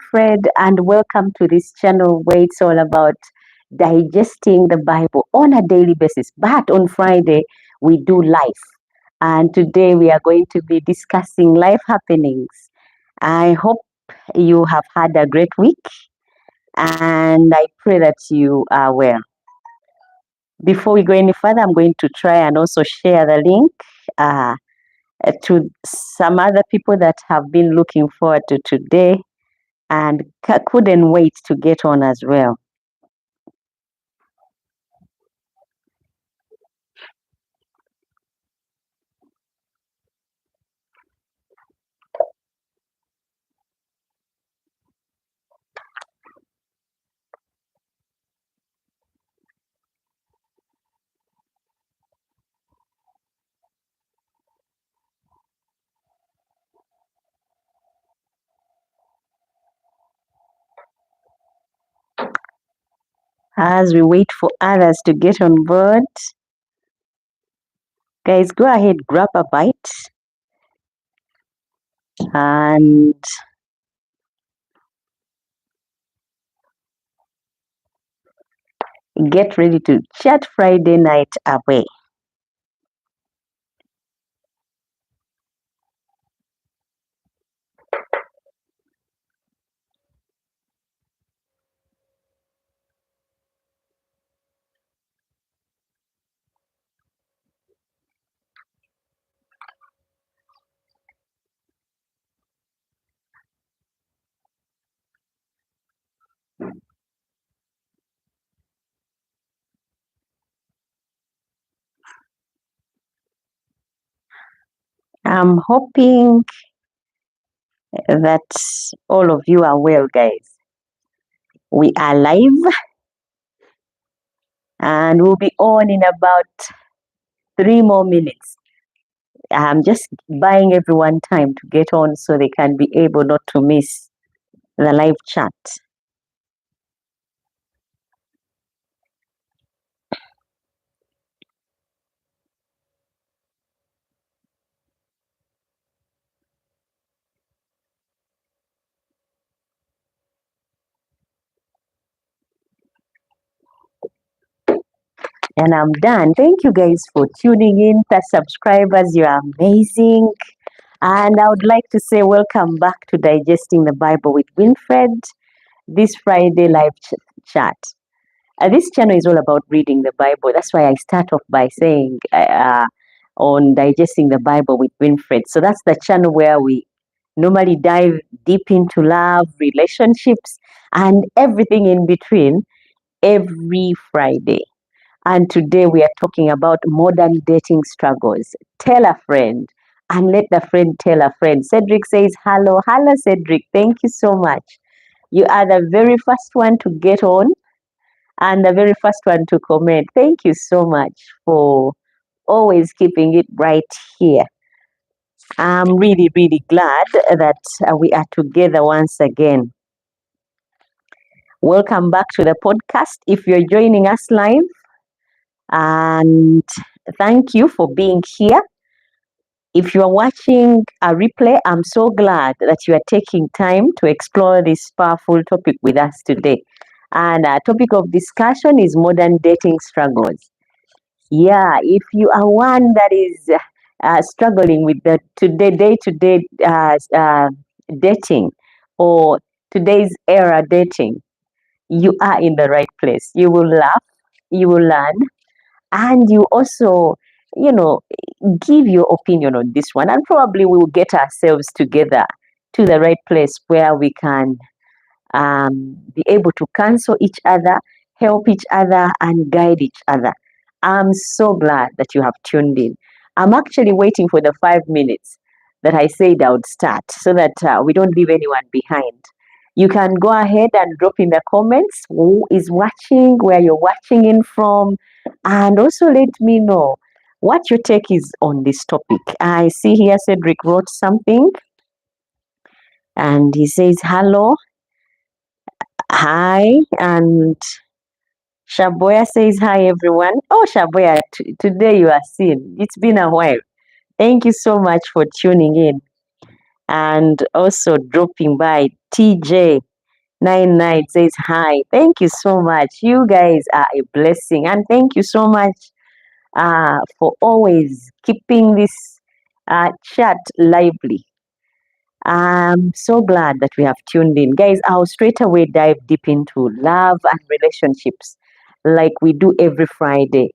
Winfred, and welcome to this channel where it's all about digesting the Bible on a daily basis. But on Friday, we do life. And today we are going to be discussing life happenings. I hope you have had a great week, and I pray that you are well. Before we go any further, I'm going to try and also share the link to some other people that have been looking forward to today and couldn't wait to get on as well. As we wait for others to get on board, guys, go ahead, grab a bite and get ready to chat Friday night away. I'm hoping that all of you are well, guys. We are live and we'll be on in about 3 more minutes. I'm just buying everyone time to get on so they can be able not to miss the live chat. And I'm done. Thank you guys for tuning in. The subscribers, you are amazing. And I would like to say welcome back to Digesting the Bible with Winfred, this Friday live chat. This channel is all about reading the Bible. That's why I start off by saying on Digesting the Bible with Winfred. So that's the channel where we normally dive deep into love, relationships, and everything in between every Friday. And today we are talking about modern dating struggles. Tell a friend and let the friend tell a friend. Cedric says, hello. Hello, Cedric. Thank you so much. You are the very first one to get on and the very first one to comment. Thank you so much for always keeping it right here. I'm really, really glad that we are together once again. Welcome back to the podcast. If you're joining us live, and thank you for being here. If you are watching a replay, I'm so glad that you are taking time to explore this powerful topic with us today. And our topic of discussion is modern dating struggles. Yeah, if you are one that is struggling with the day-to-day dating or today's era dating, you are in the right place. You will laugh, you will learn, and you also, give your opinion on this one, and probably we will get ourselves together to the right place where we can be able to counsel each other, help each other, and guide each other. I'm so glad that you have tuned in. I'm actually waiting for the 5 minutes that I said I would start so that we don't leave anyone behind. You can go ahead and drop in the comments who is watching, where you're watching in from, and also let me know what your take is on this topic. I see here Cedric wrote something and he says, hello, hi, and Shaboya says, hi, everyone. Oh, Shaboya, today you are seen. It's been a while. Thank you so much for tuning in and also dropping by. TJ, 99 says hi. Thank you so much. You guys are a blessing. And thank you so much for always keeping this chat lively. I'm so glad that we have tuned in. Guys, I'll straight away dive deep into love and relationships like we do every Friday.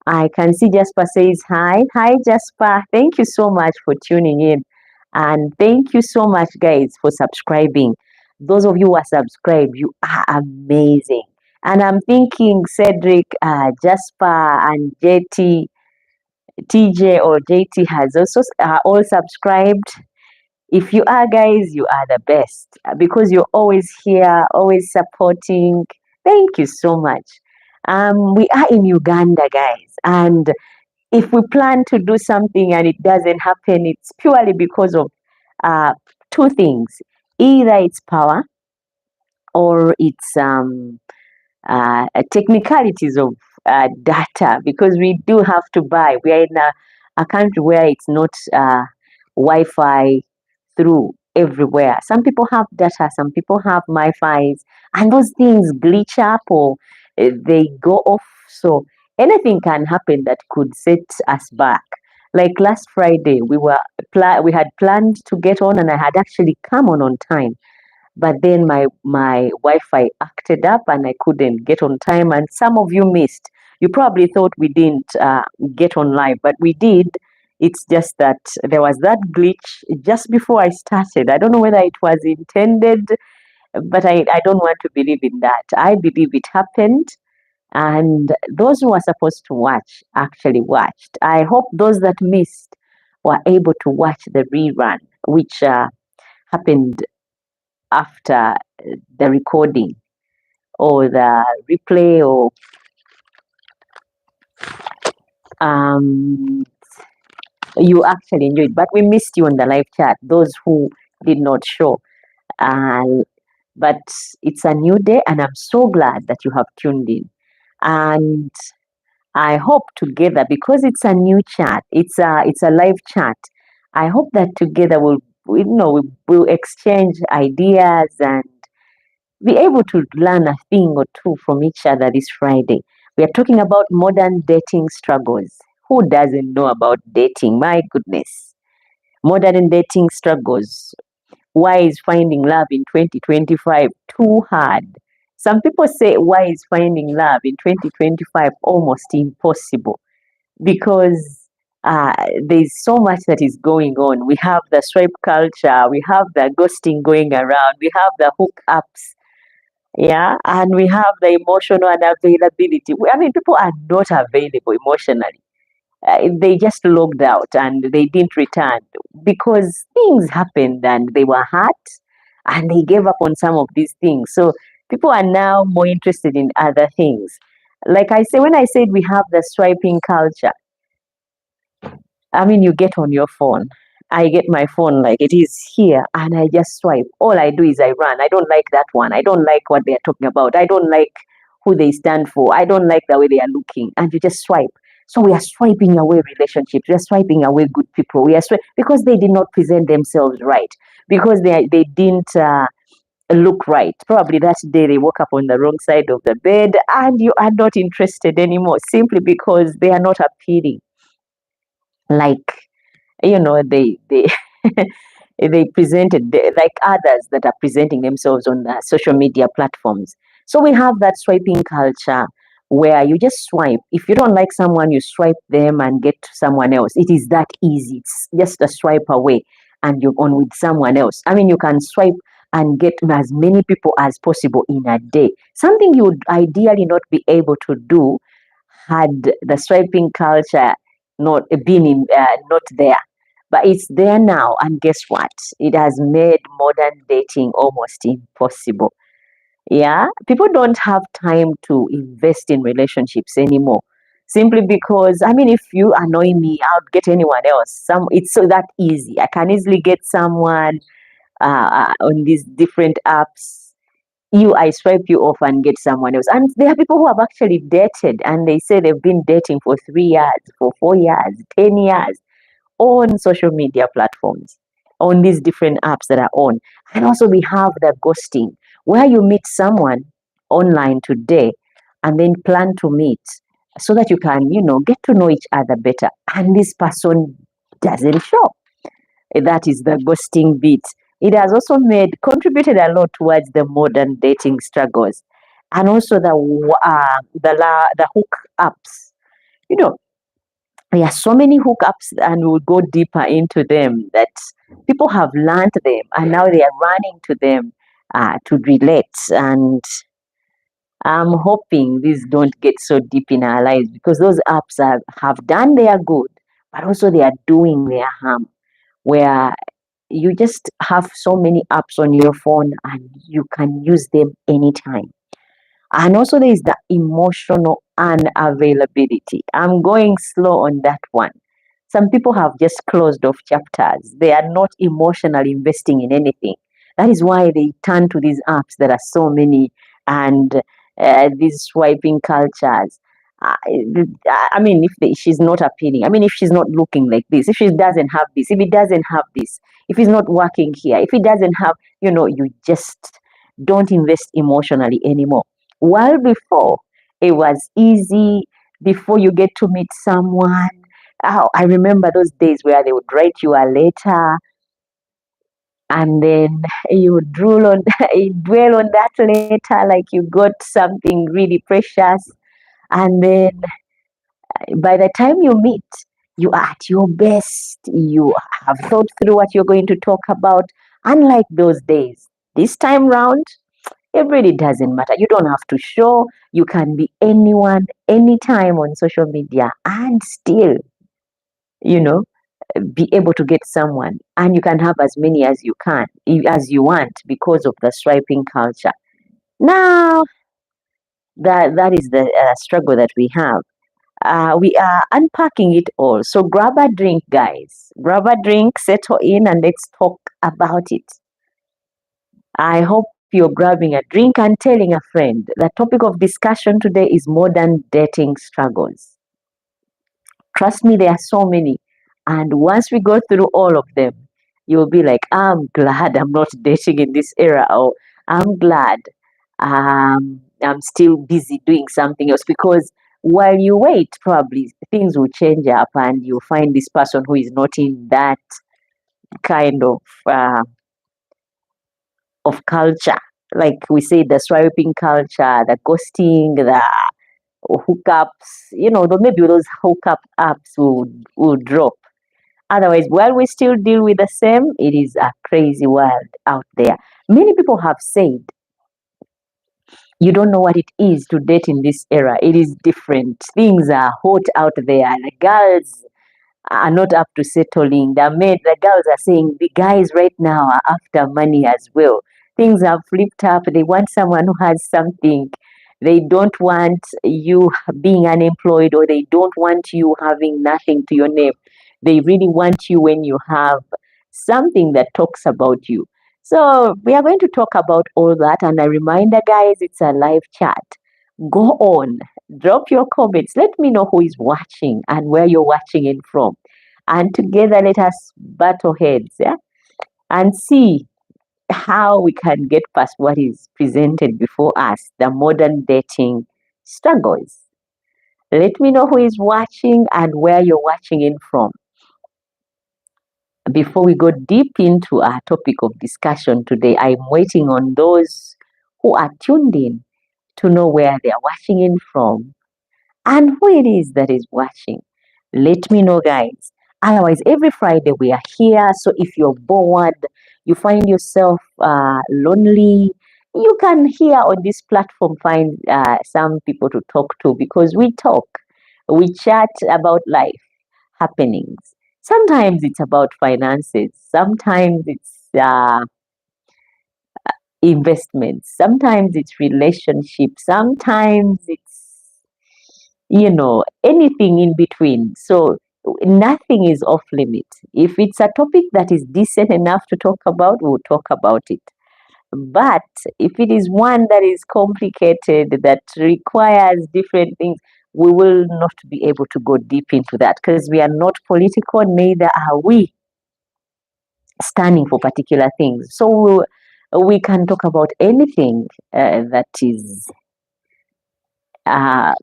I can see Jasper says hi. Hi, Jasper. Thank you so much for tuning in. And thank you so much, guys, for subscribing. Those of you who are subscribed, you are amazing. And I'm thinking Cedric, Jasper, and JT, TJ, or JT has also all subscribed. If you are, guys, you are the best because you're always here, always supporting. Thank you so much. We are in Uganda, guys, and if we plan to do something and it doesn't happen, it's purely because of uh, two things. Either it's power or it's technicalities of data, because we do have to buy. We are in a country where it's not Wi-Fi through everywhere. Some people have data, some people have Wi-Fi's, and those things glitch up or they go off. So anything can happen that could set us back. Like last Friday, we had planned to get on, and I had actually come on time, but then my Wi-Fi acted up and I couldn't get on time. And some of you missed. You probably thought we didn't get on live, but we did. It's just that there was that glitch just before I started. I don't know whether it was intended, but I don't want to believe in that. I believe it happened, and those who are supposed to watch actually watched. I hope those that missed were able to watch the rerun, which happened after the recording or the replay, or um, you actually enjoyed. But we missed you on the live chat, those who did not show. But it's a new day, and I'm so glad that you have tuned in. And I hope together, because it's a new chat, it's a live chat. I hope that together we'll exchange ideas and be able to learn a thing or two from each other this Friday. We are talking about modern dating struggles. Who doesn't know about dating? My goodness. Modern dating struggles. Why is finding love in 2025 too hard? Some people say, why is finding love in 2025 almost impossible? Because there's so much that is going on. We have the swipe culture, we have the ghosting going around, we have the hookups, yeah, and we have the emotional unavailability. I mean, people are not available emotionally. They just logged out and they didn't return because things happened and they were hurt and they gave up on some of these things. So people are now more interested in other things. Like I say, when I said we have the swiping culture, I mean, you get on your phone. I get my phone like it is here and I just swipe. All I do is I run. I don't like that one. I don't like what they're talking about. I don't like who they stand for. I don't like the way they are looking. And you just swipe. So we are swiping away relationships. We are swiping away good people. Because they did not present themselves right. Because they didn't look right. Probably that day they woke up on the wrong side of the bed and you are not interested anymore simply because they are not appealing. Like they they presented like others that are presenting themselves on the social media platforms. So we have that swiping culture where you just swipe. If you don't like someone, you swipe them and get to someone else. It is that easy. It's just a swipe away and you're on with someone else. I mean, you can swipe and get as many people as possible in a day, something you would ideally not be able to do had the swiping culture not there. But it's there now, and guess what? It has made modern dating almost impossible. Yeah, people don't have time to invest in relationships anymore. Simply because, I mean, if you annoy me, I'll get anyone else. It's so that easy. I can easily get someone on these different apps. I swipe you off and get someone else. And there are people who have actually dated and they say they've been dating for 3 years, for 4 years, 10 years on social media platforms, on these different apps that are on. And also we have the ghosting, where you meet someone online today and then plan to meet so that you can, get to know each other better. And this person doesn't show. That is the ghosting bit. It has also contributed a lot towards the modern dating struggles, and also the hook ups. You know, there are so many hookups, and we'll go deeper into them, that people have learned them and now they are running to them to relate. And I'm hoping these don't get so deep in our lives, because those apps have done their good, but also they are doing their harm, where you just have so many apps on your phone and you can use them anytime. And also, there is the emotional unavailability. I'm going slow on that one. Some people have just closed off chapters. They are not emotionally investing in anything. That is why they turn to these apps. There are so many, and these swiping cultures. I mean, if she's not appealing, I mean, if she's not looking like this, if she doesn't have this, if it doesn't have this, if it's not working here, if it doesn't have, you just don't invest emotionally anymore. While before, it was easy. Before you get to meet someone, oh, I remember those days where they would write you a letter, and then you would you dwell on that letter like you got something really precious. And then by the time you meet, you are at your best. You have thought through what you're going to talk about. Unlike those days, this time round, it really doesn't matter. You don't have to show. You can be anyone, anytime on social media, and still, you know, be able to get someone. And you can have as many as as you want, because of the swiping culture. Now, that is the struggle that we have. We are unpacking it all. So grab a drink, guys. Grab a drink, settle in, and let's talk about it. I hope you're grabbing a drink and telling a friend. The topic of discussion today is modern dating struggles. Trust me, there are so many. And once we go through all of them, you'll be like, I'm glad I'm not dating in this era, or I'm glad I'm still busy doing something else. Because while you wait, probably things will change up and you'll find this person who is not in that kind of culture. Like we say, the swiping culture, the ghosting, the hookups, maybe those hookup apps will drop. Otherwise, while we still deal with the same, it is a crazy world out there. Many people have said, you don't know what it is to date in this era. It is different. Things are hot out there. The girls are not up to settling. The girls are saying the guys right now are after money as well. Things have flipped up. They want someone who has something. They don't want you being unemployed, or they don't want you having nothing to your name. They really want you when you have something that talks about you. So we are going to talk about all that. And a reminder, guys, it's a live chat. Go on, drop your comments. Let me know who is watching and where you're watching it from. And together, let us battle heads, yeah, and see how we can get past what is presented before us, the modern dating struggles. Let me know who is watching and where you're watching in from. Before we go deep into our topic of discussion today, I'm waiting on those who are tuned in to know where they are watching in from and who it is that is watching. Let me know, guys. Otherwise, every Friday we are here. So if you're bored, you find yourself lonely, you can here on this platform find some people to talk to, because we chat about life happenings. Sometimes it's about finances, sometimes it's investments, sometimes it's relationships, sometimes it's anything in between. So nothing is off limit. If it's a topic that is decent enough to talk about, we'll talk about it. But if it is one that is complicated, that requires different things, we will not be able to go deep into that, because we are not political, neither are we standing for particular things. So We can talk about anything that is uh,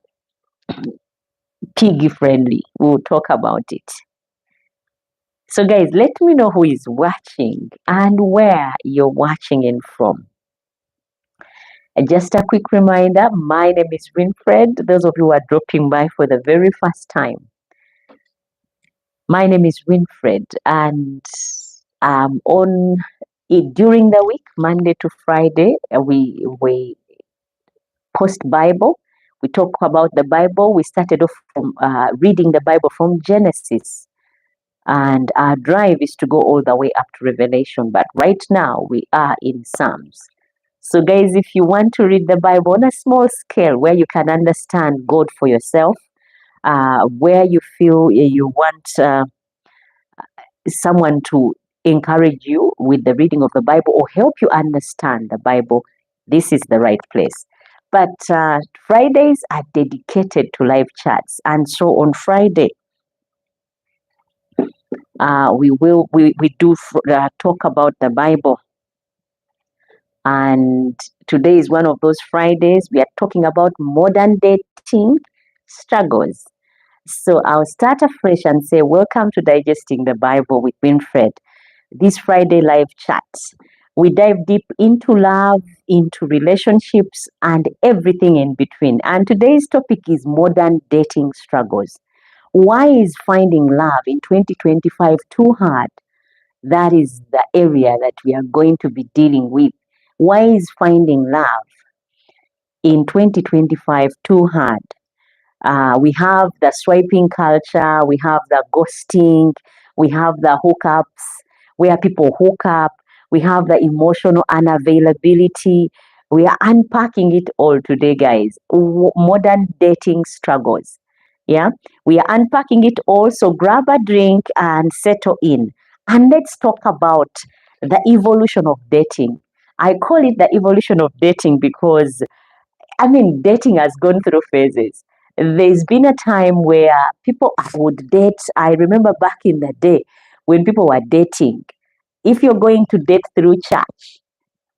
piggy friendly. We'll talk about it. So, guys, let me know who is watching and where you're watching in from. Just a quick reminder, my name is Winfred. Those of you who are dropping by for the very first time, my name is Winfred, and on it during the week, Monday to Friday, we post Bible. We talk about the Bible. We started off from reading the Bible from Genesis, and our drive is to go all the way up to Revelation. But right now, we are in Psalms. So, guys, if you want to read the Bible on a small scale where you can understand God for yourself, where you feel you want someone to encourage you with the reading of the Bible or help you understand the Bible, this is the right place. But Fridays are dedicated to live chats. And so on Friday, we do talk about the Bible. And today is one of those Fridays. We are talking about modern dating struggles. So I'll start afresh and say, welcome to Digesting the Bible with Winfred. This Friday live chat. We dive deep into love, into relationships, and everything in between. And today's topic is modern dating struggles. Why is finding love in 2025 too hard? That is the area that we are going to be dealing with. Why is finding love in 2025 too hard? We have the swiping culture, we have the ghosting, we have the hookups where people hook up, we have the emotional unavailability. We are unpacking it all today, guys. Modern dating struggles. Yeah, we are unpacking it all. So grab a drink and settle in. And let's talk about the evolution of dating. I call it the evolution of dating because dating has gone through phases. There's been a time where people would date. I remember back in the day when people were dating. If you're going to date through chat,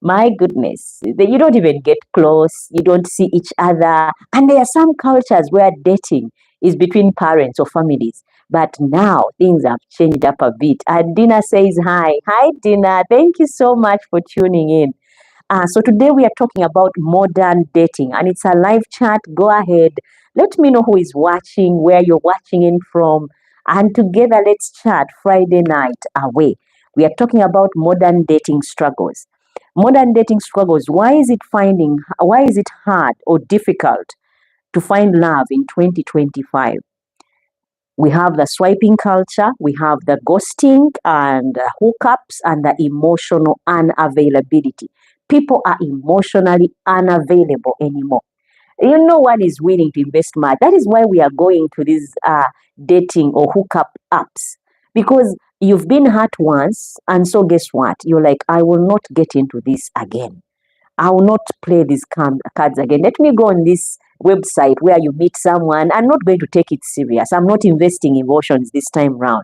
my goodness, you don't even get close, you don't see each other. And there are some cultures where dating is between parents or families. But now things have changed up a bit. And Dina says hi. Hi, Dina. Thank you so much for tuning in. So today we are talking about modern dating, and it's a live chat. Go ahead, let me know who is watching, where you're watching in from, and together let's chat Friday night away. We are talking about modern dating struggles. Modern dating struggles. Why is it hard or difficult to find love in 2025? We have the swiping culture, we have the ghosting and hookups and the emotional unavailability. People are emotionally unavailable anymore. No one is willing to invest much. That is why we are going to these dating or hookup apps, because you've been hurt once, and so guess what? You're like, I will not get into this again. I will not play these cards again. Let me go on this website where you meet someone. I'm not going to take it serious. I'm not investing emotions this time round.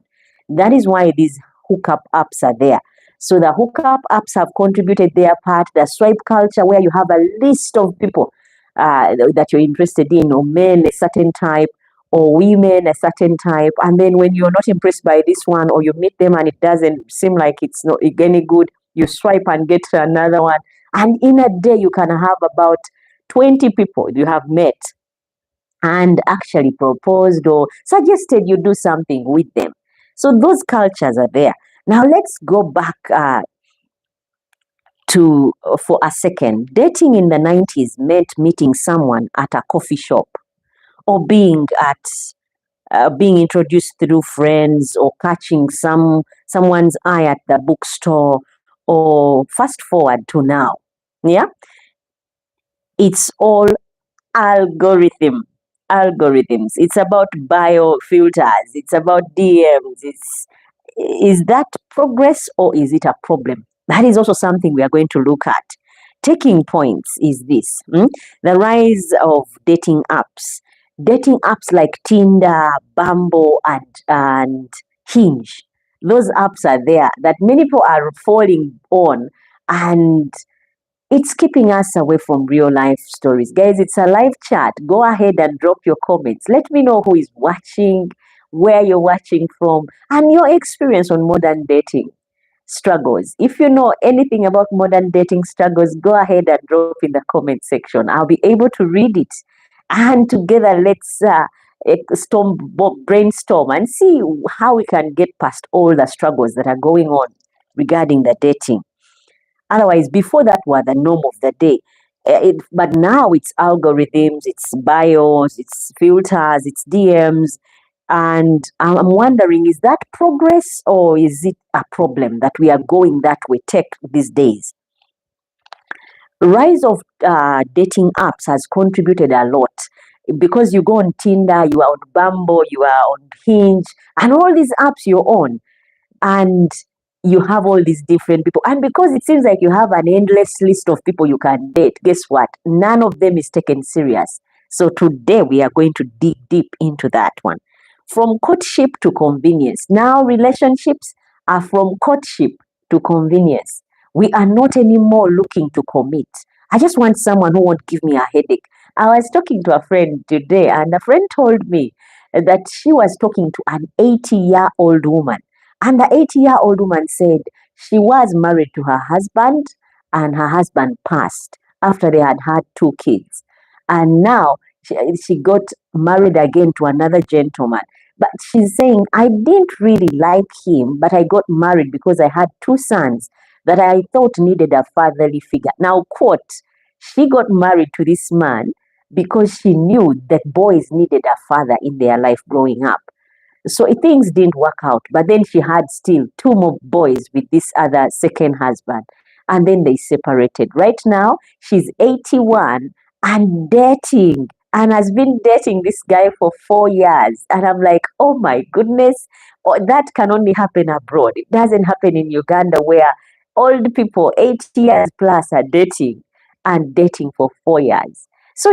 That is why these hookup apps are there. So the hookup apps have contributed their part. The swipe culture, where you have a list of people that you're interested in, or men a certain type, or women a certain type. And then when you're not impressed by this one, or you meet them and it doesn't seem like it's not any good, you swipe and get to another one. And in a day, you can have about 20 people you have met and actually proposed or suggested you do something with them. So those cultures are there. Now let's go back to for a second. Dating in the 90s meant meeting someone at a coffee shop, or being introduced through friends, or catching someone's eye at the bookstore, or fast forward to now. Yeah, it's all algorithms. It's about bio filters, it's about DMs. Is that progress or is it a problem? That is also something we are going to look at. Taking points is this: the rise of dating apps like Tinder, Bumble, and Hinge. Those apps are there that many people are falling on, and it's keeping us away from real life stories. Guys, it's a live chat. Go ahead and drop your comments. Let me know who is watching, where you're watching from, and your experience on modern dating struggles. If you know anything about modern dating struggles, go ahead and drop in the comment section. I'll be able to read it. And together, let's brainstorm and see how we can get past all the struggles that are going on regarding the dating. Otherwise, before that were the norm of the day. But now it's algorithms, it's bios, it's filters, it's DMs. And I'm wondering, is that progress or is it a problem that we are going that way tech these days? Rise of dating apps has contributed a lot because you go on Tinder, you are on Bumble, you are on Hinge, and all these apps you're on, and you have all these different people. And because it seems like you have an endless list of people you can date, guess what? None of them is taken serious. So today we are going to dig deep into that one. From courtship to convenience. Now relationships are from courtship to convenience. We are not anymore looking to commit. I just want someone who won't give me a headache. I was talking to a friend today, and a friend told me that she was talking to an 80-year-old woman. And the 80-year-old woman said she was married to her husband, and her husband passed after they had had two kids. And now she got married again to another gentleman. But she's saying, I didn't really like him, but I got married because I had two sons that I thought needed a fatherly figure. Now, quote, she got married to this man because she knew that boys needed a father in their life growing up. So things didn't work out. But then she had still two more boys with this other second husband. And then they separated. Right now, she's 81 and dating and has been dating this guy for 4 years. And I'm like, oh my goodness, oh, that can only happen abroad. It doesn't happen in Uganda where old people, 80 years plus, are dating and dating for 4 years. So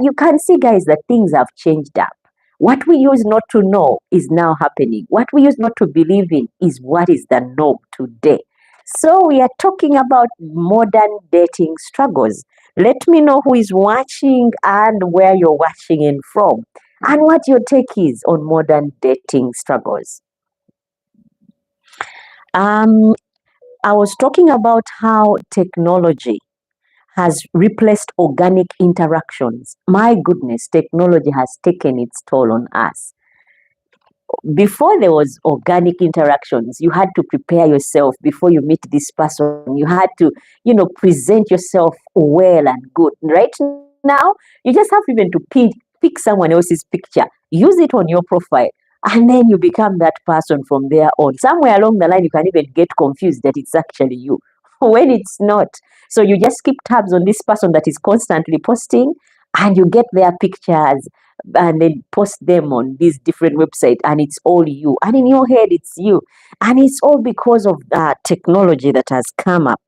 you can see, guys, that things have changed up. What we used not to know is now happening. What we used not to believe in is what is the norm today. So we are talking about modern dating struggles. Let me know who is watching and where you're watching in from, and what your take is on modern dating struggles. Um, I was talking about how technology has replaced organic interactions. My goodness, technology has taken its toll on us. Before there was organic interactions, you had to prepare yourself before you meet this person. You had to, present yourself well and good. Right now, you just have even to pick someone else's picture, use it on your profile, and then you become that person from there on. Somewhere along the line, you can even get confused that it's actually you when it's not. So you just keep tabs on this person that is constantly posting, and you get their pictures and then post them on these different websites, and it's all you, and in your head it's you, and it's all because of technology that has come up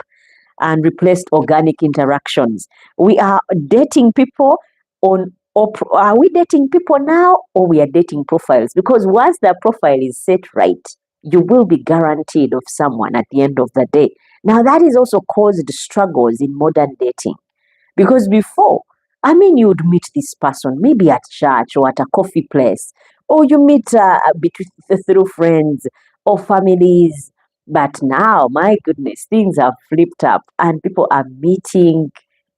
and replaced organic interactions. We are dating people on, or are we dating people now, or we are dating profiles? Because once the profile is set right, you will be guaranteed of someone at the end of the day. Now that is also caused struggles in modern dating. Because before, you would meet this person maybe at church or at a coffee place, or you meet through friends or families. But now, my goodness, things have flipped up and people are meeting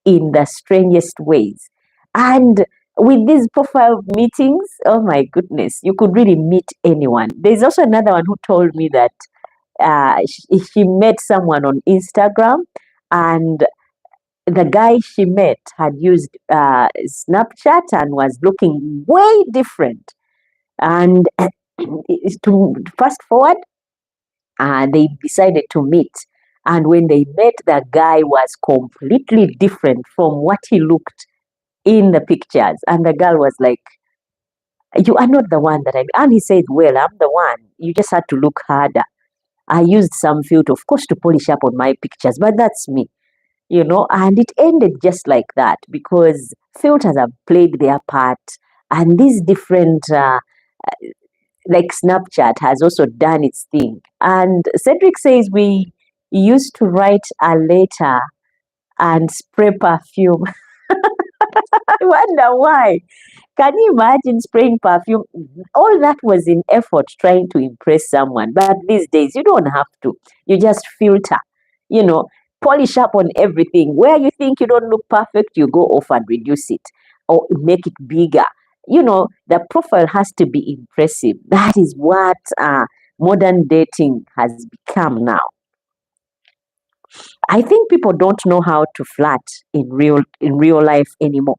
in the strangest ways. And with these profile meetings, oh my goodness, you could really meet anyone. There's also another one who told me that she met someone on Instagram, and the guy she met had used Snapchat and was looking way different. And to fast forward, they decided to meet. And when they met, the guy was completely different from what he looked in the pictures. And the girl was like, you are not the one that I. And he said, well, I'm the one. You just had to look harder. I used some filter, of course, to polish up on my pictures, but that's me. And it ended just like that because filters have played their part, and these different, like Snapchat, has also done its thing. And Cedric says we used to write a letter and spray perfume. I wonder why. Can you imagine spraying perfume? All that was in effort trying to impress someone. But these days, you don't have to. You just filter, you know, polish up on everything. Where you think you don't look perfect, you go off and reduce it or make it bigger. The profile has to be impressive. That is what modern dating has become now. I think people don't know how to flirt in real life anymore.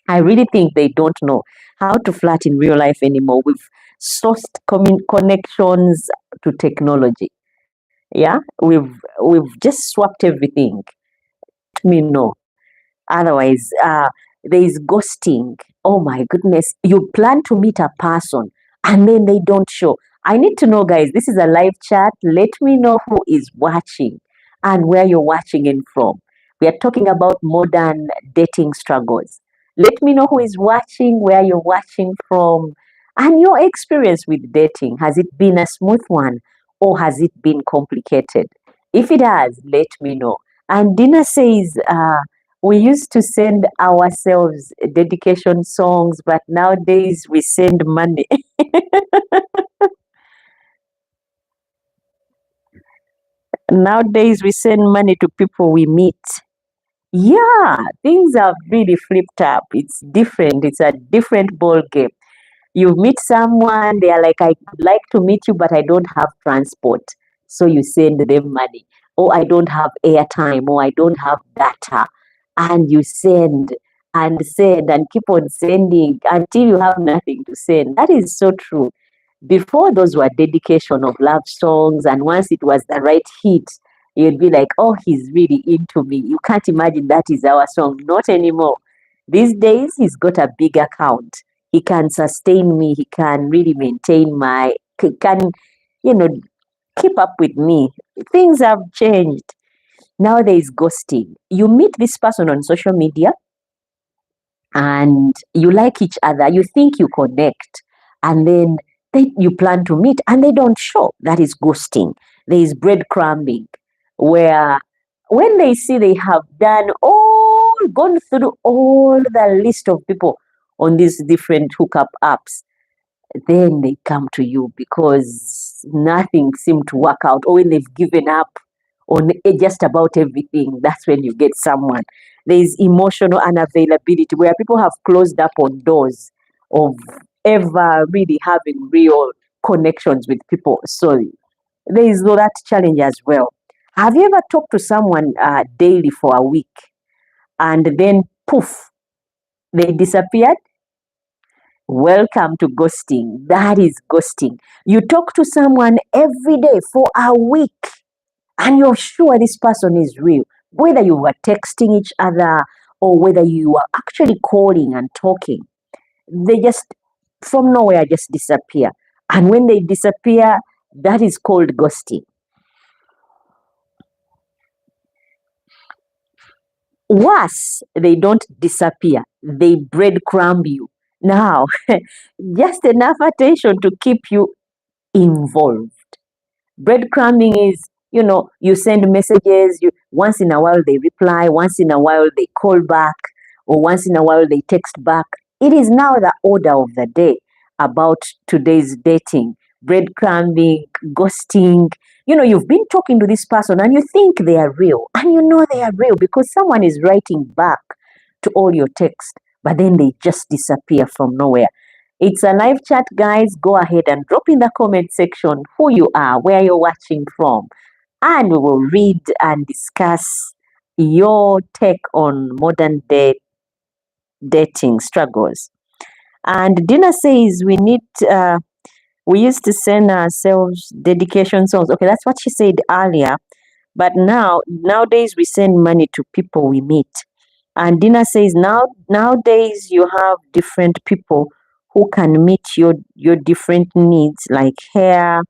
I really think they don't know how to flirt in real life anymore. We've sourced connections to technology. Yeah, we've just swapped everything. Me know. Otherwise, there is ghosting. Oh my goodness. You plan to meet a person and then they don't show. I need to know, guys, this is a live chat. Let me know who is watching and where you're watching in from. We are talking about modern dating struggles. Let me know who is watching, where you're watching from, and your experience with dating. Has it been a smooth one or has it been complicated? If it has, let me know. And Dina says, we used to send ourselves dedication songs, but nowadays we send money. Nowadays we send money to people we meet. Yeah, things have really flipped up. It's different. It's a different ball game. You meet someone, they are like, I would like to meet you, but I don't have transport. So you send them money. Or I don't have airtime, or I don't have data. And you send and keep on sending until you have nothing to send. That is so true. Before, those were dedication of love songs, and once it was the right hit, you'd be like, oh, he's really into me. You can't imagine that is our song. Not anymore. These days, he's got a big account. He can sustain me. He can really maintain can, you know, keep up with me. Things have changed. Now there is ghosting. You meet this person on social media and you like each other. You think you connect, and then you plan to meet and they don't show. That is ghosting. There is breadcrumbing, where when they see they have gone through all the list of people on these different hookup apps, then they come to you because nothing seemed to work out, or when they've given up on just about everything, that's when you get someone. There is emotional unavailability, where people have closed up on doors of ever really having real connections with people. So there is that challenge as well. Have you ever talked to someone daily for a week and then poof, they disappeared? Welcome to ghosting. That is ghosting. You talk to someone every day for a week and you're sure this person is real, whether you were texting each other or whether you are actually calling and talking. They just, from nowhere, just disappear. And when they disappear, that is called ghosting. Worse, they don't disappear, they breadcrumb you. Now, just enough attention to keep you involved. Breadcrumbing is, you send messages, once in a while they reply, once in a while they call back, or once in a while they text back. It is now the order of the day about today's dating. Breadcrumbing, ghosting. You've been talking to this person and you think they are real, and you know they are real because someone is writing back to all your text, but then they just disappear from nowhere. It's a live chat, guys. Go ahead and drop in the comment section who you are, where you're watching from, and we will read and discuss your take on modern day dating struggles. And Dina says we used to send ourselves dedication songs. Okay, that's what she said earlier. But nowadays we send money to people we meet. And Dina says nowadays you have different people who can meet your different needs, like hair,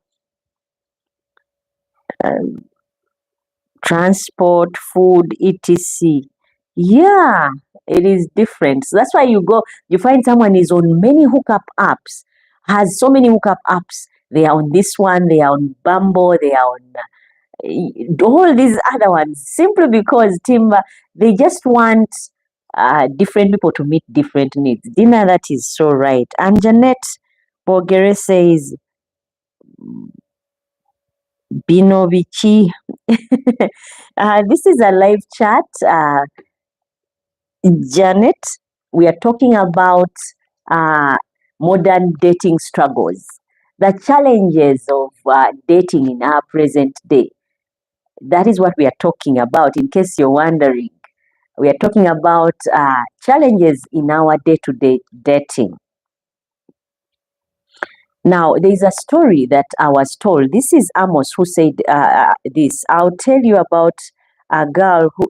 um, transport, food, etc. Yeah, it is different. So that's why you find someone is on many hookup apps, has so many hookup apps. They are on this one, they are on Bumble, they are on all these other ones, simply because Timber, they just want different people to meet different needs. Dina, that is so right. And Jeanette Bogere says, Bino Bichi. This is a live chat. Janet, we are talking about modern dating struggles, the challenges of dating in our present day. That is what we are talking about, in case you're wondering. We are talking about challenges in our day-to-day dating. Now, there's a story that I was told. This is Amos who said this. I'll tell you about a girl who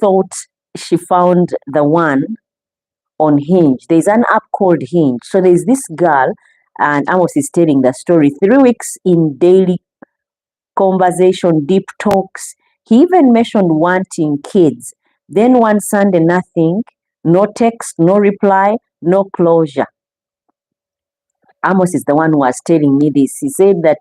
thought she found the one on Hinge. There's an app called Hinge. So there's this girl, and Amos is telling the story. 3 weeks in daily conversation, deep talks. He even mentioned wanting kids. Then one Sunday, nothing, no text, no reply, no closure. Amos is the one who was telling me this. He said that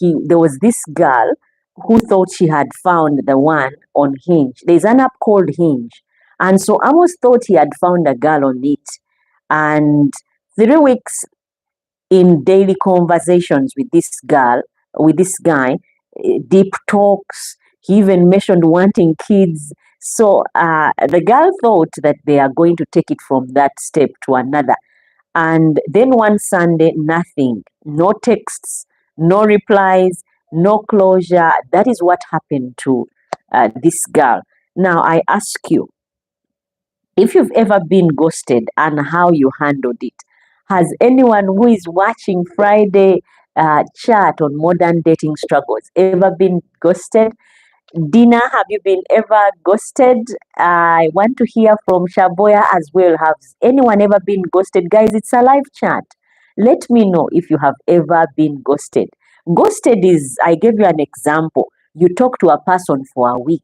there was this girl who thought she had found the one on Hinge. There's an app called Hinge. And so Amos thought he had found a girl on it. And 3 weeks in daily conversations with this guy, deep talks. He even mentioned wanting kids. So the girl thought that they are going to take it from that step to another. And then one Sunday, nothing, no texts, no replies, no closure. That is what happened to this girl. Now, I ask you, if you've ever been ghosted and how you handled it. Has anyone who is watching Friday chat on modern dating struggles ever been ghosted? Dina, have you been ever ghosted? I want to hear from Shaboya as well. Has anyone ever been ghosted? Guys, it's a live chat. Let me know if you have ever been ghosted. Ghosted is, I gave you an example. You talk to a person for a week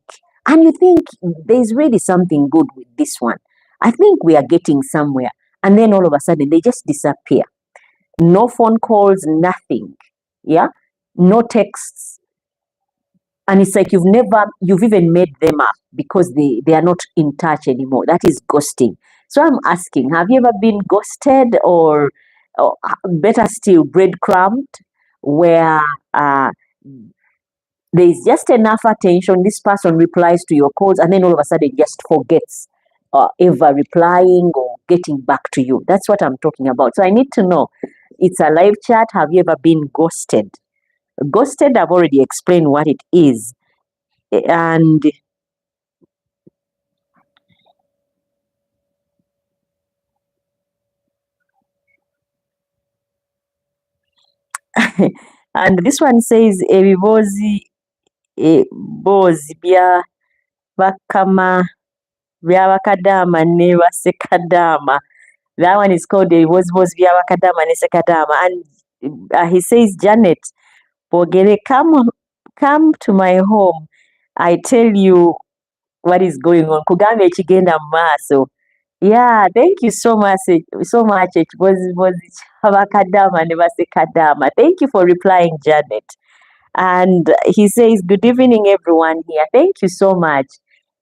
and you think there's really something good with this one. I think we are getting somewhere. And then all of a sudden they just disappear. No phone calls, nothing. Yeah? No texts. And it's like you've even made them up because they are not in touch anymore. That is ghosting. So I'm asking, have you ever been ghosted or better still, breadcrumbed, where there's just enough attention, this person replies to your calls, and then all of a sudden just forgets ever replying or getting back to you. That's what I'm talking about. So I need to know, it's a live chat. Have you ever been ghosted? Ghosted, I've already explained what it is. And and this one says ebibozi bozi bya bakama bya bakadama ne basekadama. That one is called ebibozi bozi bya bakadama ne sekadama. And he says, Janet Bogere, come to my home. I tell you what is going on. Kugambe chigenda maso. Yeah, thank you so much. So much. It was Habakadama, never say Kadama. Thank you for replying, Janet. And he says, good evening, everyone here. Thank you so much.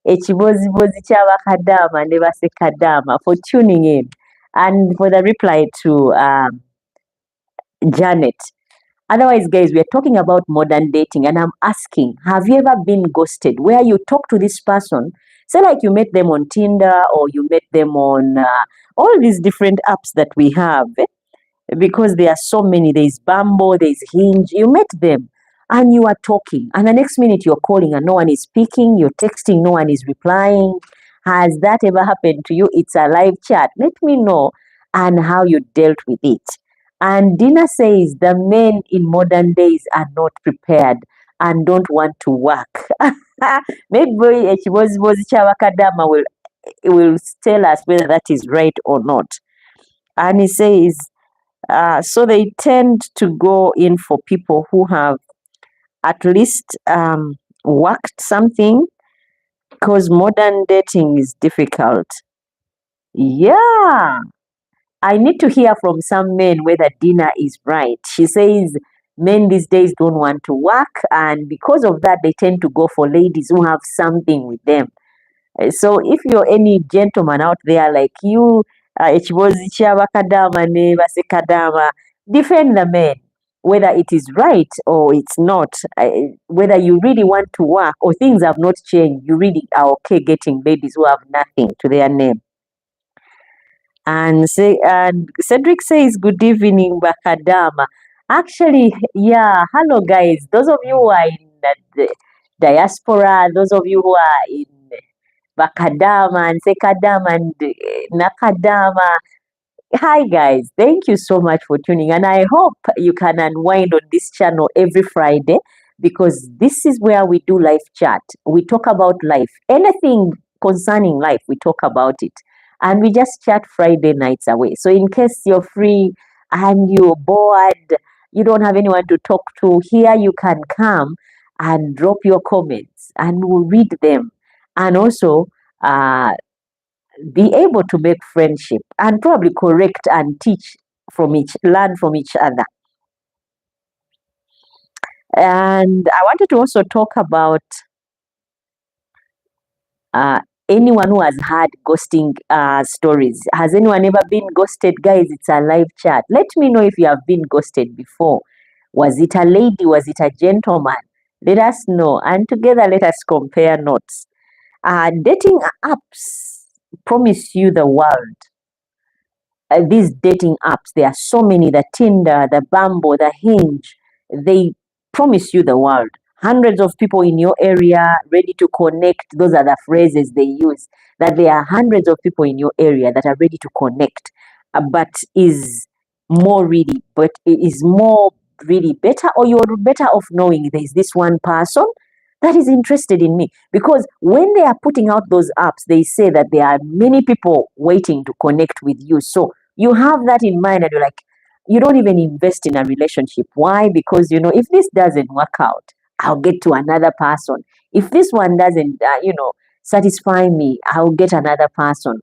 Echibozi Chabakadama, never say Kadama, for tuning in and for the reply to Janet. Otherwise, guys, we are talking about modern dating, and I'm asking, have you ever been ghosted where you talk to this person, say like you met them on Tinder or you met them on all these different apps that we have, because there are so many. There's Bumble, there's Hinge. You met them and you are talking, and the next minute you're calling and no one is speaking, you're texting, no one is replying. Has that ever happened to you? It's a live chat. Let me know and how you dealt with it. And Dina says the men in modern days are not prepared and don't want to work. Maybe Chabakadama will tell us whether that is right or not. And he says, so they tend to go in for people who have at least worked something, because modern dating is difficult. Yeah. I need to hear from some men whether Dina is right. She says Men these days don't want to work, and because of that, they tend to go for ladies who have something with them. So if you're any gentleman out there like you, ekibozi ky'abakadaama ne basekadaama, defend the men, whether it is right or it's not, whether you really want to work or things have not changed, you really are okay getting ladies who have nothing to their name. And Cedric says, good evening, Bakadama. Actually, yeah, hello guys. Those of you who are in the diaspora, those of you who are in Bakadama and Sekadama and Nakadama. Hi guys, thank you so much for tuning, and I hope you can unwind on this channel every Friday, because this is where we do live chat. We talk about life, anything concerning life, we talk about it, and we just chat Friday nights away. So in case you're free and you're bored, you don't have anyone to talk to, here you can come and drop your comments and we'll read them, and also uh, be able to make friendship and probably correct and teach learn from each other. And I wanted to also talk about uh, anyone who has had ghosting stories. Has anyone ever been ghosted? Guys, it's a live chat. Let me know if you have been ghosted before. Was it a lady? Was it a gentleman? Let us know, and together let us compare notes. Dating apps promise you the world. These dating apps, there are so many, the Tinder, the Bumble, the Hinge, they promise you the world. Hundreds of people in your area ready to connect. Those are the phrases they use, that there are hundreds of people in your area that are ready to connect. But is more really better, or you're better off knowing there's this one person that is interested in me. Because when they are putting out those apps, they say that there are many people waiting to connect with you. So you have that in mind, and you're like, you don't even invest in a relationship. Why? Because, if this doesn't work out, I'll get to another person. If this one doesn't, satisfy me, I'll get another person.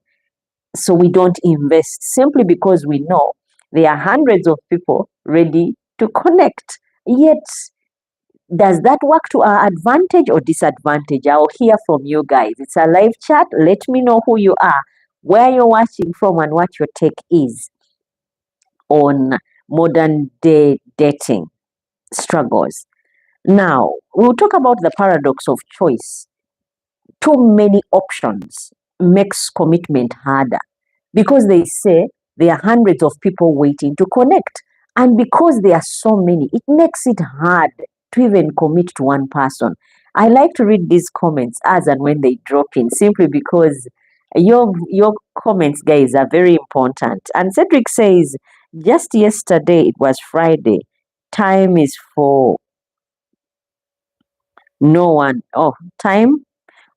So we don't invest, simply because we know there are hundreds of people ready to connect. Yet, does that work to our advantage or disadvantage? I'll hear from you guys. It's a live chat. Let me know who you are, where you're watching from, and what your take is on modern day dating struggles. Now, we'll talk about the paradox of choice. Too many options makes commitment harder, because they say there are hundreds of people waiting to connect. And because there are so many, it makes it hard to even commit to one person. I like to read these comments as and when they drop in, simply because your comments, guys, are very important. And Cedric says, just yesterday it was Friday. Time is for no one. Oh, time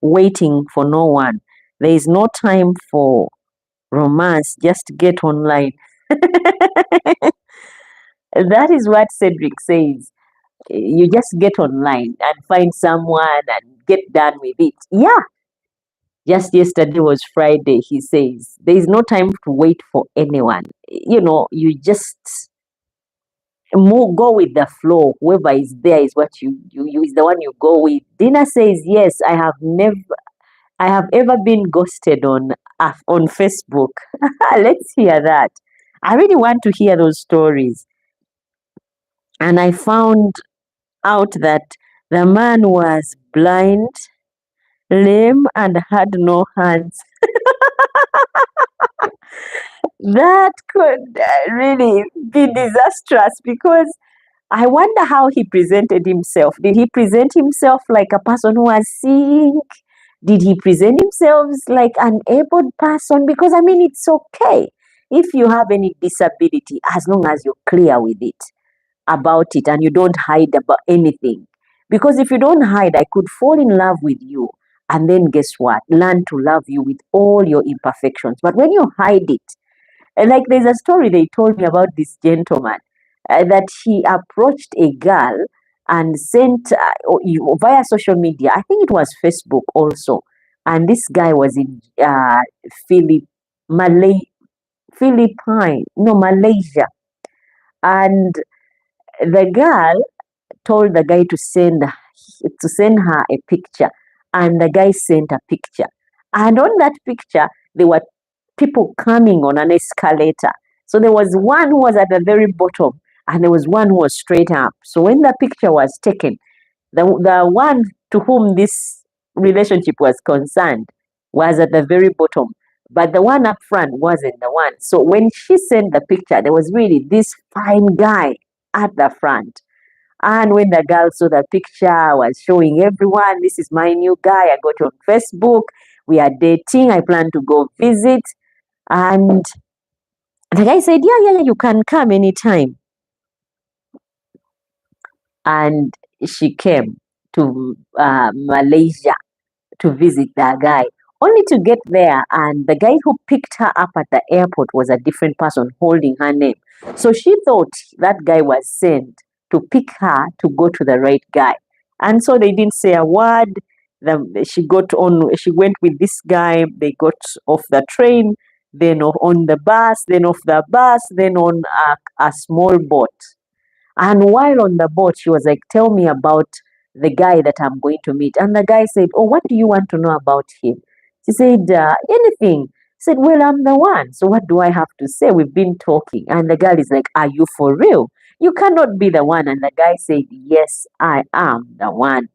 waiting for no one. There is no time for romance. Just get online. That is what Cedric says. You just get online and find someone and get done with it. Yeah. Just yesterday was Friday, he says. There is no time to wait for anyone. You just go with the flow. Whoever is there is what you is the one you go with. Dina says, yes, I have ever been ghosted on Facebook. Let's hear that. I really want to hear those stories. And I found out that the man was blind, lame, and had no hands. That could really be disastrous, because I wonder how he presented himself. Did he present himself like a person who was seeing? Did he present himself like an able person? Because it's okay if you have any disability, as long as you're clear with it, about it, and you don't hide about anything. Because if you don't hide, I could fall in love with you, and then guess what? Learn to love you with all your imperfections. But when you hide it, like there's a story they told me about this gentleman, that he approached a girl and sent via social media. I think it was Facebook also. And this guy was in Philippine, no, Malaysia. And the girl told the guy to send her a picture, and the guy sent a picture. And on that picture, there were people coming on an escalator. So there was one who was at the very bottom, and there was one who was straight up. So when the picture was taken, the one to whom this relationship was concerned was at the very bottom, but the one up front wasn't the one. So when she sent the picture, there was really this fine guy at the front. And when the girl saw the picture, I was showing everyone, this is my new guy. I got on Facebook. We are dating. I plan to go visit. And the guy said, yeah, you can come anytime. And she came to Malaysia to visit the guy, only to get there. And the guy who picked her up at the airport was a different person holding her name. So she thought that guy was sent to pick her to go to the right guy. And so they didn't say a word. She went with this guy. They got off the train, then on the bus, then off the bus, then on a small boat. And while on the boat, she was like, tell me about the guy that I'm going to meet. And the guy said, oh, what do you want to know about him? She said, anything. He said, well, I'm the one. So what do I have to say? We've been talking. And the girl is like, are you for real? You cannot be the one. And the guy said, yes, I am the one.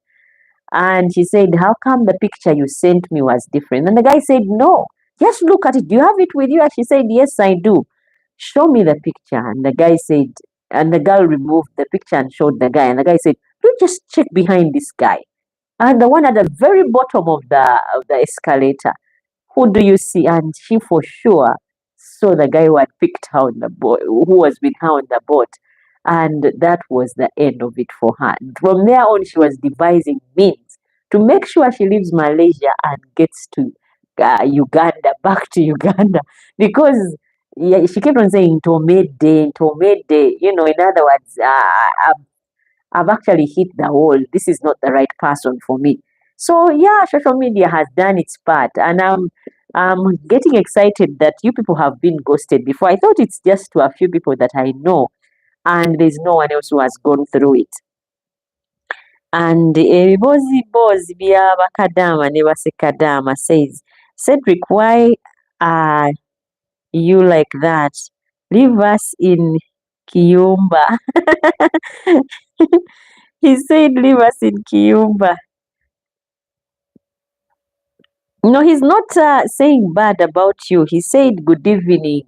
And she said, how come the picture you sent me was different? And the guy said, no, just look at it. Do you have it with you? And she said, yes, I do. Show me the picture. And the guy said, and the girl removed the picture and showed the guy. And the guy said, you just check behind this guy. And the one at the very bottom of the escalator, who do you see? And she for sure saw the guy who had picked her on the boat, who was with her on the boat. And that was the end of it for her. From there on, she was devising means to make sure she leaves Malaysia and gets to Uganda, back to Uganda, because yeah, she kept on saying Tomede, Tomede. In other words, I've actually hit the wall. This is not the right person for me. So yeah, social media has done its part, and I'm getting excited that you people have been ghosted before. I thought it's just to a few people that I know, and there's no one else who has gone through it. And Bozi Biaba Kadama Kadama says, Cedric, why are you like that? Leave us in Kiyumba. He said, leave us in Kiyumba. No, he's not saying bad about you. He said, good evening,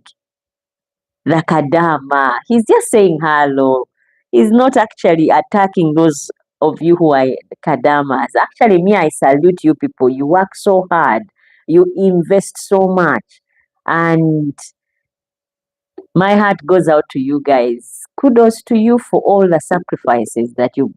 the Kadama. He's just saying hello. He's not actually attacking those of you who are Kadamas. Actually, me, I salute you people. You work so hard. You invest so much. And my heart goes out to you guys. Kudos to you for all the sacrifices that you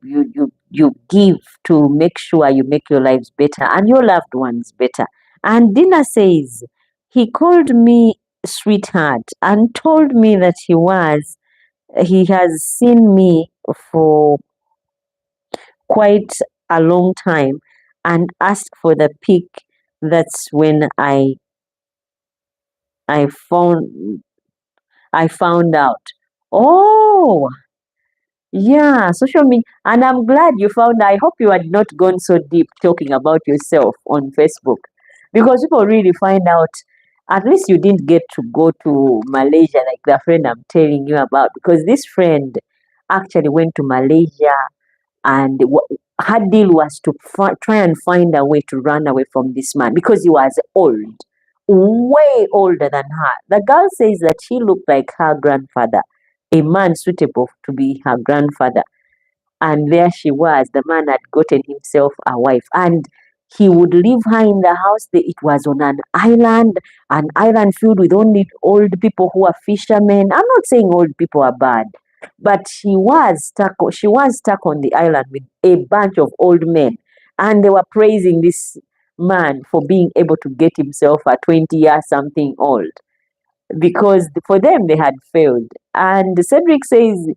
give to make sure you make your lives better and your loved ones better. And Dina says, he called me sweetheart and told me that he has seen me for quite a long time and asked for the pic. That's when I found I found out. Oh, yeah, social media. And I'm glad you found. I hope you had not gone so deep talking about yourself on Facebook, because people really find out. At least you didn't get to go to Malaysia like the friend I'm telling you about, because this friend actually went to Malaysia, and her deal was to try and find a way to run away from this man because he was old, way older than her. The girl says that he looked like her grandfather, a man suitable to be her grandfather. And there she was, the man had gotten himself a wife, and he would leave her in the house. It was on an island filled with only old people who are fishermen. I'm not saying old people are bad, but she was stuck on the island with a bunch of old men, and they were praising this man for being able to get himself a 20 year something old, because for them they had failed. And Cedric says,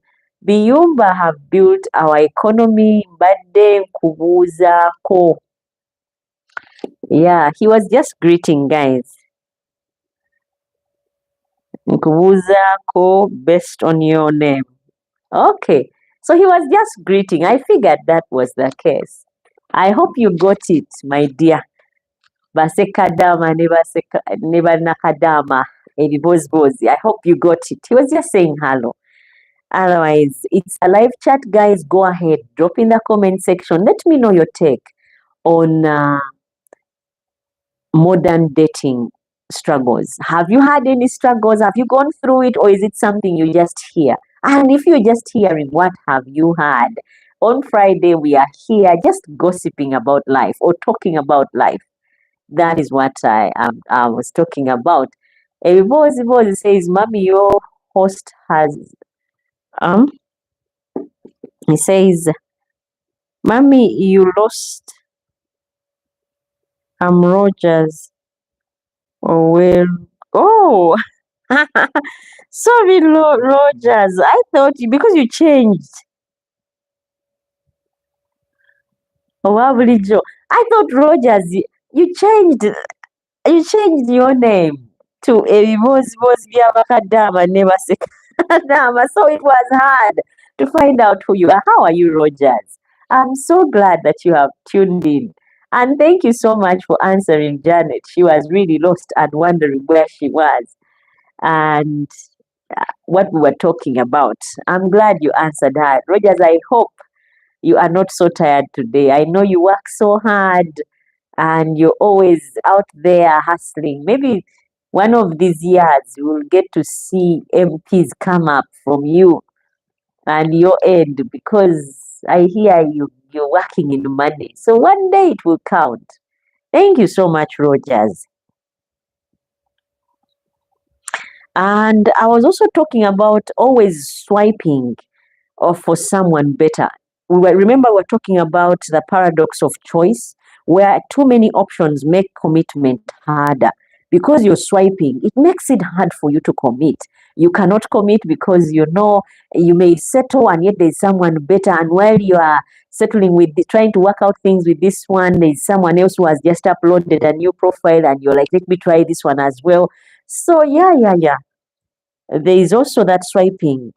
Biyumba have built our economy, mbadde nkubuuzaako. Yeah, he was just greeting, guys. Nkubuuzaako based on your name. Okay. So he was just greeting. I figured that was the case. I hope you got it, my dear. Basekadama, never nakadama, bozi. I hope you got it. He was just saying hello. Otherwise, it's a live chat, guys. Go ahead, drop in the comment section. Let me know your take on modern dating struggles. Have you had any struggles? Have you gone through it, or is it something you just hear? And if you're just hearing, what have you had? On Friday, we are here just gossiping about life or talking about life. That is what I was talking about. Evibozi says, Mommy, your host has um he says, Mommy, you lost Rogers. Oh well, oh sorry, Rogers. I thought because you changed. Oh, Joe. I thought Rogers, you changed your name to Byabakadama Nebasekadama. So it was hard to find out who you are. How are you, Rogers? I'm so glad that you have tuned in. And thank you so much for answering Janet. She was really lost and wondering where she was and what we were talking about. I'm glad you answered her. Rogers, I hope you are not so tired today. I know you work so hard and you're always out there hustling. Maybe one of these years we'll get to see MPs come up from you and your end because I hear you're working in money. So one day it will count. Thank you so much, Rogers. And I was also talking about always swiping or for someone better. Remember, we're talking about the paradox of choice, where too many options make commitment harder. Because you're swiping, it makes it hard for you to commit. You cannot commit because you know you may settle and yet there's someone better. And while you are settling with trying to work out things with this one, there's someone else who has just uploaded a new profile and you're like, let me try this one as well. So yeah. There is also that swiping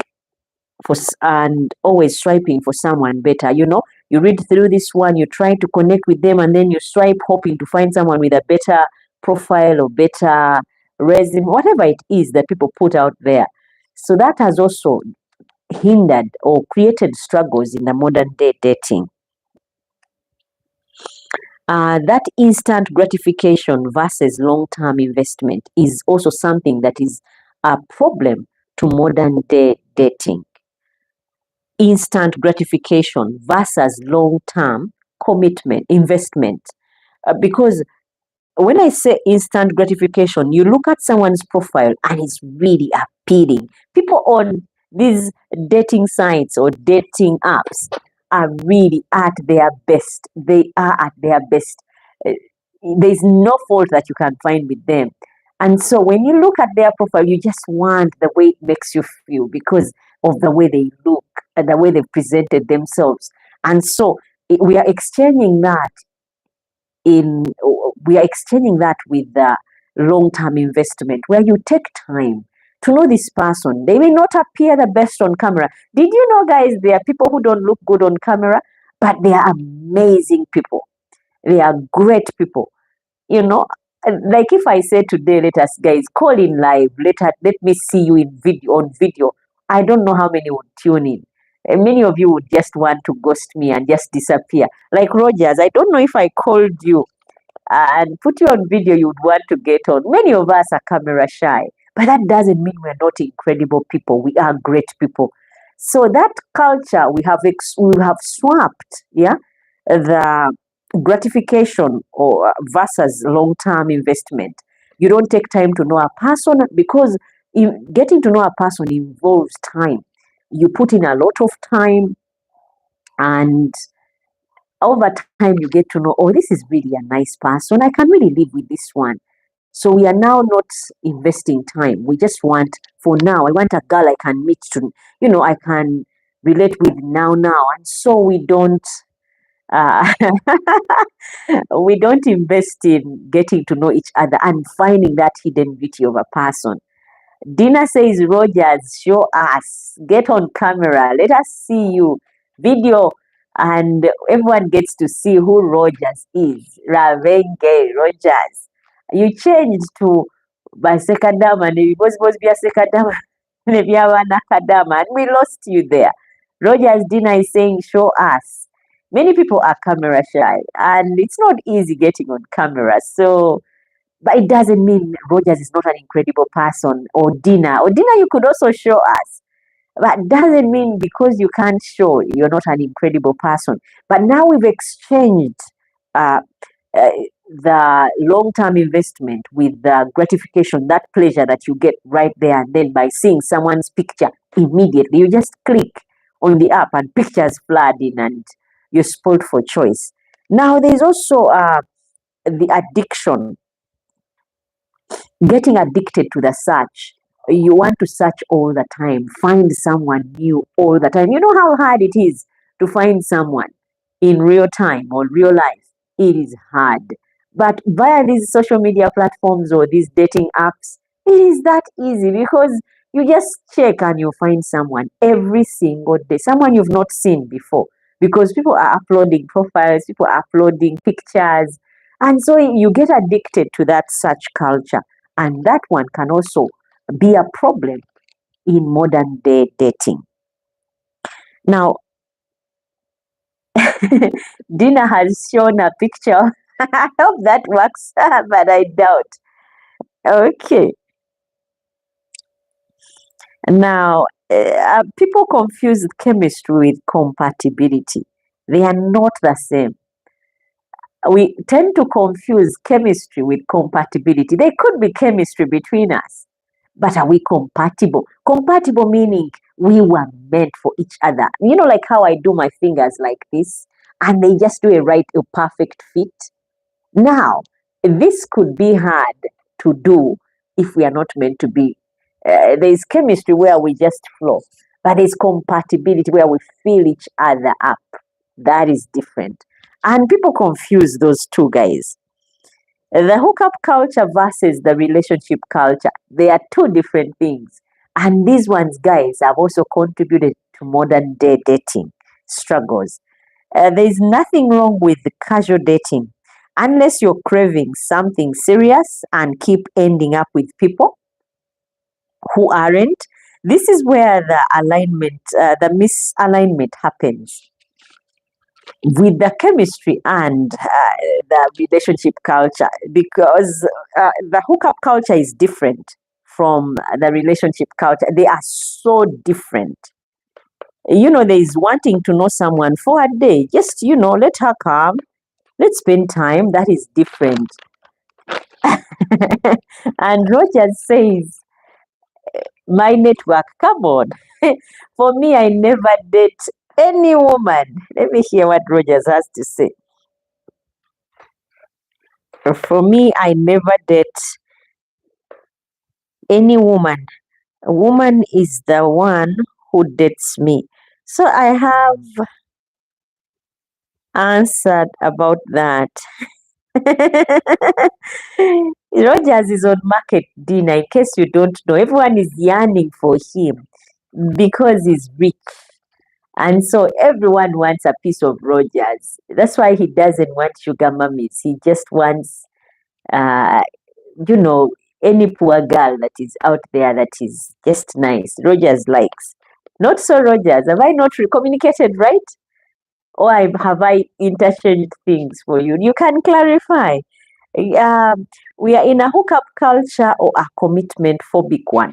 and always swiping for someone better. You read through this one, you try to connect with them, and then you swipe hoping to find someone with a better profile or better resume, whatever it is that people put out there. So that has also hindered or created struggles in the modern day dating. That instant gratification versus long-term investment is also something that is a problem to modern day dating. Instant gratification versus long-term commitment, investment. Because when I say instant gratification, you look at someone's profile and it's really appealing. People on these dating sites or dating apps are really at their best. They are at their best. There's no fault that you can find with them. And so when you look at their profile, you just want the way it makes you feel because of the way they look and the way they presented themselves. And so we are exchanging that with the long-term investment where you take time to know this person. They may not appear the best on camera. Did you know, guys, there are people who don't look good on camera, but they are amazing people. They are great people. Like if I say today, let us guys call in live, let me see you on video. I don't know how many would tune in. And many of you would just want to ghost me and just disappear. Like Rogers, I don't know if I called you and put you on video, you would want to get on. Many of us are camera shy, but that doesn't mean we're not incredible people. We are great people. So that culture we have swapped, the gratification or versus long-term investment. You don't take time to know a person because getting to know a person involves time. You put in a lot of time, and over time you get to know, oh, this is really a nice person. I can really live with this one. So we are now not investing time. We just want, for now, I want a girl I can meet to, I can relate with now. And so we don't uh, we don't invest in getting to know each other and finding that hidden beauty of a person. Dina says, Rogers, show us. Get on camera. Let us see you. Video. And everyone gets to see who Rogers is. Ravenge, Rogers. You changed to Basekadama. It was supposed to be a Sekadama. And we lost you there. Rogers Dina is saying, show us. Many people are camera shy, and it's not easy getting on camera. So, but it doesn't mean Rogers is not an incredible person, or Dina. Or Dina, you could also show us. But doesn't mean because you can't show you're not an incredible person. But now we've exchanged uh, uh, the long-term investment with the gratification, that pleasure that you get right there and then by seeing someone's picture immediately. You just click on the app and pictures flood in and you're spoiled for choice. Now there's also the addiction, getting addicted to the search. You want to search all the time, find someone new all the time. You know how hard it is to find someone in real time or real life. It is hard. But via these social media platforms or these dating apps, it is that easy because you just check and you find someone every single day, someone you've not seen before. Because people are uploading profiles, people are uploading pictures, and so you get addicted to that search culture. And that one can also be a problem in modern day dating. Now, Dina has shown a picture. I hope that works, but I doubt. Okay. Now, people confuse chemistry with compatibility. They are not the same. We tend to confuse chemistry with compatibility. There could be chemistry between us, but are we compatible? Compatible meaning we were meant for each other. You know, like how I do my fingers like this, and they just do a perfect fit. Now, this could be hard to do if we are not meant to be. There's chemistry where we just flow, but there's compatibility where we fill each other up. That is different. And people confuse those two, guys. The hookup culture versus the relationship culture, they are two different things. And these ones, guys, have also contributed to modern day dating struggles. There is nothing wrong with casual dating unless you're craving something serious and keep ending up with people who aren't. This is where the misalignment happens with the chemistry and the relationship culture, because the hookup culture is different from the relationship culture. They are so different. You know, there is wanting to know someone for a day, just, let her come, let's spend time. That is different. And Rogers says, my network, come on. For me, I never date any woman. Let me hear what Rogers has to say. For me, I never date any woman. A woman is the one who dates me. So I have answered about that. Rogers is on market dinner. In case you don't know, everyone is yearning for him because he's rich. And so everyone wants a piece of Rogers. That's why he doesn't want sugar mummies. He just wants, uh, you know, any poor girl that is out there that is just nice. Rogers likes. Not so, Rogers. Have I not communicated right? Or have I interchanged things for you? You can clarify. We are in a hookup culture or a commitment phobic one.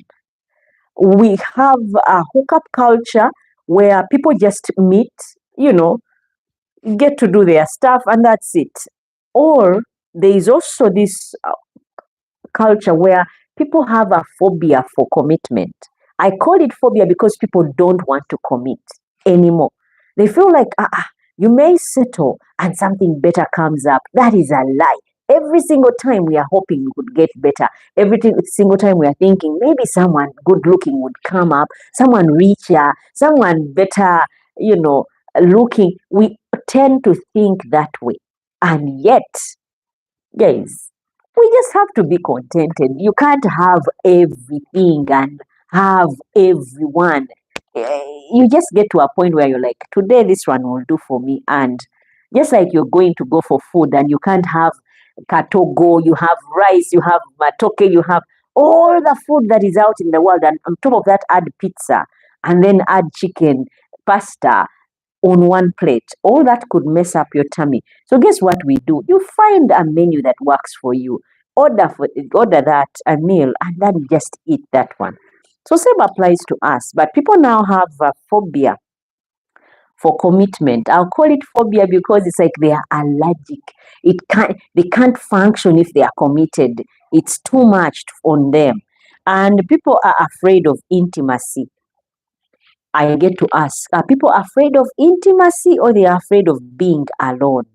We have a hookup culture where people just meet, get to do their stuff, and that's it. Or there is also this culture where people have a phobia for commitment. I call it phobia because people don't want to commit anymore. They feel like, you may settle and something better comes up. That is a lie. Every single time we are hoping we could get better. Every single time we are thinking maybe someone good looking would come up, someone richer, someone better, looking. We tend to think that way. And yet, guys, we just have to be contented. You can't have everything and have everyone. You just get to a point where you're like, today this one will do for me. And just like you're going to go for food and you can't have katogo, you have rice, you have matoke, you have all the food that is out in the world. And on top of that, add pizza and then add chicken, pasta on one plate. All that could mess up your tummy. So guess what we do? You find a menu that works for you. Order that a meal and then just eat that one. So same applies to us. But people now have a phobia for commitment. I'll call it phobia because it's like they are allergic. They can't function if they are committed. It's too much on them. And people are afraid of intimacy. I get to ask, are people afraid of intimacy or they are afraid of being alone?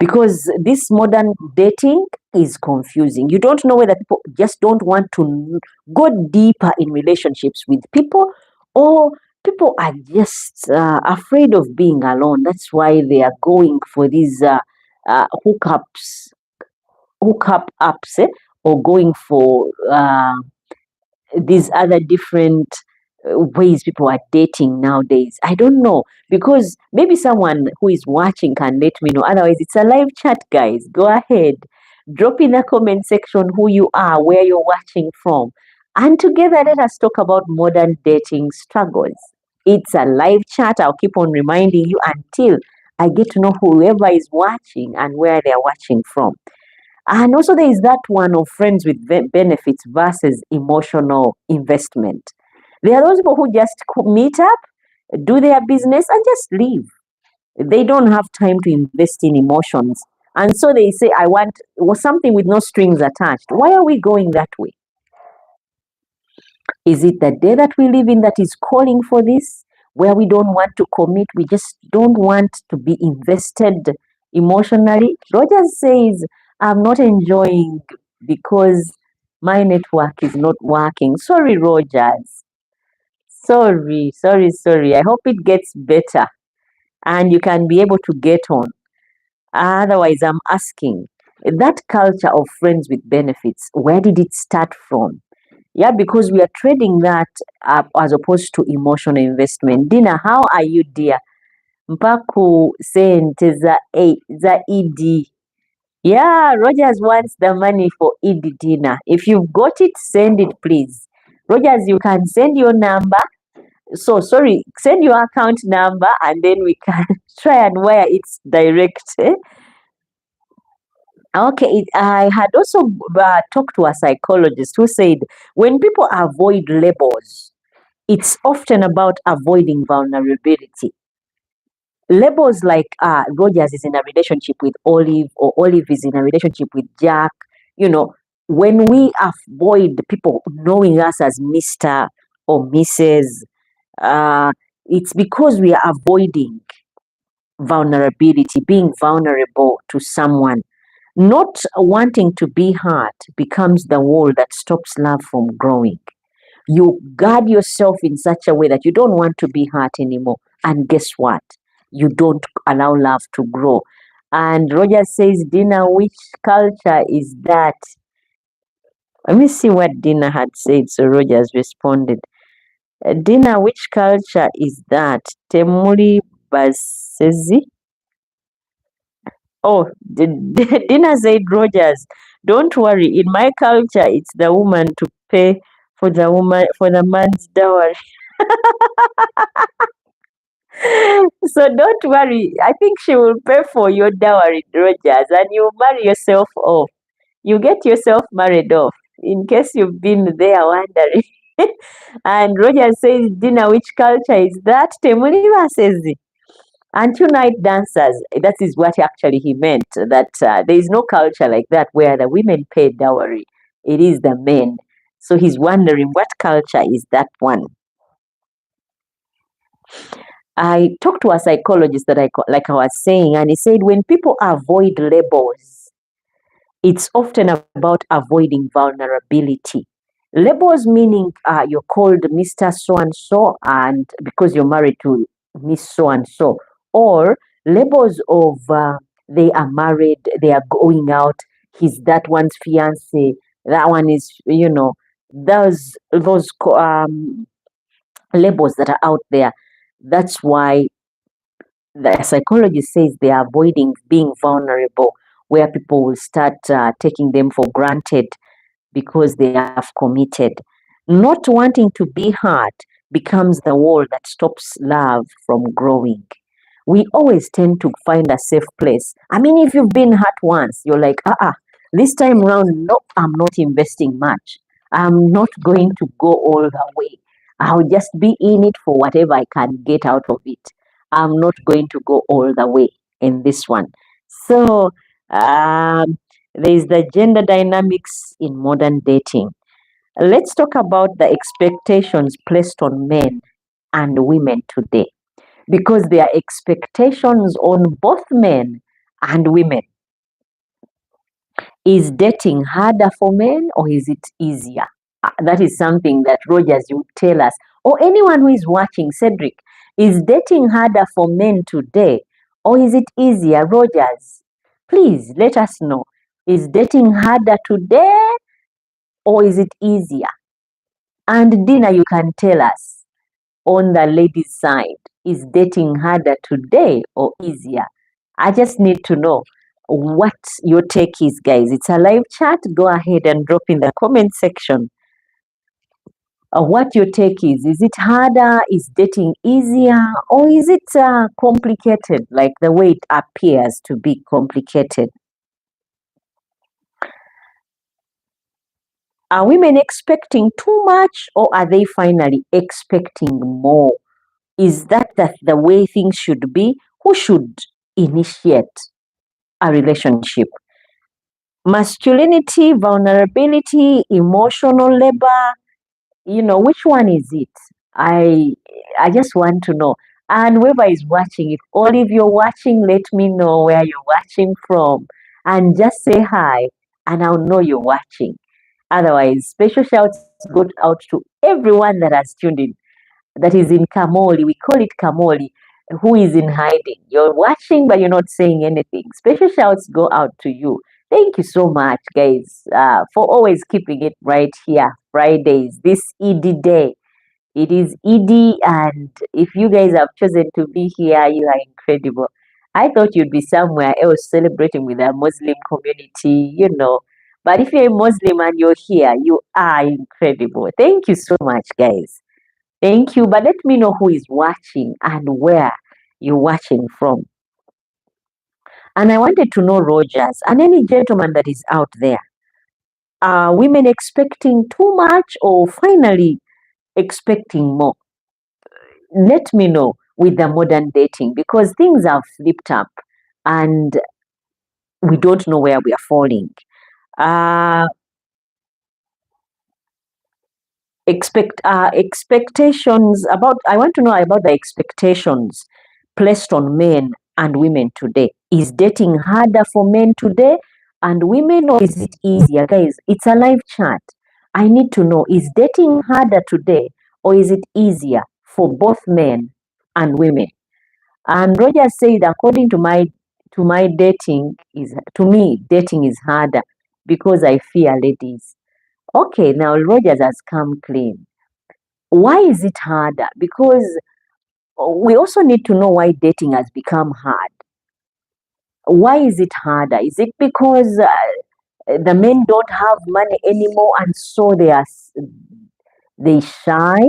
Because this modern dating is confusing. You don't know whether people just don't want to go deeper in relationships with people, or people are just afraid of being alone. That's why they are going for these hookup apps, or going for these other different ways people are dating nowadays. I don't know, because maybe someone who is watching can let me know. Otherwise, it's a live chat, guys. Go ahead, drop in the comment section who you are, where you're watching from, and together let us talk about modern dating struggles. It's a live chat. I'll keep on reminding you until I get to know whoever is watching and where they are watching from. And also, there is that one of friends with benefits versus emotional investment. There are those people who just meet up, do their business, and just leave. They don't have time to invest in emotions. And so they say, I want something with no strings attached. Why are we going that way? Is it the day that we live in that is calling for this, where we don't want to commit? We just don't want to be invested emotionally. Rogers says, I'm not enjoying because my network is not working. Sorry, Rogers. Sorry. I hope it gets better and you can be able to get on. Otherwise, I'm asking, that culture of friends with benefits, where did it start from? Yeah, because we are trading that up as opposed to emotional investment. Dina, how are you, dear? Mpaku sente za ED. Yeah, Rogers wants the money for ED dinner. If you've got it, send it, please. Rogers, you can send your number. Sorry, send your account number and then we can try and wire it direct. Okay, I had also talked to a psychologist who said when people avoid labels, it's often about avoiding vulnerability. Labels like Rogers is in a relationship with Olive, or Olive is in a relationship with Jack. When we avoid people knowing us as Mr. or Mrs., it's because we are avoiding vulnerability, being vulnerable to someone. Not wanting to be hurt becomes the wall that stops love from growing. You guard yourself in such a way that you don't want to be hurt anymore. And guess what? You don't allow love to grow. And Roger says, Dina, which culture is that? Let me see what Dina had said. So Rogers responded, Dina, which culture is that? Temuri Basezi? Oh, Dina said, Rogers, don't worry. In my culture, it's the woman to pay for the man's dowry. So don't worry. I think she will pay for your dowry, Rogers, and you marry yourself off. You get yourself married off, in case you've been there wondering. And Rogers says, Dina, which culture is that? Temuliva says, and two night dancers. That is what actually he meant, that there is no culture like that where the women pay dowry. It is the men. So he's wondering, what culture is that one? I talked to a psychologist that like I was saying, and he said when people avoid labels, it's often about avoiding vulnerability. Labels meaning you're called Mr. So and so, and because you're married to Miss So and so, or labels of they are married, they are going out, he's that one's fiance, that one is, those labels that are out there. That's why the psychologist says they are avoiding being vulnerable, where people will start taking them for granted because they have committed. Not wanting to be hurt becomes the wall that stops love from growing. We always tend to find a safe place. I mean, if you've been hurt once, you're like, this time around, no, I'm not investing much. I'm not going to go all the way. I'll just be in it for whatever I can get out of it. I'm not going to go all the way in this one. So, there is the gender dynamics in modern dating. Let's talk about the expectations placed on men and women today, because there are expectations on both men and women. Is dating harder for men or is it easier? That is something that Rogers, you tell us, or anyone who is watching. Cedric, is dating harder for men today or is it easier? Rogers, please let us know. Is dating harder today or is it easier? And Dina, you can tell us on the ladies' side, is dating harder today or easier? I just need to know what your take is, guys. It's a live chat. Go ahead and drop in the comment section what your take is. Is it harder? Is dating easier? Or is it complicated, like the way it appears to be complicated? Are women expecting too much or are they finally expecting more? Is that the way things should be? Who should initiate a relationship? Masculinity, vulnerability, emotional labor, which one is it? I just want to know. And whoever is watching, if all of you're watching, let me know where you're watching from. And just say hi, and I'll know you're watching. Otherwise, special shouts go out to everyone that has tuned in, that is in Kamoli. We call it Kamoli, who is in hiding. You're watching, but you're not saying anything. Special shouts go out to you. Thank you so much, guys, for always keeping it right here, Fridays, this ED day. It is ED, and if you guys have chosen to be here, you are incredible. I thought you'd be somewhere else celebrating with a Muslim community. But if you're a Muslim and you're here, you are incredible. Thank you so much, guys. Thank you. But let me know who is watching and where you're watching from. And I wanted to know, Rogers, and any gentleman that is out there, are women expecting too much or finally expecting more? Let me know with the modern dating, because things have flipped up and we don't know where we are falling. Expectations about, I want to know about the expectations placed on men and women today. Is dating harder for men today and women, or is it easier? Guys, it's a live chat. I need to know, is dating harder today or is it easier for both men and women? And Roger said, according to my dating is, to me, dating is harder because I fear ladies. Okay, now Rogers has come clean. Why is it harder? Because we also need to know why dating has become hard. Why is it harder? Is it because the men don't have money anymore and so they shy,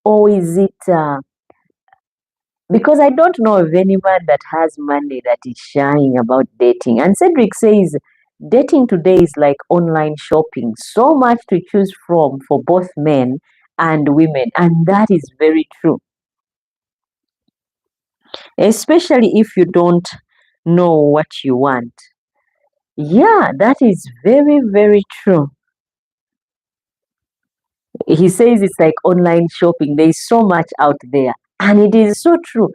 or is it because I don't know of anyone that has money that is shying about dating? And Cedric says dating today is like online shopping, so much to choose from for both men and women, and that is very true, especially if you don't know what you want. Yeah, that is very, very true. He says it's like online shopping. There is so much out there. And it is so true.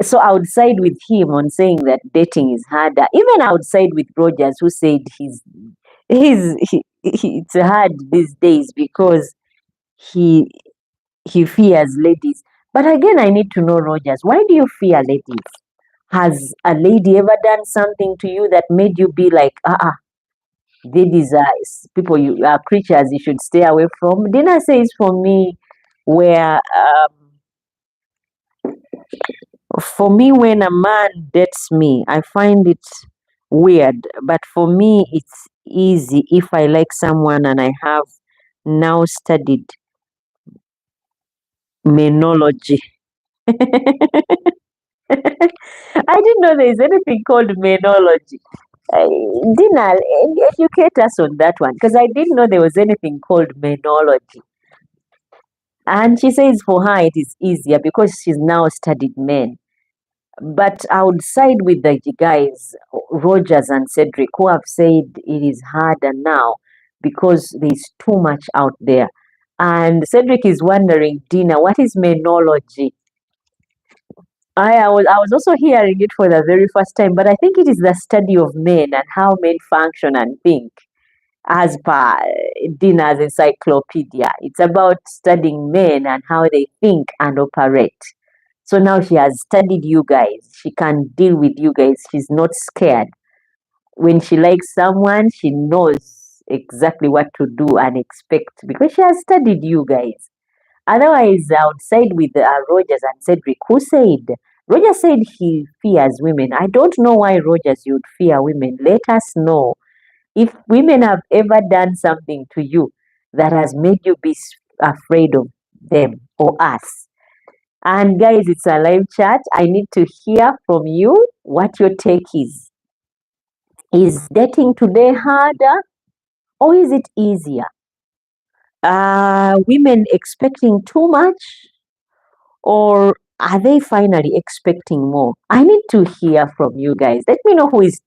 So I would side with him on saying that dating is harder. Even outside with Rogers, who said it's hard these days because he he fears ladies. But again, I need to know, Rogers, why do you fear ladies? Has a lady ever done something to you that made you be like, These are people, you are creatures you should stay away from. Dina says for me, where for me, when a man dates me, I find it weird. But for me, it's easy if I like someone and I have now studied menology. I didn't know there is anything called menology. Uh, Dina, educate us on that one because I didn't know there was anything called menology. And she says for her it is easier because she's now studied men. But I would side with the guys, Rogers and Cedric, who have said it is harder now because there's too much out there. And Cedric is wondering, Dina, what is menology? I was also hearing it for the very first time, but I think it is the study of men and how men function and think, as per Dina's encyclopedia. It's about studying men and how they think and operate. So now she has studied you guys. She can deal with you guys. She's not scared. When she likes someone, she knows exactly what to do and expect because she has studied you guys. Otherwise, outside with Rogers and Cedric, who said, Rogers said he fears women. I don't know why Rogers you'd fear women. Let us know if women have ever done something to you that has made you be afraid of them or us. And guys, it's a live chat. I need to hear from you what your take is. Is dating today harder or is it easier? Are women expecting too much or are they finally expecting more? I need to hear from you guys. Let me know who is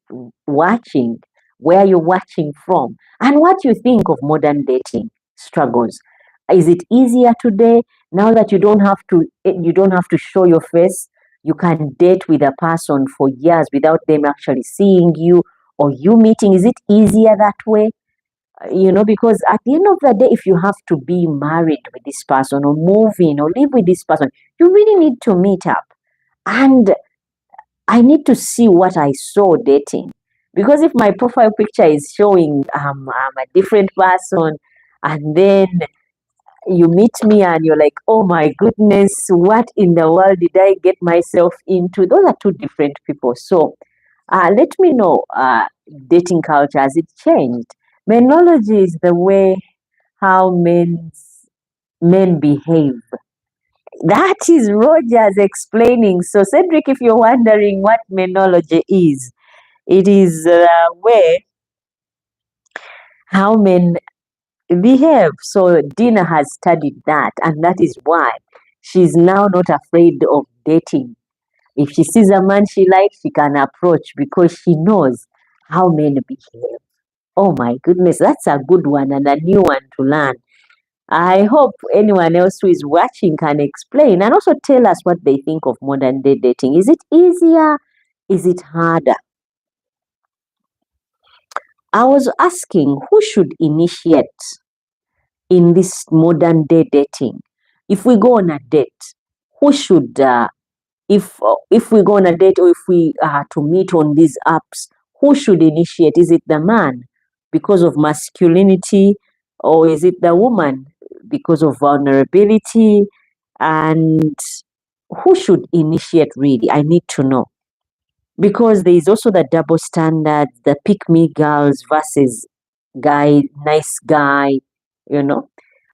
watching, where you're watching from, and what you think of modern dating struggles. Is it easier today now that you don't have to show your face? You can date with a person for years without them actually seeing you or you meeting. Is it easier that way? Because at the end of the day, if you have to be married with this person or move in or live with this person, you really need to meet up. And I need to see what I saw dating. Because if my profile picture is showing I'm a different person, and then you meet me and you're like, oh my goodness, what in the world did I get myself into? Those are two different people. So let me know, dating culture, has it changed? Menology is the way how men behave. That is Rogers explaining. So, Cedric, if you're wondering what menology is, it is the way how men behave. So, Dina has studied that, and that is why she's now not afraid of dating. If she sees a man she likes, she can approach because she knows how men behave. Oh my goodness, that's a good one and a new one to learn. I hope anyone else who is watching can explain and also tell us what they think of modern day dating. Is it easier? Is it harder? I was asking who should initiate in this modern day dating. If we go on a date, who should, if we go on a date or if we are to meet on these apps, who should initiate? Is it the man because of masculinity, or is it the woman because of vulnerability? And who should initiate really? I need to know. Because there is also the double standard, the pick me girls versus nice guy, you know.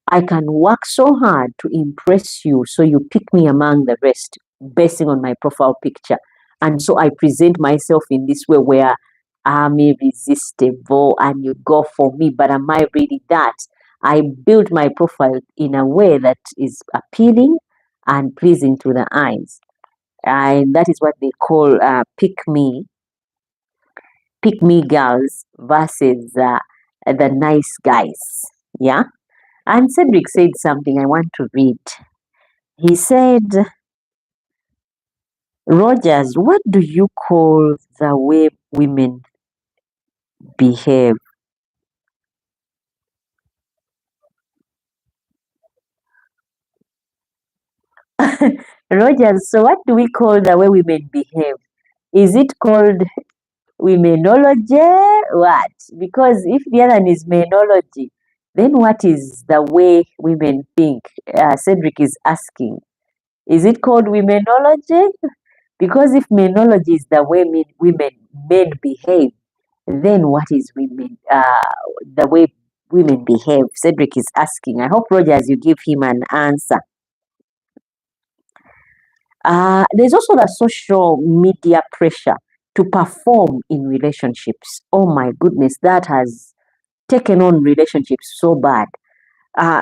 I can work so hard to impress you, so you pick me among the rest, basing on my profile picture. And so I present myself in this way where I'm irresistible and you go for me, but am I really that? I build my profile in a way that is appealing and pleasing to the eyes. And that is what they call pick me girls versus the nice guys. Yeah. And Cedric said something I want to read. He said, Rogers, what do you call the way women behave? Rogers, so what do we call the way women behave? Is it called Womenology, what? Because if the other one is menology, then what is the way women think? Cedric is asking. Is it called womenology? Because if menology is the way men behave, then what is the way women behave? Cedric is asking. I hope, Rogers, you give him an answer. There's also the social media pressure to perform in relationships. Oh my goodness, that has taken on relationships so bad.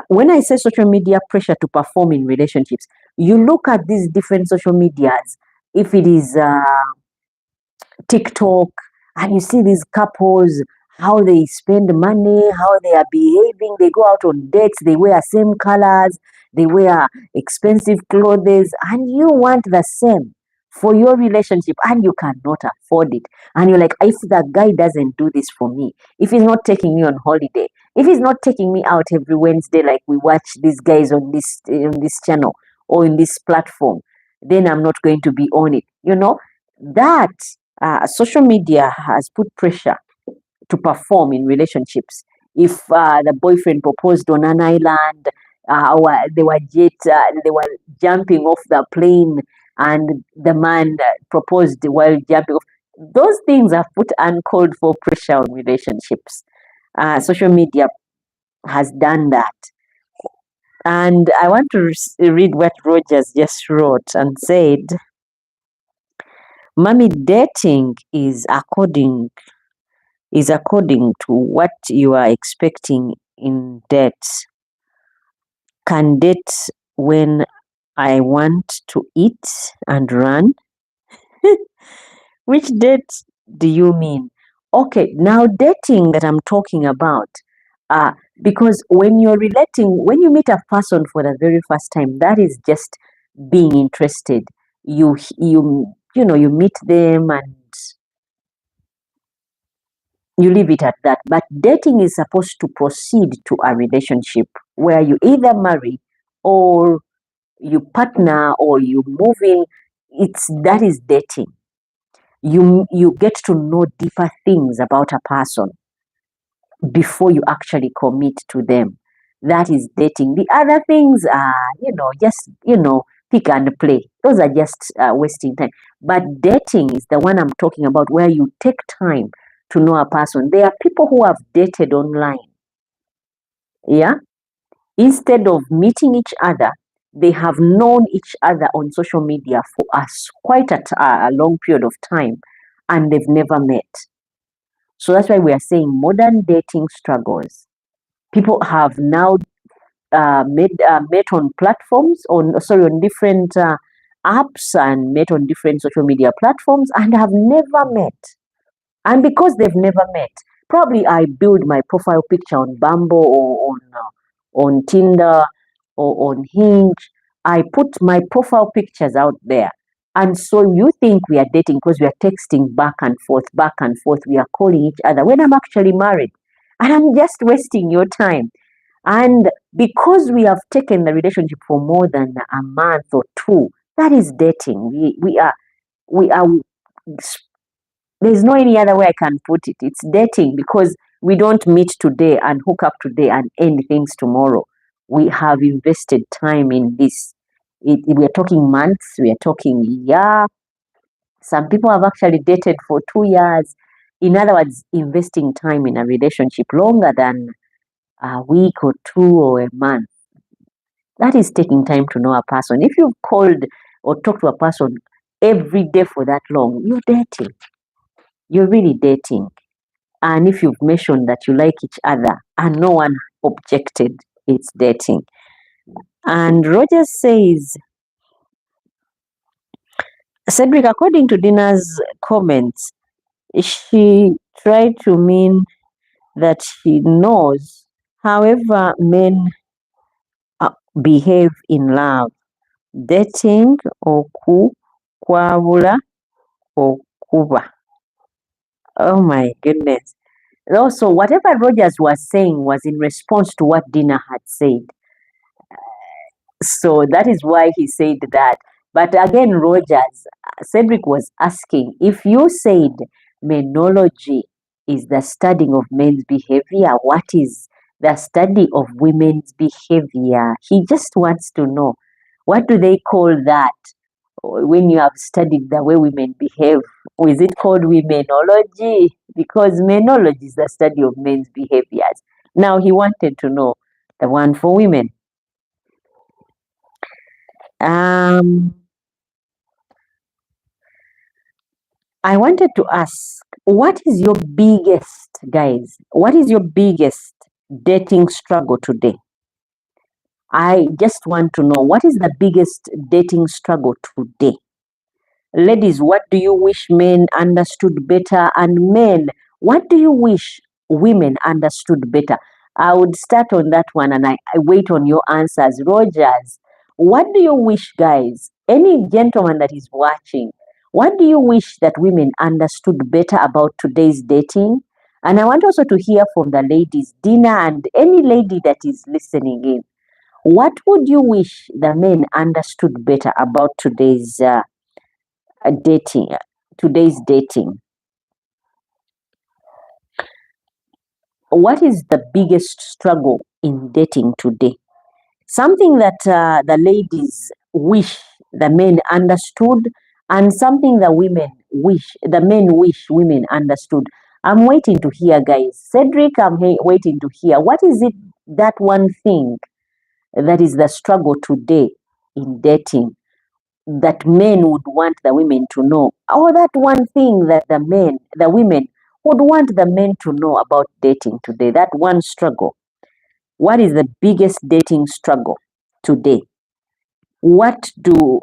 When I say social media pressure to perform in relationships, you look at these different social medias. If it is TikTok, and you see these couples, how they spend money, how they are behaving. They go out on dates, they wear same colors, they wear expensive clothes, and you want the same for your relationship, and you cannot afford it. And you're like, if that guy doesn't do this for me, if he's not taking me on holiday, if he's not taking me out every Wednesday like we watch these guys on this channel or in this platform, then I'm not going to be on it. That social media has put pressure to perform in relationships. If the boyfriend proposed on an island, or they were jumping off the plane, and the man proposed while jumping off, those things have put uncalled for pressure on relationships. Social media has done that. And I want to read what Rogers just wrote and said, Mommy, dating is according to what you are expecting in dates. Can date when I want to eat and run? Which date do you mean? Okay, now dating that I'm talking about, because when you meet a person for the very first time, that is just being interested. You meet them and you leave it at that. But dating is supposed to proceed to a relationship where you either marry or you partner or you move in. That is dating. You get to know deeper things about a person before you actually commit to them. That is dating. The other things are, just, pick and play. Those are just wasting time. But dating is the one I'm talking about, where you take time to know a person. There are people who have dated online. Yeah. Instead of meeting each other, they have known each other on social media for quite a long period of time, and they've never met. So that's why we are saying modern dating struggles. People have now met on platforms, on different apps, and met on different social media platforms, and have never met. And because they've never met, probably I build my profile picture on Bumble or on Tinder or on Hinge. I put my profile pictures out there. And so you think we are dating because we are texting back and forth, we are calling each other when I'm actually married. And I'm just wasting your time. And because we have taken the relationship for more than a month or two, that is dating. We are there's no any other way I can put it. It's dating because we don't meet today and hook up today and end things tomorrow. We have invested time in this. We are talking months, we are talking year. Some people have actually dated for 2 years. In other words, investing time in a relationship longer than a week or two or a month. That is taking time to know a person. If you've called or talked to a person every day for that long, you're dating. You're really dating. And if you've mentioned that you like each other and no one objected, it's dating. And Roger says, Cedric, according to Dina's comments, she tried to mean that she knows however men behave in love, dating, kwabula, kuba. Oh my goodness. Also, whatever Rogers was saying was in response to what Dina had said. So that is why he said that. But again, Rogers, Cedric was asking, if you said menology is the studying of men's behavior. What is the study of women's behavior? He just wants to know, what do they call that when you have studied the way women behave? Or is it called womenology? Because menology is the study of men's behaviors. Now he wanted to know the one for women. I wanted to ask, what is your biggest, guys, what is your biggest dating struggle today? I just want to know, what is the biggest dating struggle today? Ladies, what do you wish men understood better? And men, what do you wish women understood better? I would start on that one and I wait on your answers. Rogers, what do you wish, guys? Any gentleman that is watching, what do you wish that women understood better about today's dating? And I want also to hear from the ladies, Dina, and any lady that is listening in. What would you wish the men understood better about dating, today's dating? What is the biggest struggle in dating today? Something that the ladies wish the men understood, and something the men wish women understood. I'm waiting to hear, guys. Cedric, waiting to hear. What is it, that one thing that is the struggle today in dating, that men would want the women to know, or that one thing that the women would want the men to know about dating today, that one struggle? What is the biggest dating struggle today? What do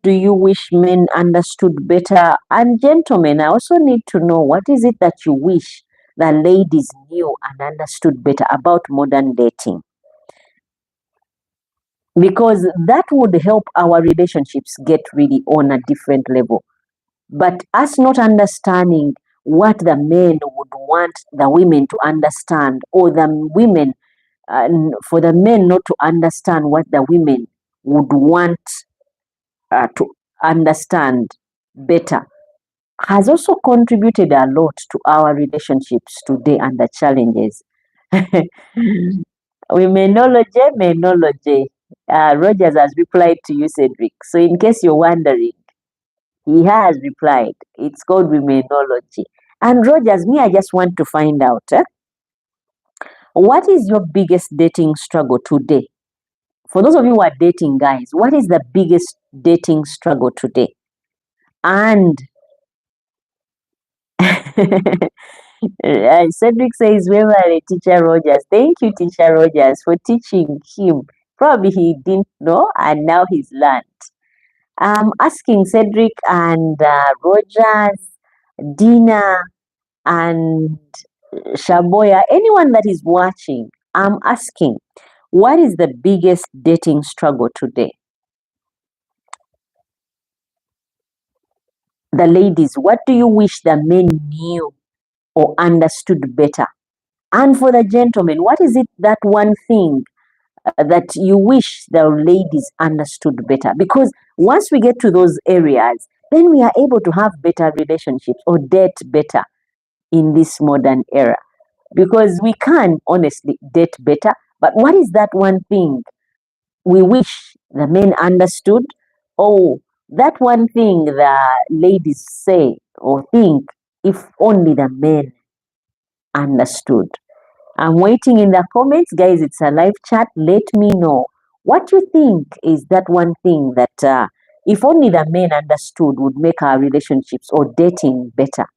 you wish men understood better? And gentlemen, I also need to know, what is it that you wish the ladies knew and understood better about modern dating? Because that would help our relationships get really on a different level. But us not understanding what the men would want the women to understand, or the women, for the men not to understand what the women would want to understand better, has also contributed a lot to our relationships today and the challenges. Menology. Rogers has replied to you, Cedric. So, in case you're wondering, he has replied. It's called womenology. And Rogers, me, I just want to find out, what is your biggest dating struggle today? For those of you who are dating, guys, what is the biggest dating struggle today? And Cedric says, "Where are teacher Rogers?" Thank you, teacher Rogers, for teaching him. Probably he didn't know, and now he's learned. I'm asking Cedric and Rogers, Dina, and Shaboya, anyone that is watching, I'm asking, what is the biggest dating struggle today? The ladies, what do you wish the men knew or understood better? And for the gentlemen, what is it, that one thing that you wish the ladies understood better? Because once we get to those areas, then we are able to have better relationships or date better in this modern era. Because we can honestly date better, but what is that one thing we wish the men understood? Oh, that one thing the ladies say or think, if only the men understood. I'm waiting in the comments, guys. It's a live chat. Let me know what you think is that one thing that, if only the men understood, would make our relationships or dating better.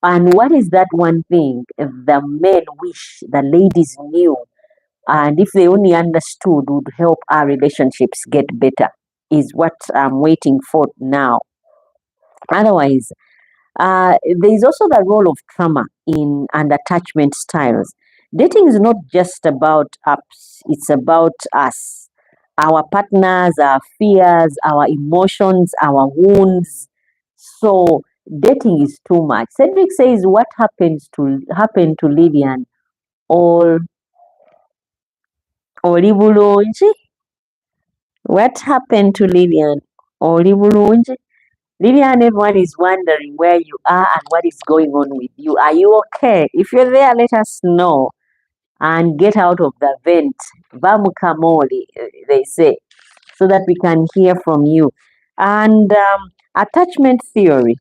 And what is that one thing the men wish the ladies knew, and if they only understood, would help our relationships get better? Is what I'm waiting for now. Otherwise, there is also the role of trauma in and attachment styles. Dating is not just about apps, it's about us, our partners, our fears, our emotions, our wounds. So dating is too much. Cedric says, what happened to Lillian? Or Olibulunji? What happened to Lillian? Olibulunji? Lillian, everyone is wondering where you are and what is going on with you. Are you okay? If you're there, let us know and get out of the vent. Vamukamoli, they say, so that we can hear from you. And attachment theory.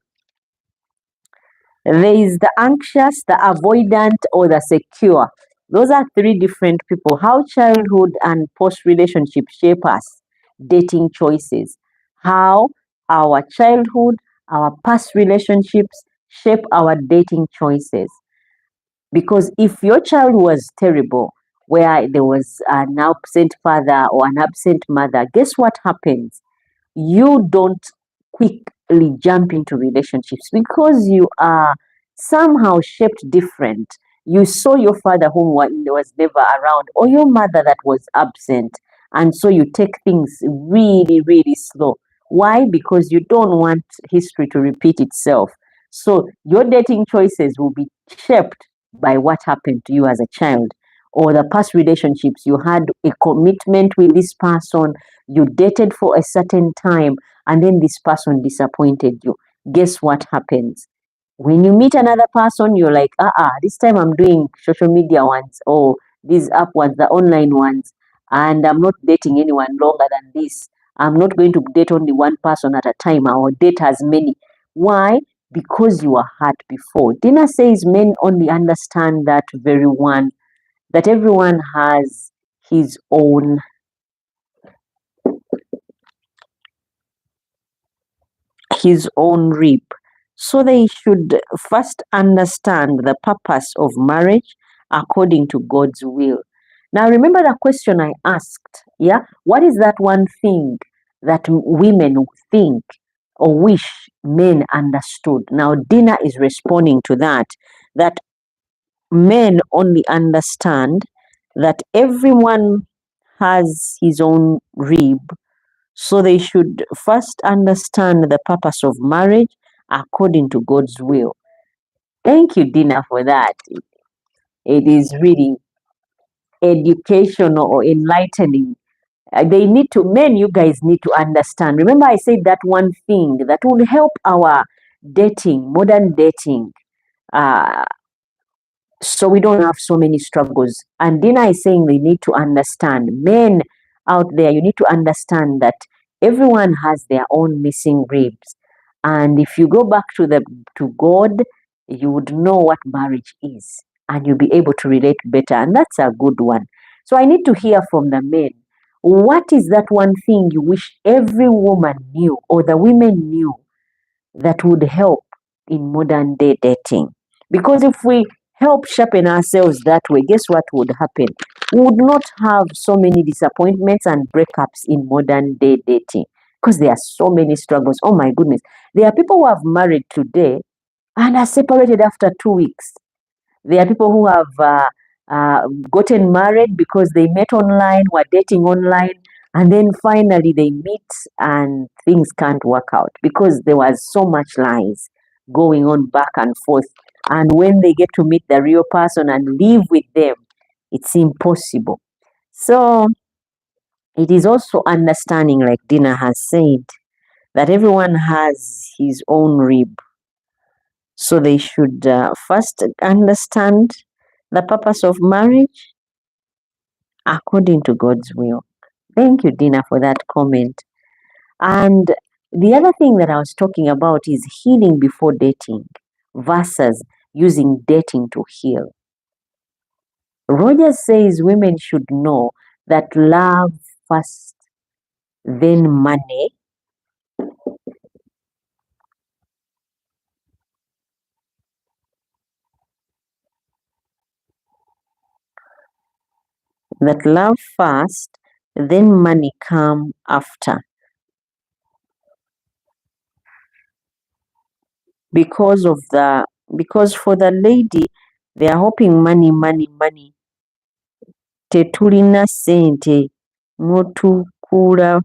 There is the anxious, the avoidant, or the secure. Those are three different people. How childhood and post relationship shape us, dating choices. How our childhood, our past relationships shape our dating choices. Because if your child was terrible, where there was an absent father or an absent mother, guess what happens? You don't quickly jump into relationships because you are somehow shaped different. You saw your father who was never around, or your mother that was absent, and so you take things really, really slow. Why? Because you don't want history to repeat itself. So your dating choices will be shaped by what happened to you as a child, or the past relationships. You had a commitment with this person, you dated for a certain time, and then this person disappointed you. Guess what happens? When you meet another person, you're like, this time I'm doing social media ones, or these app ones, the online ones, and I'm not dating anyone longer than this. I'm not going to date only one person at a time, or date as many. Why? Because you were hurt before. Dina says men only understand that that everyone has his own rib. So they should first understand the purpose of marriage according to God's will. Now, remember the question I asked, yeah? What is that one thing that women think or wish men understood? Now, Dina is responding to that men only understand that everyone has his own rib, so they should first understand the purpose of marriage according to God's will. Thank you, Dina, for that. It is really educational or enlightening. Men, you guys need to understand. Remember, I said that one thing that will help our dating, modern dating, uh, so we don't have so many struggles. And Dina is saying we need to understand, men out there, you need to understand that everyone has their own missing ribs. And if you go back to God, you would know what marriage is, and you'll be able to relate better. And that's a good one. So I need to hear from the men. What is that one thing you wish every woman knew, or the women knew, that would help in modern day dating? Because if we help sharpen ourselves that way, guess what would happen? We would not have so many disappointments and breakups in modern day dating, because there are so many struggles. Oh my goodness. There are people who have married today and are separated after 2 weeks. There are people who have gotten married because they met online, were dating online, and then finally they meet and things can't work out because there was so much lies going on back and forth. And when they get to meet the real person and live with them, it's impossible. So it is also understanding, like Dina has said, that everyone has his own rib. So they should first understand the purpose of marriage according to God's will. Thank you, Dina, for that comment. And the other thing that I was talking about is healing before dating versus using dating to heal. Rogers says women should know that love first, then money. That love first, then money come after. Because for the lady, they are hoping money, money, money. Tetulina sente mutukula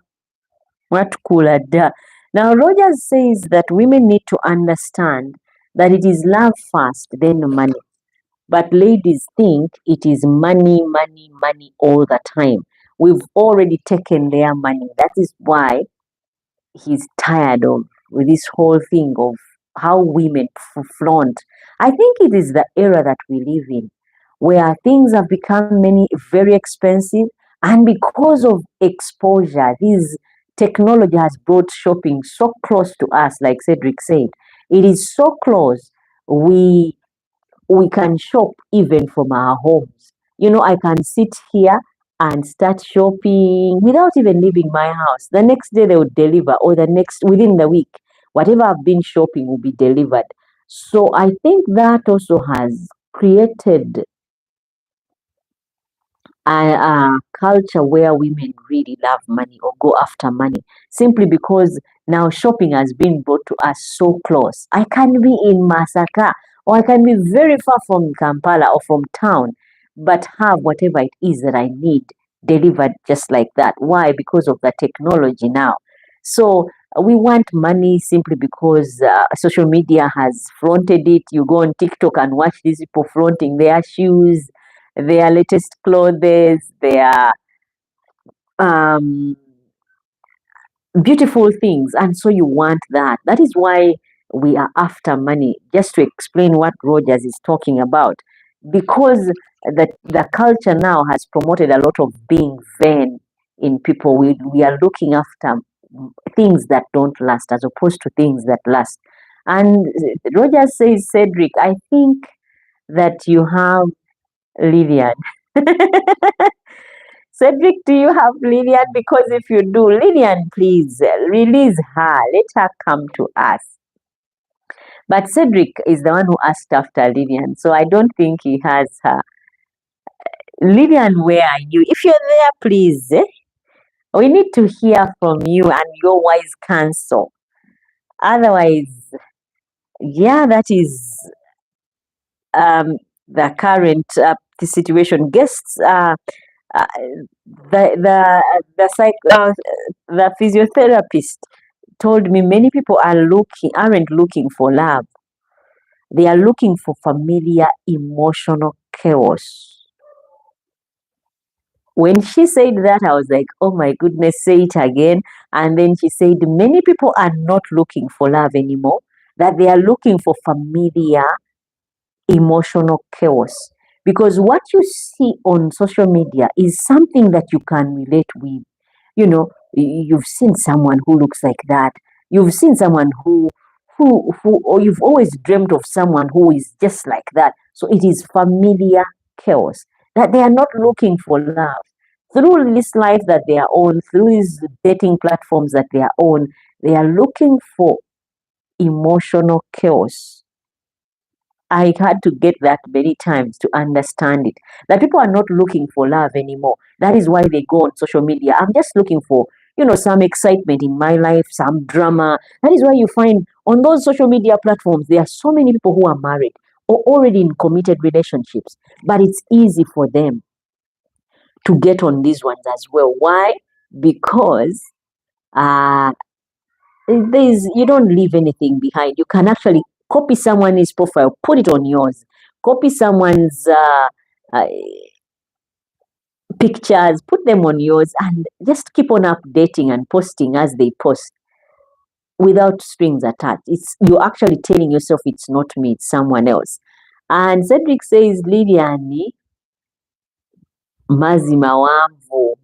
watukula da. Now Rogers says that women need to understand that it is love first, then money. But ladies think it is money, money, money all the time. We've already taken their money. That is why he's tired of with this whole thing of how women flaunt. I think it is the era that we live in, where things have become many very expensive, and because of exposure, this technology has brought shopping so close to us, like Cedric said. It is so close. We we can shop even from our homes. I can sit here and start shopping without even leaving my house. The next day they will deliver, or the next within the week, whatever I've been shopping will be delivered. So I think that also has created a culture where women really love money or go after money, simply because now shopping has been brought to us so close. I can be in Masaka, or I can be very far from Kampala or from town, but have whatever it is that I need delivered just like that. Why? Because of the technology now. So we want money simply because social media has flaunted it. You go on TikTok and watch these people flaunting their shoes, their latest clothes, their um, beautiful things. And so you want that. That is why we are after money, just to explain what Rogers is talking about. Because the culture now has promoted a lot of being vain in people. We are looking after things that don't last as opposed to things that last. And Rogers says, Cedric, I think that you have Lillian. Cedric, do you have Lillian? Because if you do, Lillian, please release her. Let her come to us. But Cedric is the one who asked after Lillian, so I don't think he has her. Lillian, where are you? If you're there, please. We need to hear from you and your wise counsel. Otherwise, yeah, that is the current the situation. Guests uh, the physiotherapist told me many people aren't looking for love. They are looking for familiar emotional chaos. When she said that, I was like, oh my goodness, say it again. And then she said, many people are not looking for love anymore, that they are looking for familiar emotional chaos. Because what you see on social media is something that you can relate with. You've seen someone who looks like that. You've seen someone or you've always dreamt of someone who is just like that. So it is familiar chaos, that they are not looking for love. Through this life that they are on, through these dating platforms that they are on, they are looking for emotional chaos. I had to get that many times to understand it. That people are not looking for love anymore. That is why they go on social media. I'm just looking for, some excitement in my life, some drama. That is why you find on those social media platforms, there are so many people who are married or already in committed relationships. But it's easy for them to get on these ones as well. Why? Because uh, you don't leave anything behind. You can actually copy someone's profile, put it on yours, copy someone's uh, pictures, put them on yours, and just keep on updating and posting as they post without strings attached. It's You're actually telling yourself it's not me, it's someone else. And Cedric says, Liliani, mazima wanvu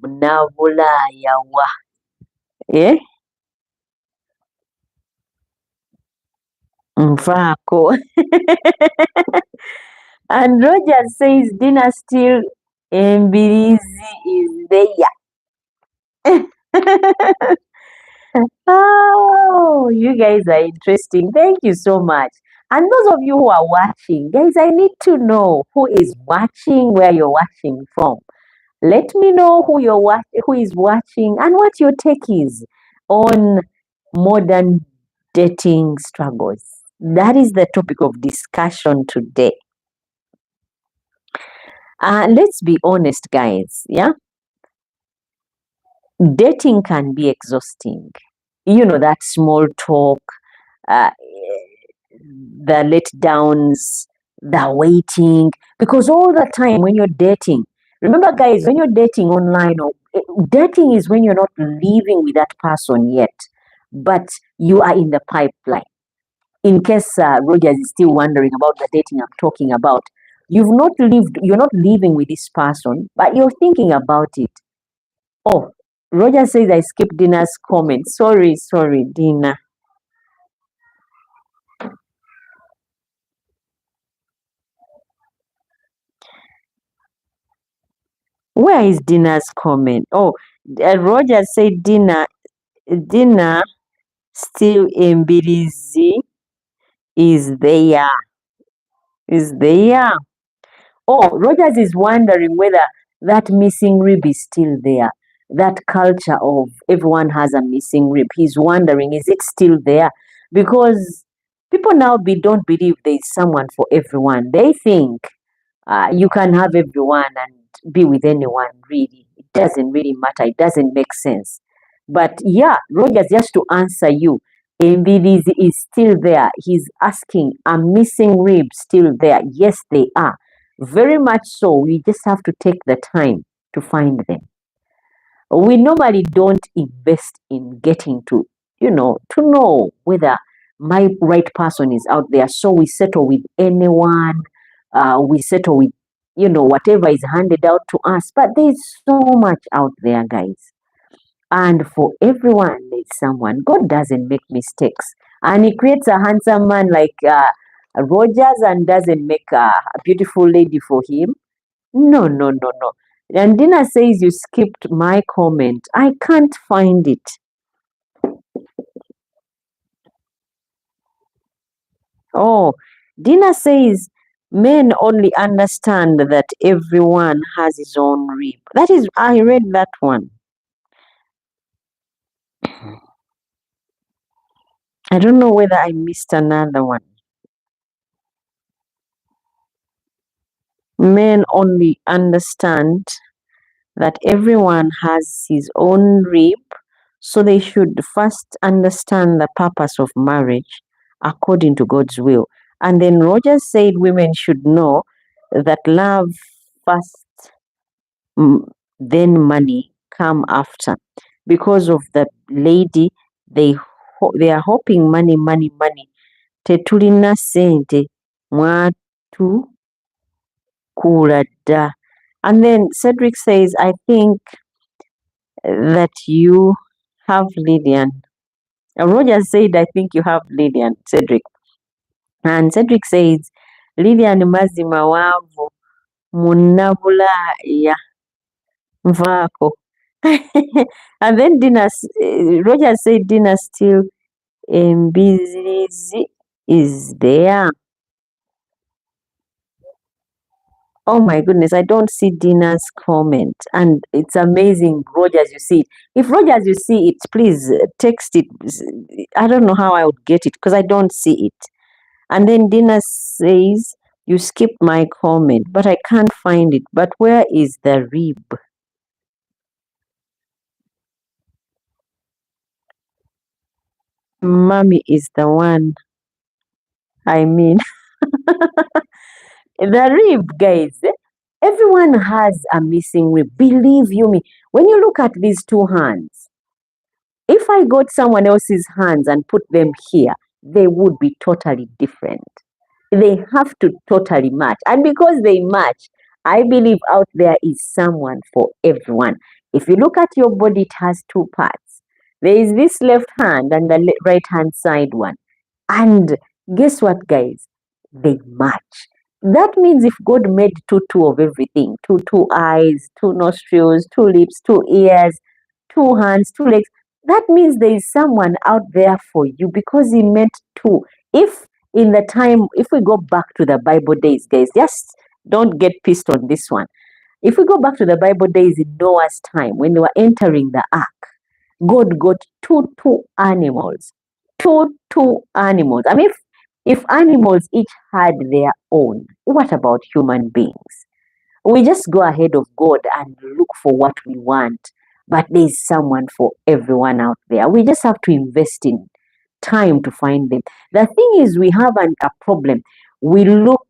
munabulaya wa. Eh? Mfako. And Roger says dinner still Mbirizi is there. Oh, you guys are interesting. Thank you so much. And those of you who are watching, guys, I need to know who is watching, where you're watching from. Let me know who is watching and what your take is on modern dating struggles. That is the topic of discussion today. Let's be honest, guys. Yeah, dating can be exhausting. That small talk, uh, the letdowns, the waiting, because all the time when you're dating, remember, guys, when you're dating online, or dating is when you're not living with that person yet, but you are in the pipeline. In case Rogers is still wondering about the dating I'm talking about, you're not living with this person, but you're thinking about it. Oh, Roger says I skipped Dina's comment. Sorry, Dina. Where is Dina's comment? Oh, Roger said Dina still in Bilizi is there. Is there? Oh, Rogers is wondering whether that missing rib is still there. That culture of everyone has a missing rib. He's wondering, is it still there? Because people now don't believe there's someone for everyone. They think you can have everyone and be with anyone, really. It doesn't really matter. It doesn't make sense. But yeah, Rogers, just to answer you, Mbirizi is still there. He's asking, are missing ribs still there? Yes, they are. Very much so. We just have to take the time to find them. We normally don't invest in getting to know whether my right person is out there. So we settle with anyone. We settle with, whatever is handed out to us. But there's so much out there, guys. And for everyone, there's someone. God doesn't make mistakes. And He creates a handsome man like Rogers and doesn't make a beautiful lady for him. No, no, no, no. And Dina says you skipped my comment. I can't find it. Oh, Dina says men only understand that everyone has his own rib. That is, I read that one. I don't know whether I missed another one. Men only understand that everyone has his own rib, so they should first understand the purpose of marriage according to God's will. And then Rogers said women should know that love first, then money come after. Because of the lady, they are hoping money, money, money. Tetulina sente mwatu dda. And then Cedric says, I think that you have Lillian. Roger said, I think you have Lillian, Cedric. And Cedric says, Lillian mazima waavu munabula ya nvaako. And then Roger said dinner still busy is there. Oh my goodness, I don't see Dina's comment. And it's amazing, Rogers, you see it. If Rogers, you see it, please text it. I don't know how I would get it because I don't see it. And then Dina says, you skipped my comment, but I can't find it. But where is the rib? Mommy is the one. I mean, the rib, guys. Everyone has a missing rib. Believe you me. When you look at these two hands, if I got someone else's hands and put them here, they would be totally different. They have to totally match. And because they match, I believe out there is someone for everyone. If you look at your body, it has two parts. There is this left hand and the right hand side one. And guess what, guys? They match. That means if God made two of everything, two eyes, two nostrils, two lips, two ears, two hands, two legs, that means there is someone out there for you because He meant two. If we go back to the Bible days, guys, just don't get pissed on this one. If we go back to the Bible days in Noah's time, when they were entering the ark, God got two animals. Two animals. I mean, if animals each had their own, what about human beings? We just go ahead of God and look for what we want, but there's someone for everyone out there. We just have to invest in time to find them. The thing is, we have a problem. We look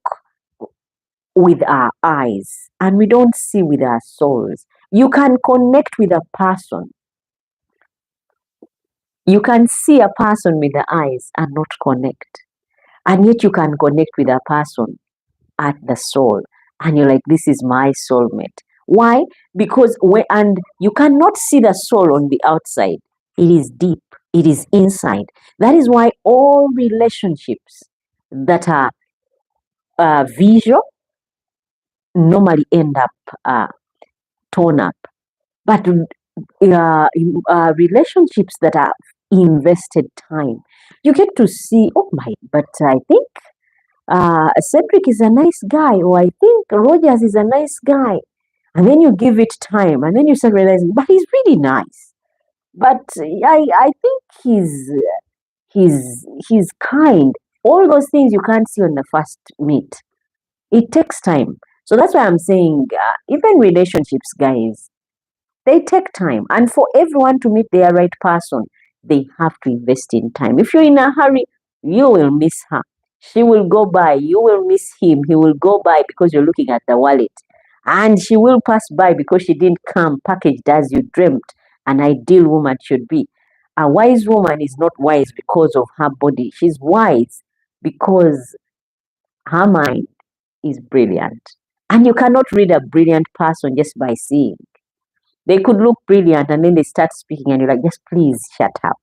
with our eyes and we don't see with our souls. You can connect with a person. You can see a person with the eyes and not connect. And yet you can connect with a person at the soul. And you're like, this is my soulmate. Why? Because and you cannot see the soul on the outside. It is deep. It is inside. That is why all relationships that are visual normally end up torn up. But relationships that are invested time, you get to see, oh my, but I think Cedric is a nice guy, or I think Rogers is a nice guy. And then you give it time, and then you start realizing, but he's really nice. But I think he's kind. All those things you can't see on the first meet. It takes time. So that's why I'm saying, even relationships, guys, they take time. And for everyone to meet their right person, they have to invest in time. If you're in a hurry, you will miss her. She will go by. You will miss him. He will go by because you're looking at the wallet. And she will pass by because she didn't come packaged as you dreamt an ideal woman should be. A wise woman is not wise because of her body. She's wise because her mind is brilliant. And you cannot read a brilliant person just by seeing. They could look brilliant and then they start speaking and you're like, just please shut up.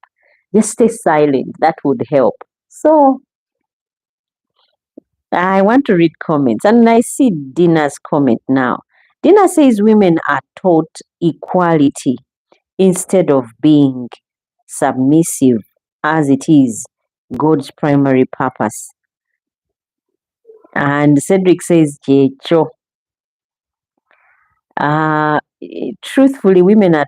Just stay silent. That would help. So I want to read comments and I see Dina's comment now. Dina says women are taught equality instead of being submissive as it is God's primary purpose. And Cedric says, Jecho. Truthfully, women are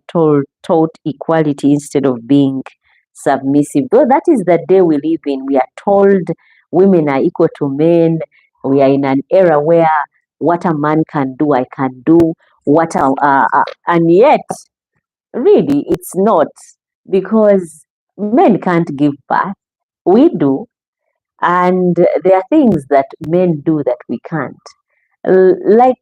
taught equality instead of being submissive. Though that is the day we live in. We are told women are equal to men. We are in an era where what a man can do, I can do. And yet, really, it's not, because men can't give birth. We do. And there are things that men do that we can't. Like,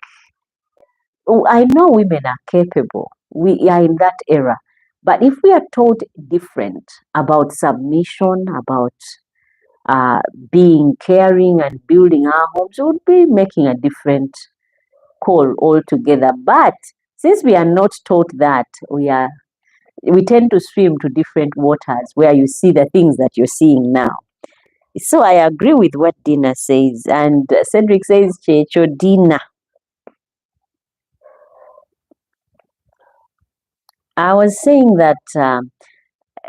I know women are capable. We are in that era. But if we are taught different about submission, about being caring and building our homes, we would be making a different call altogether. But since we are not taught that, we tend to swim to different waters where you see the things that you're seeing now. So I agree with what Dina says. And Cedric says, Checho, Dina. I was saying that,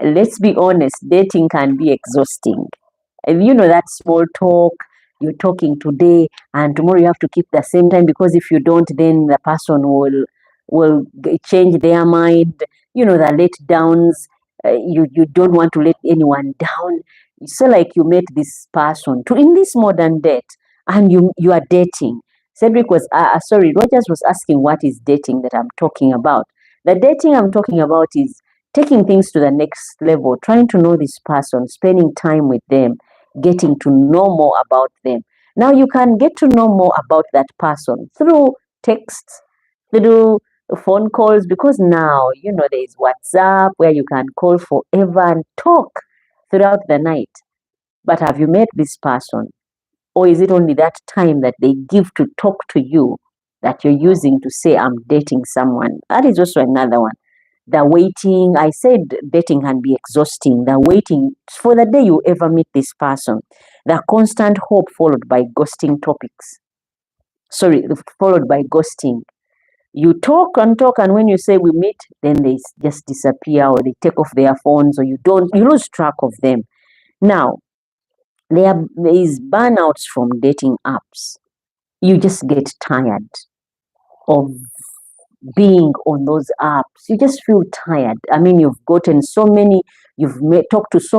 let's be honest, dating can be exhausting. You know, that small talk, you're talking today and tomorrow you have to keep the same time, because if you don't, then the person will change their mind. You know, the let downs, you don't want to let anyone down. So like you met this person in this modern date and you are dating. Cedric was, Rogers was asking what is dating that I'm talking about. The dating I'm talking about is taking things to the next level, trying to know this person, spending time with them, getting to know more about them. Now you can get to know more about that person through texts, through phone calls, because now, you know, there is WhatsApp where you can call forever and talk throughout the night. But have you met this person? Or is it only that time that they give to talk to you that you're using to say, I'm dating someone? That is also another one. The waiting, I said dating can be exhausting. The waiting for the day you ever meet this person. The constant hope followed by ghosting topics. Followed by ghosting. You talk and talk, and when you say we meet, then they just disappear, or they take off their phones, or you lose track of them. Now, there is burnouts from dating apps. You just get tired of being on those apps. You just feel tired. I mean, you've talked to so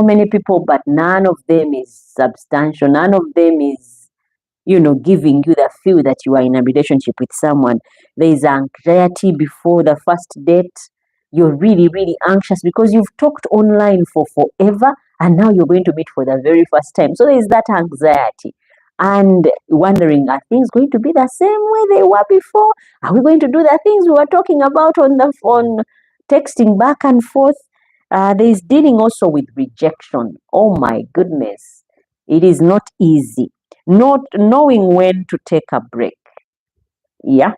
many people, but none of them is substantial. None of them is, giving you the feel that you are in a relationship with someone. There is anxiety before the first date. You're really, really anxious because you've talked online for forever and now you're going to meet for the very first time. So there is that anxiety and wondering, are things going to be the same way they were before? Are we going to do the things we were talking about on the phone, texting back and forth? There is dealing also with rejection. Oh my goodness. It is not easy. Not knowing when to take a break. Yeah.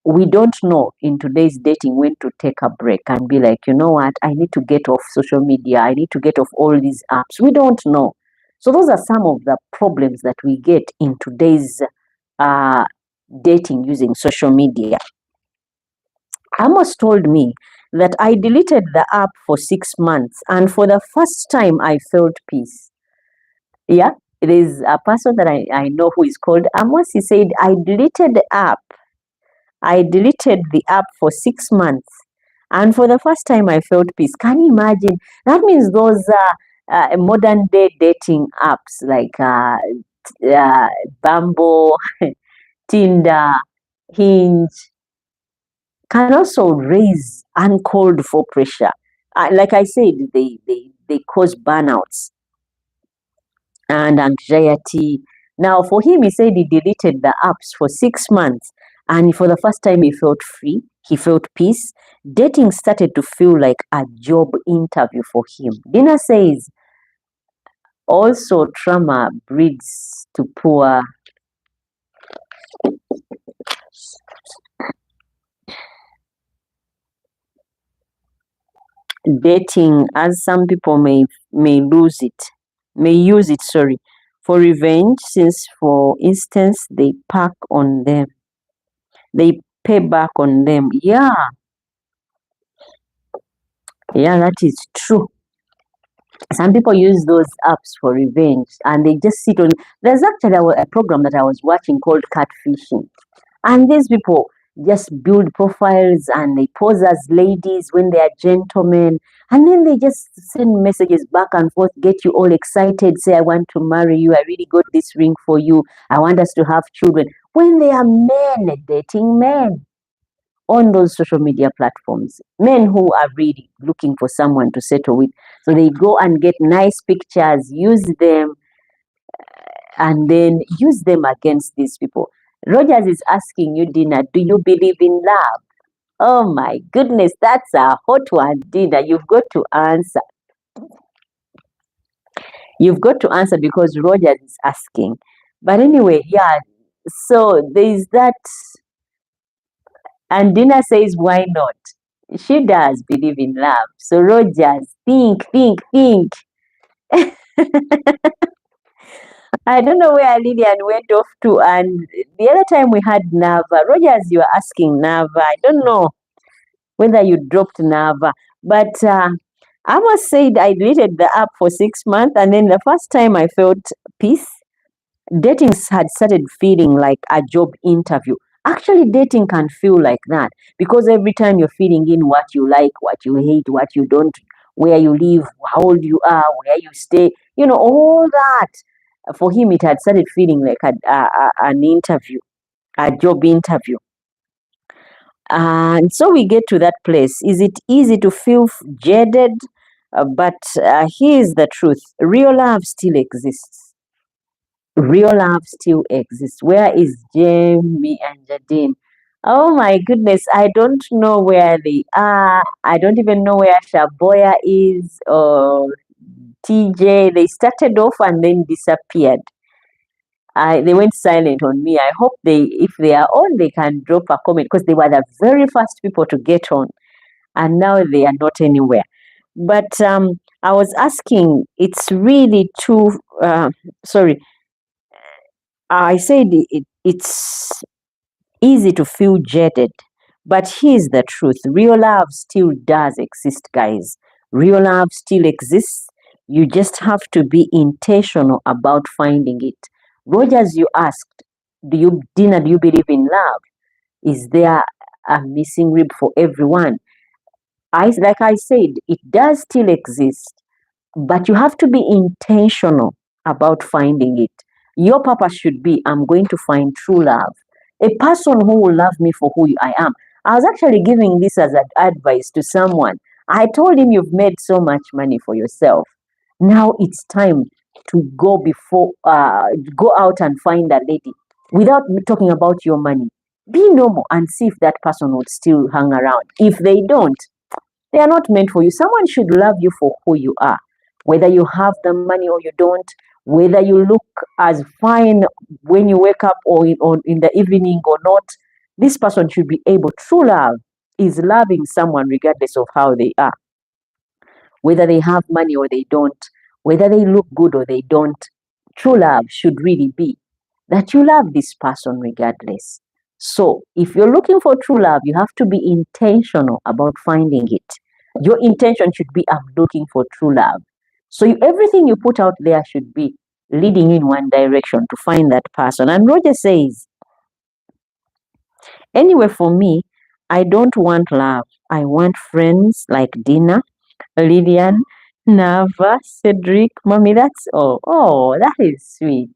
We don't know in today's dating when to take a break and be like, you know what, I need to get off social media. I need to get off all these apps. We don't know. So those are some of the problems that we get in today's uh, dating using social media. Amos told me that I deleted the app for 6 months, and for the first time, I felt peace. Yeah, it is a person that I know who is called Amos. He said, I deleted the app for 6 months, and for the first time, I felt peace. Can you imagine? That means those modern day dating apps like uh, Bumble, Tinder, Hinge, can also raise uncalled for pressure. Like I said, they cause burnouts and anxiety. Now, for him, he said he deleted the apps for 6 months, and for the first time, he felt free. He felt peace. Dating started to feel like a job interview for him. Dina says also trauma breeds to poor. Dating, as some people may lose it, may use it, sorry, for revenge, since for instance they pay back on them. Yeah, that is true. Some people use those apps for revenge and they just sit on. There's actually a program that I was watching called Catfishing. And these people just build profiles and they pose as ladies when they are gentlemen. And then they just send messages back and forth, get you all excited, say, I want to marry you. I really got this ring for you. I want us to have children. When they are men dating men on those social media platforms, men who are really looking for someone to settle with. So they go and get nice pictures, use them, and then use them against these people. Rogers is asking you, Dina, do you believe in love? Oh my goodness, that's a hot one, Dina. You've got to answer. You've got to answer because Rogers is asking. But anyway, yeah, so there's that. And Dina says, why not? She does believe in love. So Rogers, think. I don't know where Lillian went off to. And the other time we had Nava. Rogers, you were asking Nava. I don't know whether you dropped Nava. But Amos said I deleted the app for 6 months. And then the first time I felt peace, dating had started feeling like a job interview. Actually, dating can feel like that because every time you're feeling in what you like, what you hate, what you don't, where you live, how old you are, where you stay, all that. For him, it had started feeling like an interview, a job interview. And so we get to that place. Is it easy to feel jaded? But here's the truth, real love still exists. Real love still exists. Where is Jamie and Jadine? Oh my goodness, I don't know where they are. I don't even know where Shaboya is or TJ. They started off and then disappeared. They went silent on me. I hope if they are on, they can drop a comment because they were the very first people to get on, and now they are not anywhere. But I was asking, it's really too. Sorry, I said it's easy to feel jaded, but here's the truth: real love still does exist, guys. Real love still exists. You just have to be intentional about finding it. Rogers, you asked, Dina, do you believe in love? Is there a missing rib for everyone? Like I said, it does still exist, but you have to be intentional about finding it. Your purpose should be, I'm going to find true love. A person who will love me for who I am. I was actually giving this as advice to someone. I told him, you've made so much money for yourself. Now it's time to go out and find a lady without talking about your money. Be normal and see if that person would still hang around. If they don't, They are not meant for you. Someone should love you for who you are, whether you have the money or you don't, whether you look as fine when you wake up or in the evening or not. This person should be able. True love is loving someone regardless of how they are, whether they have money or they don't, whether they look good or they don't. True love should really be that you love this person regardless. So, if you're looking for true love, you have to be intentional about finding it. Your intention should be, I'm looking for true love. So, everything you put out there should be leading in one direction to find that person. And Roger says, anyway, for me, I don't want love. I want friends like Dina, Lillian, Nava, Cedric, Mommy. That's all. Oh, that is sweet.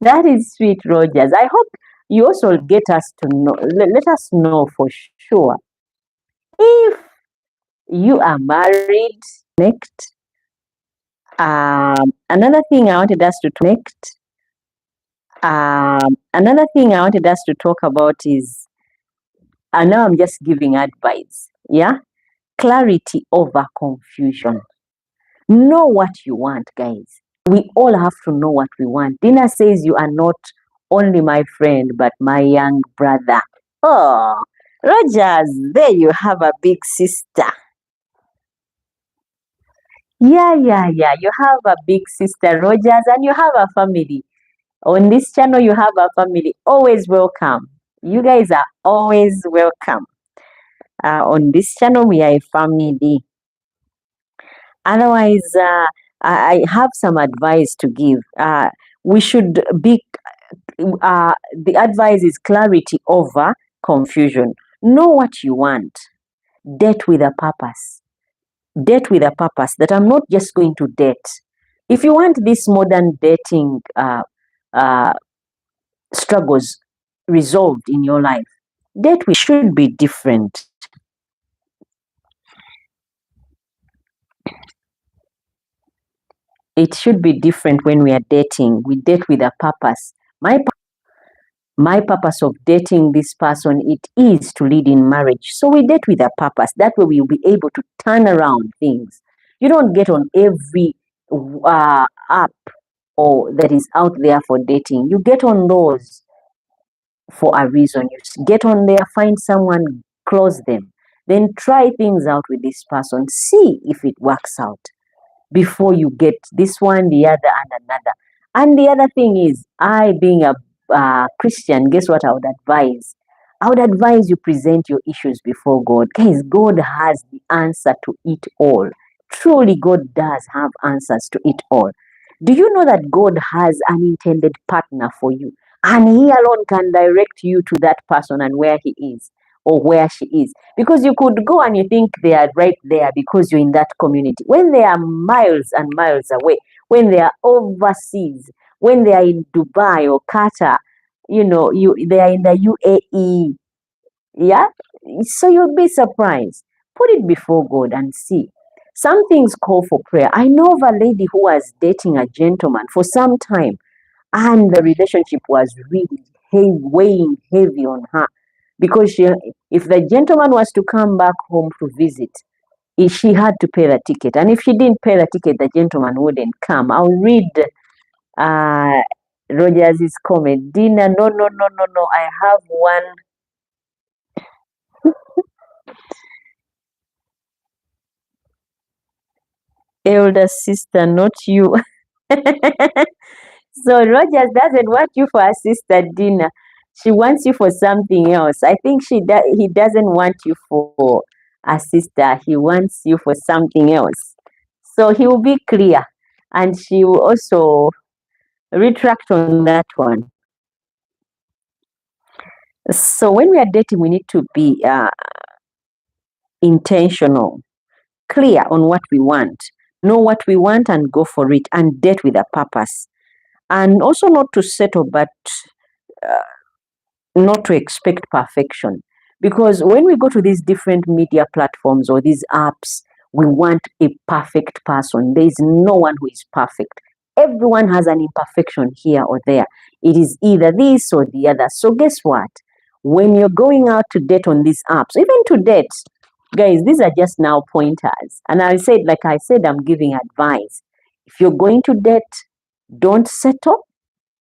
That is sweet, Rogers. I hope you also get us to know, let us know for sure if you are married. Next, another thing I wanted us to next. Another thing I wanted us to talk about is, and now I'm just giving advice. Yeah, clarity over confusion. Know what you want, guys. We all have to know what we want. Dina says you are not only my friend, but my young brother. Oh, Rogers, there you have a big sister. Yeah. You have a big sister, Rogers, and you have a family. On this channel, you have a family. Always welcome. You guys are always welcome. On this channel, we are a family. Otherwise, I have some advice to give. We should be, the advice is clarity over confusion. Know what you want. Date with a purpose. Date with a purpose that I'm not just going to date. If you want this modern dating uh, struggles resolved in your life, date with should be different. It should be different when we are dating. We date with a purpose. My purpose of dating this person, it is to lead in marriage. So we date with a purpose. That way we'll be able to turn around things. You don't get on every app or that is out there for dating. You get on those for a reason. You get on there, find someone, close them. Then try things out with this person. See if it works out before you get this one, the other, and another. And the other thing is, I being a Christian, guess what I would advise? I would advise you present your issues before God. Guys, God has the answer to it all. Truly, God does have answers to it all. Do you know that God has an intended partner for you? And He alone can direct you to that person and where he is or where she is. Because you could go and you think they are right there because you're in that community. When they are miles and miles away, when they are overseas, when they are in Dubai or Qatar, they are in the UAE. Yeah? So you'll be surprised. Put it before God and see. Some things call for prayer. I know of a lady who was dating a gentleman for some time, and the relationship was really weighing heavy on her because if the gentleman was to come back home to visit, she had to pay the ticket, and if she didn't pay the ticket, the gentleman wouldn't come. I'll read uh, Rogers' comment. Dina, no. I have one. Elder sister, not you. So Rogers doesn't want you for a sister Dina. She wants you for something else. I think he doesn't want you for a sister. He wants you for something else. So he will be clear, and she will also retract on that one. So when we are dating, we need to be intentional, clear on what we want, know what we want, and go for it, and date with a purpose. And also not to settle, but not to expect perfection. Because when we go to these different media platforms or these apps, we want a perfect person. There is no one who is perfect. Everyone has an imperfection here or there. It is either this or the other. So guess what? When you're going out to date on these apps, even to date, Guys, these are just now pointers. And like I said, I'm giving advice. If you're going to date, don't settle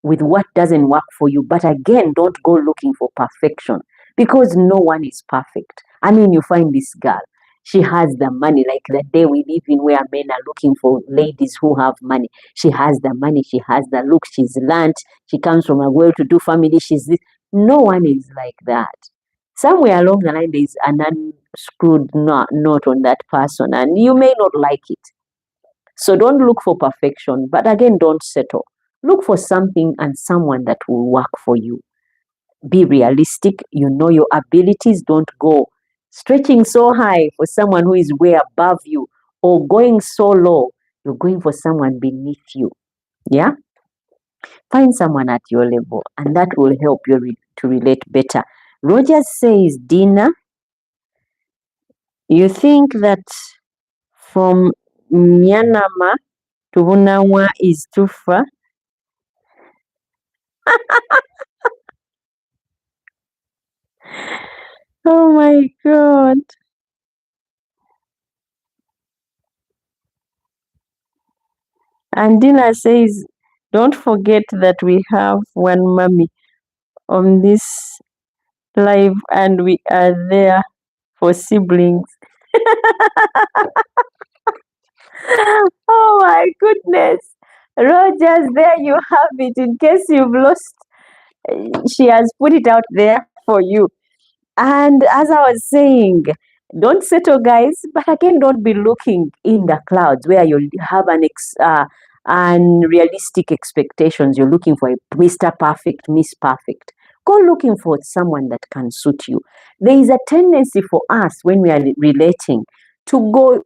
with what doesn't work for you. But again, don't go looking for perfection because no one is perfect. I mean, you find this girl, she has the money, like the day we live in where men are looking for ladies who have money. She has the money, she has the look, she's learned, she comes from a well to do family, she's this. No one is like that. Somewhere along the line, there's an unscrewed knot on that person, and you may not like it. So don't look for perfection, but again, don't settle. Look for something and someone that will work for you. Be realistic. You know your abilities. Don't go stretching so high for someone who is way above you or going so low. You're going for someone beneath you. Yeah? Find someone at your level, and that will help you to relate better. Roger says, Dina, you think that from Myanmar to Bunawa is too far? Oh my God. And Dina says, don't forget that we have one mommy on this live and we are there for siblings. Oh my goodness. Rogers, there you have it. In case you've lost, she has put it out there for you. And as I was saying, don't settle, guys, but again, don't be looking in the clouds where you have unrealistic expectations. You're looking for a Mr. Perfect, Miss Perfect. Go looking for someone that can suit you. There is a tendency for us when we are relating to go,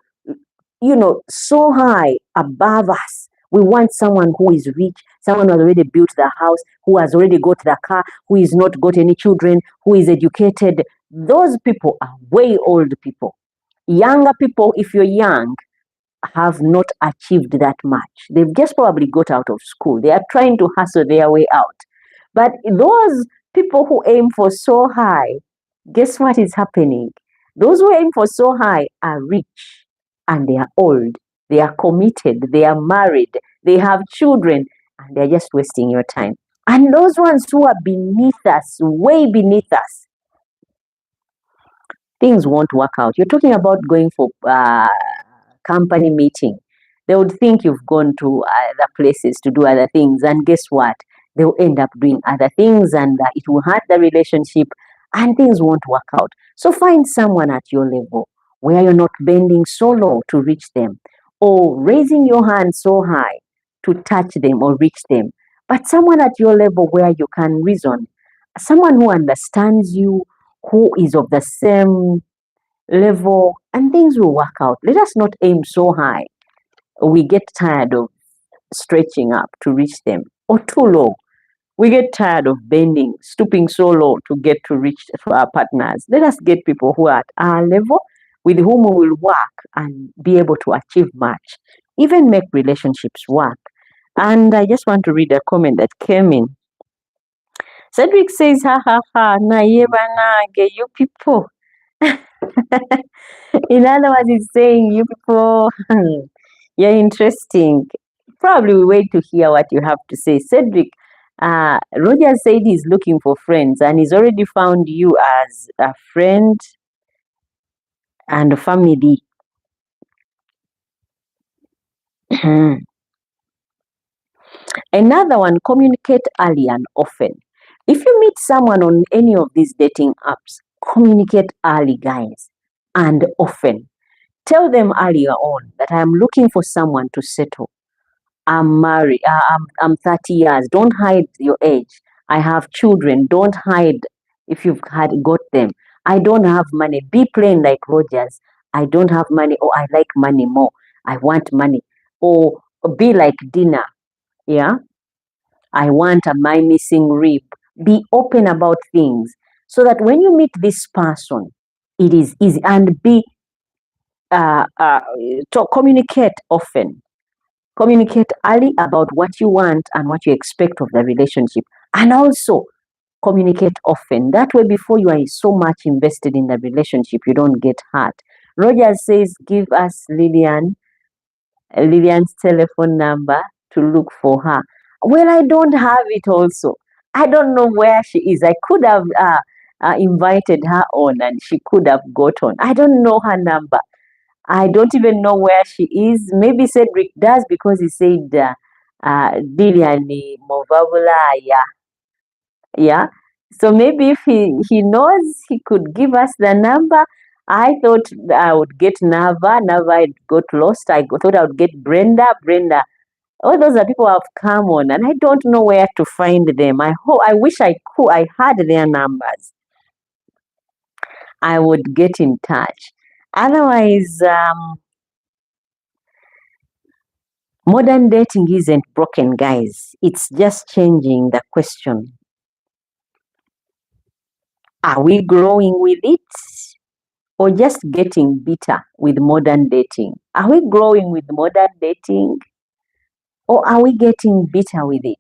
so high above us. We want someone who is rich, someone who has already built the house, who has already got the car, who is not got any children, who is educated. Those people are way old people. Younger people, if you're young, have not achieved that much. They've just probably got out of school. They are trying to hustle their way out. But those people who aim for so high, guess what is happening? Those who aim for so high are rich and they are old. They are committed. They are married. They have children and they're just wasting your time. And those ones who are beneath us, way beneath us, things won't work out. You're talking about going for company meeting. They would think you've gone to other places to do other things. And guess what? They'll end up doing other things and it will hurt the relationship and things won't work out. So find someone at your level where you're not bending so low to reach them or raising your hand so high to touch them or reach them. But someone at your level where you can reason, someone who understands you, who is of the same level, and things will work out. Let us not aim so high. We get tired of stretching up to reach them, or too low. We get tired of bending, stooping so low to get to reach to our partners. Let us get people who are at our level, with whom we will work and be able to achieve much, even make relationships work. And I just want to read a comment that came in. Cedric says, ha ha ha, naive you people. In other words, he's saying, you people, you're interesting. Probably we wait to hear what you have to say. Cedric, Roger said he's looking for friends and he's already found you as a friend and a family. Another one, communicate early and often. If you meet someone on any of these dating apps, communicate early, guys, and often. Tell them earlier on that I'm looking for someone to settle. I'm married. I'm 30 years. Don't hide your age. I have children. Don't hide if you've got them. I don't have money. Be plain like Rogers. I don't have money, or I like money more. I want money. Or be like Dina. Yeah. I want my missing rib. Be open about things so that when you meet this person, it is easy. And to communicate often. Communicate early about what you want and what you expect of the relationship. And also communicate often. That way, before you are so much invested in the relationship, you don't get hurt. Roger says, give us Lillian's telephone number to look for her. Well, I don't have it also. I don't know where she is. I could have invited her on and she could have got on. I don't know her number. I don't even know where she is. Maybe Cedric does because he said Lillian ni Movabulaya. Yeah. So maybe if he knows, he could give us the number. I thought I would get Nava. Nava got lost. Thought I would get Brenda. Brenda. All those are people who have come on, and I don't know where to find them. I wish I could. I had their numbers. I would get in touch. Otherwise, modern dating isn't broken, guys. It's just changing the question. Are we growing with it? Or just getting bitter with modern dating? Are we growing with modern dating? Or are we getting bitter with it?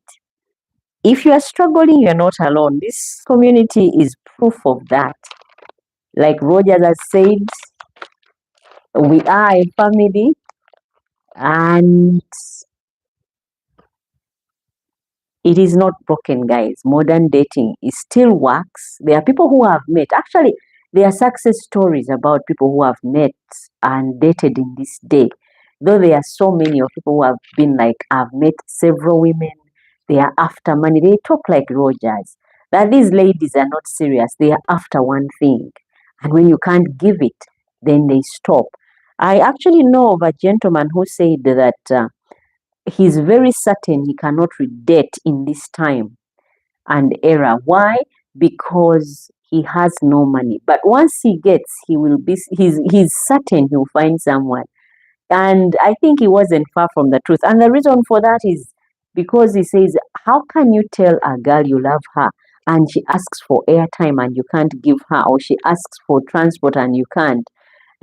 If you are struggling, you're not alone. This community is proof of that. Like Rogers has said, we are a family and it is not broken, guys. Modern dating is still works. There are people who have met. Actually, there are success stories about people who have met and dated in this day. Though there are so many of people who have been like, I've met several women, they are after money. They talk like Rogers. That these ladies are not serious. They are after one thing. And when you can't give it, then they stop. I actually know of a gentleman who said that he's very certain he cannot redate in this time and era. Why? Because he has no money. But once he gets, he's certain he'll find someone. And I think he wasn't far from the truth. And the reason for that is because he says, how can you tell a girl you love her and she asks for airtime and you can't give her, or she asks for transport and you can't?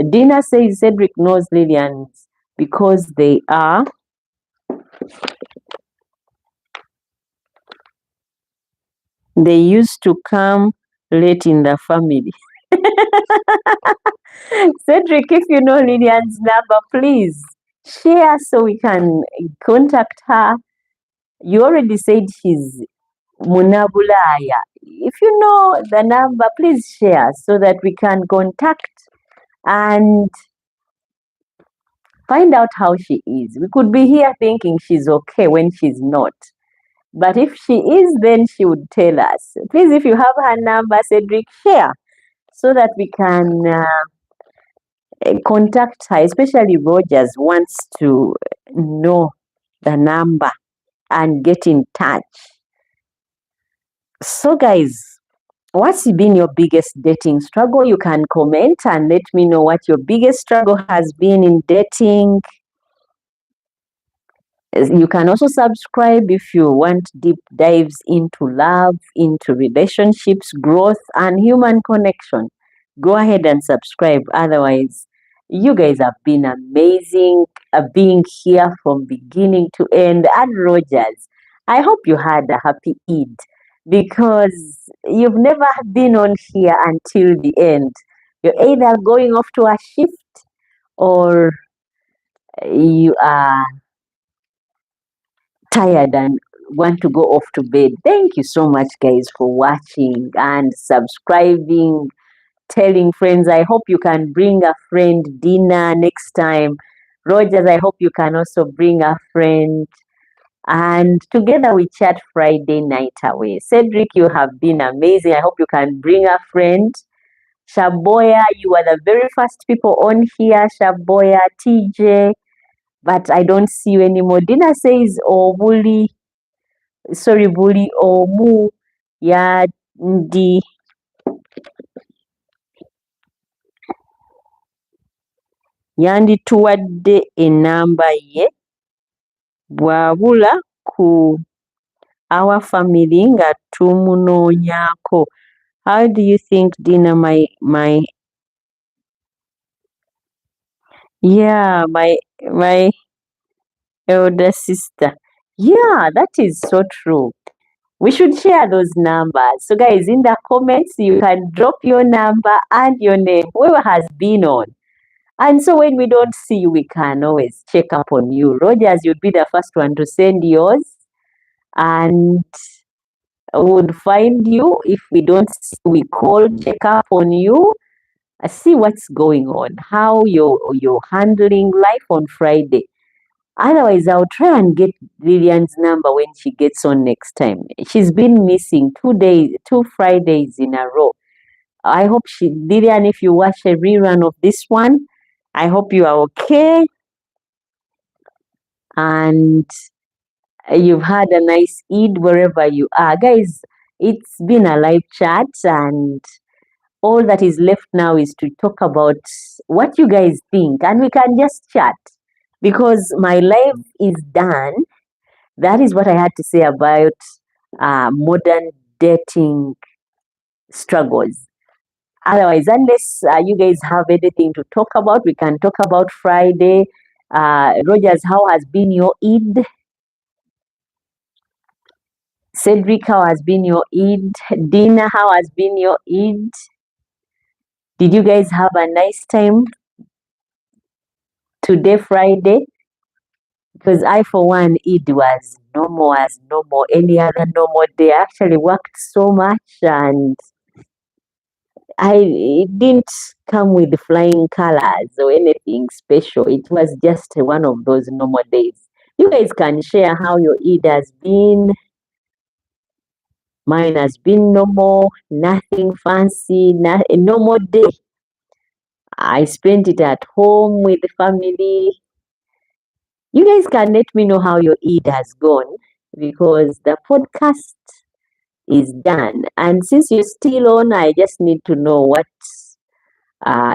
Dina says Cedric knows Lillian because they used to come late in the family. Cedric, if you know Lillian's number, please share so we can contact her. You already said she's Munabulaya. If you know the number, please share so that we can contact and find out how she is. We could be here thinking she's okay when she's not. But if she is, then she would tell us. Please, if you have her number, Cedric, share so that we can contact her. Especially Rogers wants to know the number and get in touch. So, guys, what's been your biggest dating struggle? You can comment and let me know what your biggest struggle has been in dating. You can also subscribe if you want deep dives into love, into relationships, growth, and human connection. Go ahead and subscribe. Otherwise, you guys have been amazing being here from beginning to end. And Rogers, I hope you had a happy Eid because you've never been on here until the end. You're either going off to a shift or you are tired and want to go off to bed. Thank you so much, guys, for watching and subscribing, telling friends. I hope you can bring a friend dinner next time. Rogers, I hope you can also bring a friend. And together we chat Friday night away. Cedric, you have been amazing. I hope you can bring a friend. Shaboya, you are the very first people on here. Shaboya, TJ, but I don't see you anymore. Dina says, oh, bully, omu ya ndi yandituwadde enamba ye bw'abula ku our family nga tumunoonyaako. How do you think, Dina, my elder sister? Yeah, that is so true. We should share those numbers. So guys, in the comments, you can drop your number and your name, whoever has been on. And so when we don't see you, we can always check up on you. Rogers, you'd be the first one to send yours, and would find you. If we don't see, we call, check up on you, see what's going on, how you're handling life on Friday. Otherwise, I'll try and get Lillian's number when she gets on next time. She's been missing 2 days, 2 Fridays in a row. I hope Lillian, if you watch a rerun of this one, I hope you are okay and you've had a nice Eid wherever you are. Guys, it's been a live chat, and all that is left now is to talk about what you guys think, and we can just chat because my live is done. That is what I had to say about modern dating struggles. Otherwise, unless you guys have anything to talk about, we can talk about Friday. Rogers, how has been your Eid? Cedric, how has been your Eid? Dina, how has been your Eid? Did you guys have a nice time today, Friday? Because I, for one, Eid was normal as normal, any other normal day. I actually worked so much, and it didn't come with flying colors or anything special. It was just one of those normal days. You guys can share how your Eid has been. Mine has been normal, nothing fancy, a normal day. I spent it at home with the family. You guys can let me know how your Eid has gone because the podcast is done. And since you're still on, I just need to know what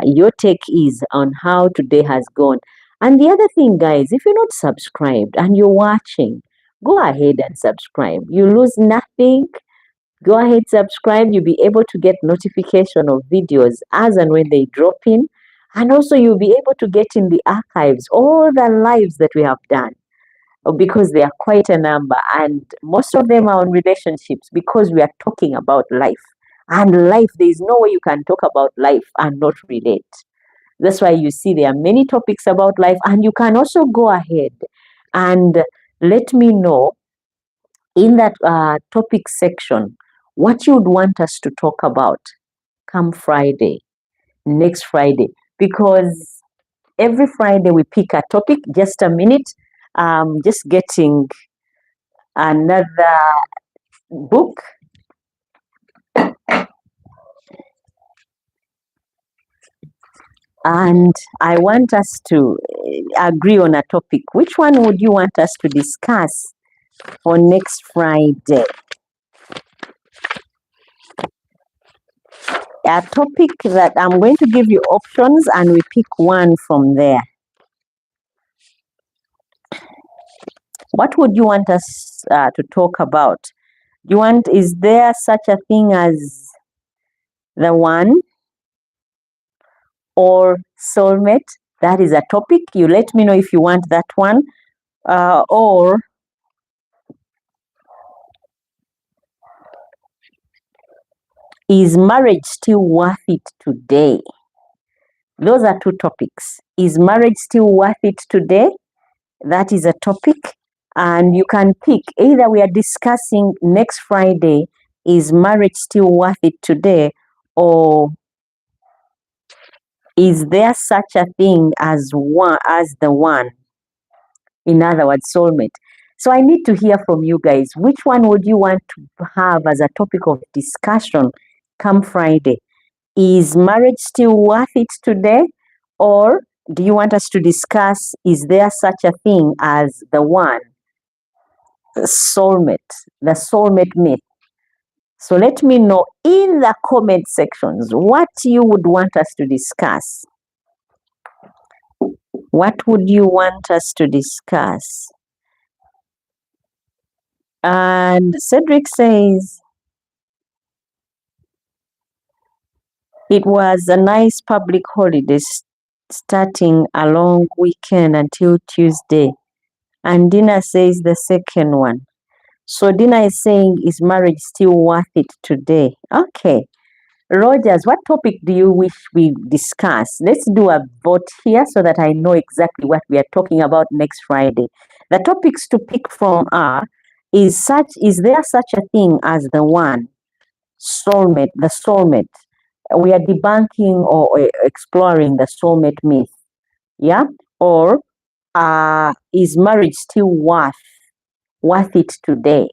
your take is on how today has gone. And the other thing, guys, if you're not subscribed and you're watching, go ahead and subscribe. You lose nothing. Go ahead, subscribe. You'll be able to get notification of videos as and when they drop in. And also you'll be able to get in the archives all the lives that we have done because they are quite a number. And most of them are on relationships because we are talking about life. And life, there is no way you can talk about life and not relate. That's why you see there are many topics about life. And you can also go ahead and let me know in that topic section what you would want us to talk about come Friday, next Friday, because every Friday we pick a topic. Just a minute, just getting another book. And I want us to agree on a topic. Which one would you want us to discuss for next Friday? A topic that I'm going to give you options and we pick one from there. What would you want us to talk about? Is there such a thing as the one or soulmate? That is a topic. You let me know if you want that one. Or is marriage still worth it today? Those are two topics. Is marriage still worth it today? That is a topic. And you can pick either we are discussing next Friday, is marriage still worth it today? Or is there such a thing as the one? In other words, soulmate. So I need to hear from you guys. Which one would you want to have as a topic of discussion come Friday? Is marriage still worth it today? Or do you want us to discuss, is there such a thing as the one? Soulmate, the soulmate myth. So let me know in the comment sections what you would want us to discuss. What would you want us to discuss? And Cedric says, it was a nice public holiday starting a long weekend until Tuesday. And Dina says the second one. So Dina is saying, is marriage still worth it today? Okay. Rogers, what topic do you wish we discuss? Let's do a vote here so that I know exactly what we are talking about next Friday. The topics to pick from are: is there such a thing as the one, soulmate, the soulmate? We are debunking or exploring the soulmate myth. Yeah? Or is marriage still worth it today?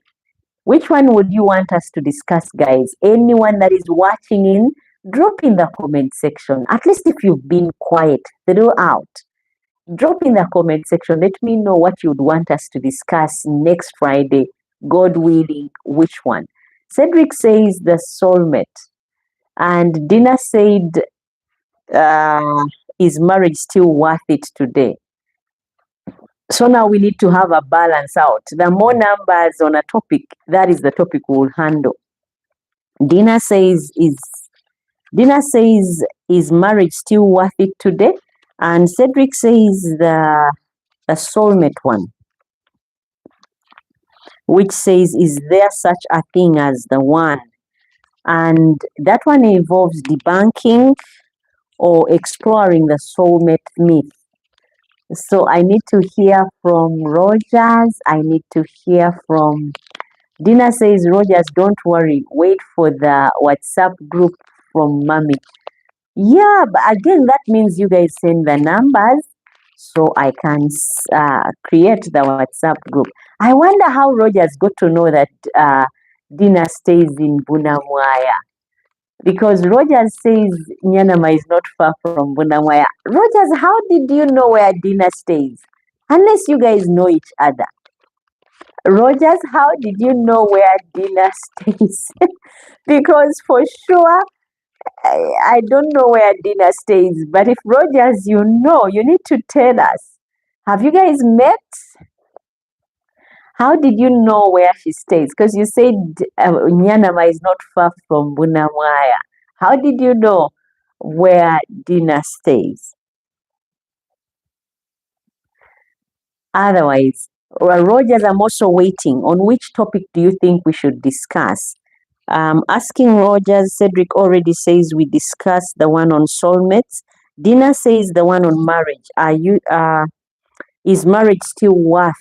Which one would you want us to discuss, guys? Anyone that is watching in, drop in the comment section. At least if you've been quiet throughout, drop in the comment section. Let me know what you'd want us to discuss next Friday, God willing, which one. Cedric says the soulmate. And Dina said, is marriage still worth it today? So now we need to have a balance out. The more numbers on a topic, that is the topic we'll handle. Dina says, is marriage still worth it today? And Cedric says the soulmate one, which says, is there such a thing as the one? And that one involves debunking or exploring the soulmate myth. So I need to hear from Rogers. I need to hear from Dina says, Rogers, don't worry. Wait for the WhatsApp group from Mommy. Yeah, but again, that means you guys send the numbers so I can create the WhatsApp group. I wonder how Rogers got to know that Dina stays in Bunamwaya. Because Rogers says Nyanama is not far from Bunamwaya. Rogers, how did you know where Dina stays? Unless you guys know each other. Rogers, how did you know where Dina stays? Because for sure, I don't know where Dina stays. But if Rogers, you know, you need to tell us. Have you guys met? How did you know where she stays? Because you said Nyanama is not far from Bunamwaya. How did you know where Dina stays? Otherwise, Rogers, I'm also waiting. On which topic do you think we should discuss? Asking Rogers, Cedric already says we discussed the one on soulmates. Dina says the one on marriage. Is marriage still worth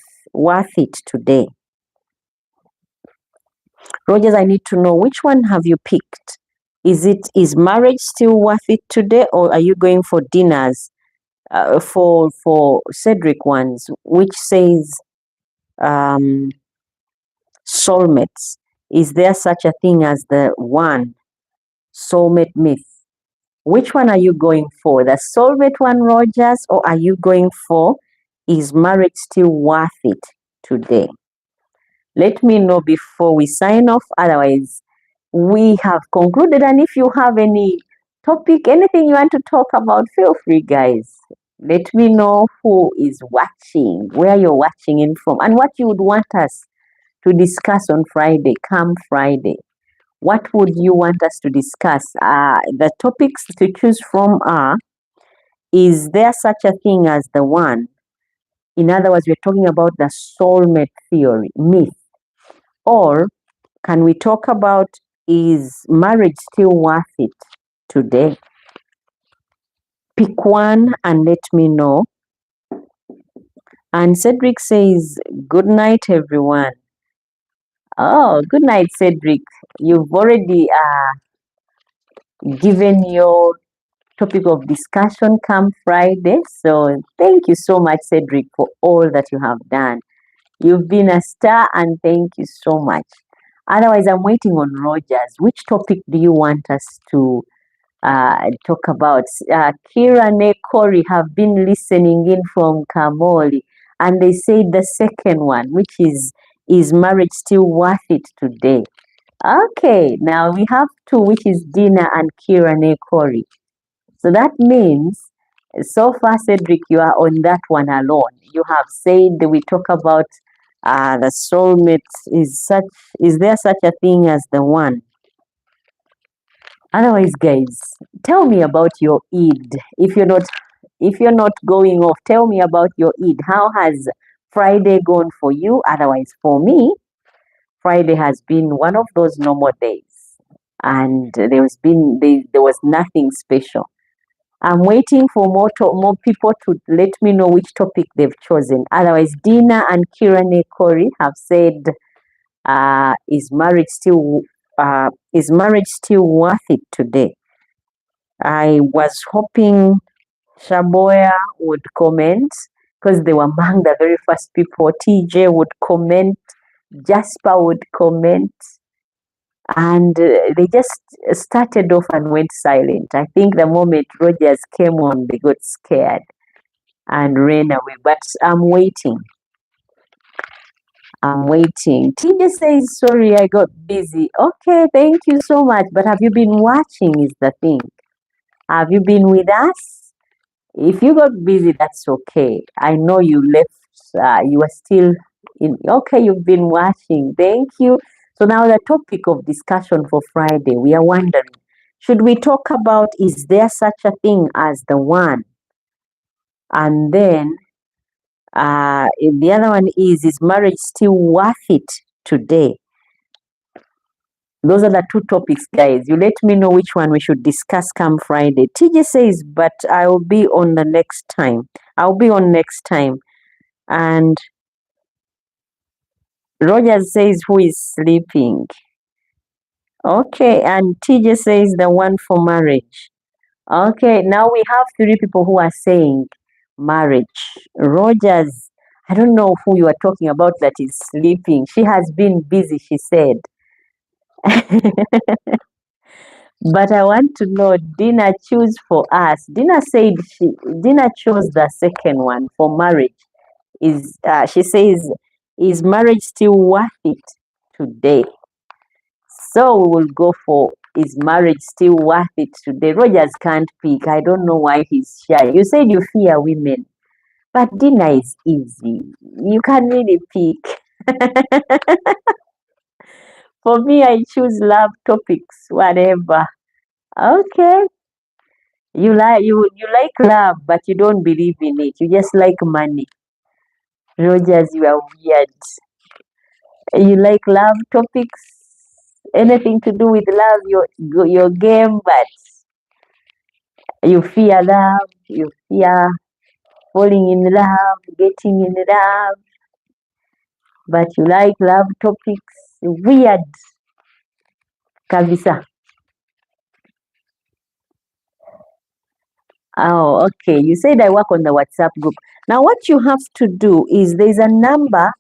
it today? Rogers, I need to know, which one have you picked? Is marriage still worth it today, or are you going for Dina's for Cedric ones, which says soulmates? Is there such a thing as the one, soulmate myth? Which one are you going for? The soulmate one, Rogers, or are you going for, is marriage still worth it today? Let me know before we sign off. Otherwise, we have concluded. And if you have any topic, anything you want to talk about, feel free, guys. Let me know who is watching, where you're watching in from, and what you would want us to discuss on Friday, come Friday. What would you want us to discuss? The topics to choose from are, is there such a thing as the one? In other words, we're talking about the soulmate theory, myth. Or can we talk about, is marriage still worth it today? Pick one and let me know. And Cedric says, good night, everyone. Oh, good night, Cedric. You've already given your topic of discussion come Friday. So thank you so much, Cedric, for all that you have done. You've been a star, and thank you so much. Otherwise, I'm waiting on Rogers. Which topic do you want us to talk about? Kira and Corey have been listening in from Kamoli, and they said the second one, which is marriage still worth it today? Okay, now we have two, which is Dina and Kira and Corey. So that means, so far, Cedric, you are on that one alone. You have said that we talk about the soulmate. Is there such a thing as the one? Otherwise, guys, tell me about your Eid. If you're not going off, tell me about your Eid. How has Friday gone for you? Otherwise, for me, Friday has been one of those normal days. and there was nothing special. I'm waiting for more people to let me know which topic they've chosen. Otherwise, Dina and Kirane Kori have said, is marriage still worth it today? I was hoping Shaboya would comment because they were among the very first people. TJ would comment, Jasper would comment, and they just started off and went silent. I think the moment Rogers came on, they got scared and ran away. But I'm waiting. TJ says, sorry, I got busy. Okay, thank you so much. But have you been watching is the thing. Have you been with us? If you got busy, that's okay. I know you left, you are still in. Okay, you've been watching. Thank you. So now the topic of discussion for Friday, we are wondering, should we talk about, is there such a thing as the one? And then the other one is marriage still worth it today? Those are the two topics, guys. You let me know which one we should discuss come Friday. TJ says, but I will be on the next time. I'll be on next time. And Rogers says, who is sleeping? Okay, and TJ says the one for marriage. Okay, now we have 3 people who are saying marriage. Rogers, I don't know who you are talking about that is sleeping. She has been busy, she said. But I want to know, Dina, choose for us. Dina said Dina chose the second one for marriage. She says, is marriage still worth it today? So we will go for, is marriage still worth it today? Rogers can't pick. I don't know why he's shy. You said you fear women, but Dina is easy. You can really pick. For me, I choose love topics, whatever. Okay. You like love, but you don't believe in it. You just like money. Rogers, you are weird. You like love topics, anything to do with love, your game, but you fear love, you fear falling in love, getting in love, but you like love topics. Weird. Kabisa. Oh, okay. You said I work on the WhatsApp group. Now, what you have to do is there's a number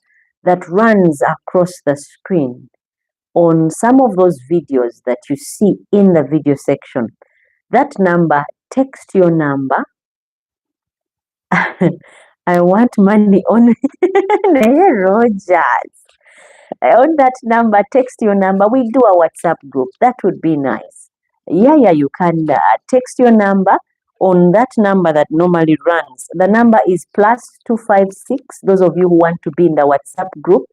that runs across the screen on some of those videos that you see in the video section. That number, text your number. I want money on Rogers. On that number, text your number. We do a WhatsApp group. That would be nice. Yeah, you can text your number on that number that normally runs. The number is +256. Those of you who want to be in the WhatsApp group,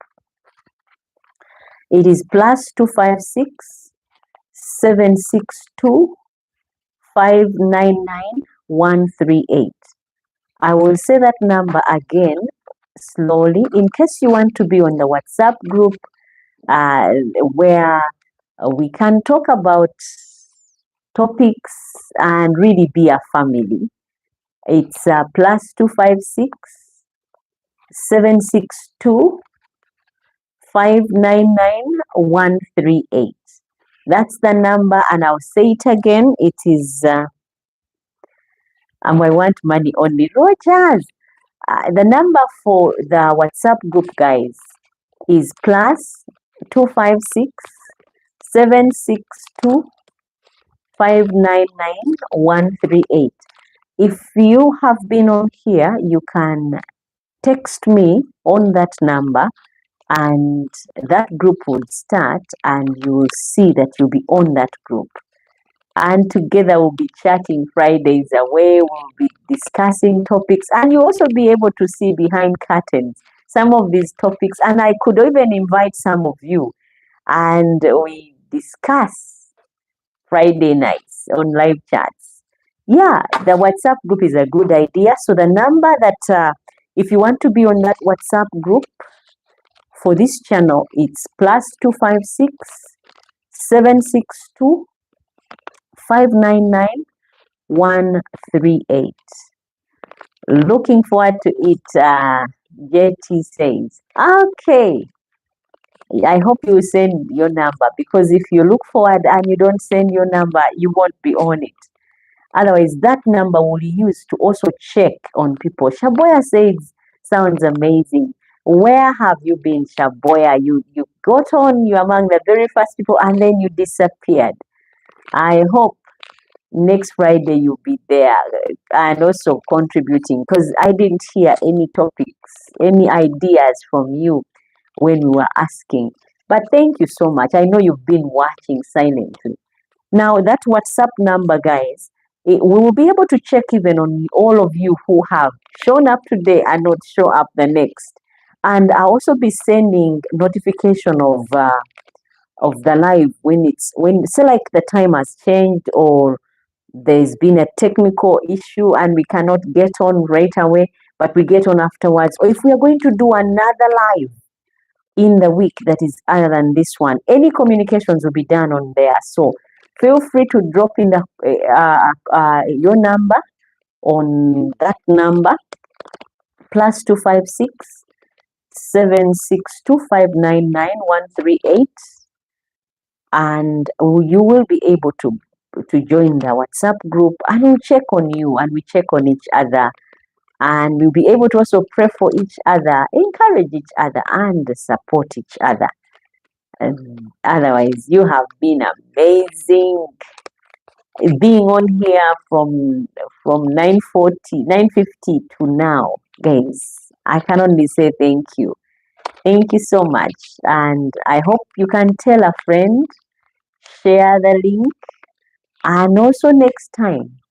it is +256 762 599 138. I will say that number again slowly in case you want to be on the WhatsApp group where we can talk about topics and really be a family. It's +256 762 599 138. That's the number, and I'll say it again. It is I want money only. Rogers, the number for the WhatsApp group, guys, is +256 762 599 138. If you have been on here, you can text me on that number and that group will start and you will see that you'll be on that group. And together we'll be chatting Fridays away, we'll be discussing topics, and you'll also be able to see behind curtains some of these topics. And I could even invite some of you and we discuss Friday nights on live chats. Yeah, the WhatsApp group is a good idea. So the number that, if you want to be on that WhatsApp group for this channel, it's +256 762 599 138. Looking forward to it, JT says. Okay. I hope you send your number, because if you look forward and you don't send your number, you won't be on it. Otherwise, that number will use to also check on people. Shaboya says, sounds amazing. Where have you been, Shaboya? You got on, you among the very first people, and then you disappeared. I hope next Friday you'll be there and also contributing, because I didn't hear any topics, any ideas from you when we were asking. But thank you so much. I know you've been watching silently. Now, that WhatsApp number, guys, we will be able to check even on all of you who have shown up today and not show up the next. And I'll also be sending notification of the live when say like the time has changed, or there's been a technical issue and we cannot get on right away, but we get on afterwards. Or if we are going to do another live in the week that is other than this one, any communications will be done on there. So feel free to drop in your number on that number, +256 762 599 138, and you will be able to join the WhatsApp group, and we'll check on you and we check on each other, and we'll be able to also pray for each other, encourage each other, and support each other. And otherwise, you have been amazing being on here from 9:50 to now, guys. I can only say thank you. Thank you so much. And I hope you can tell a friend, share the link, and also next time,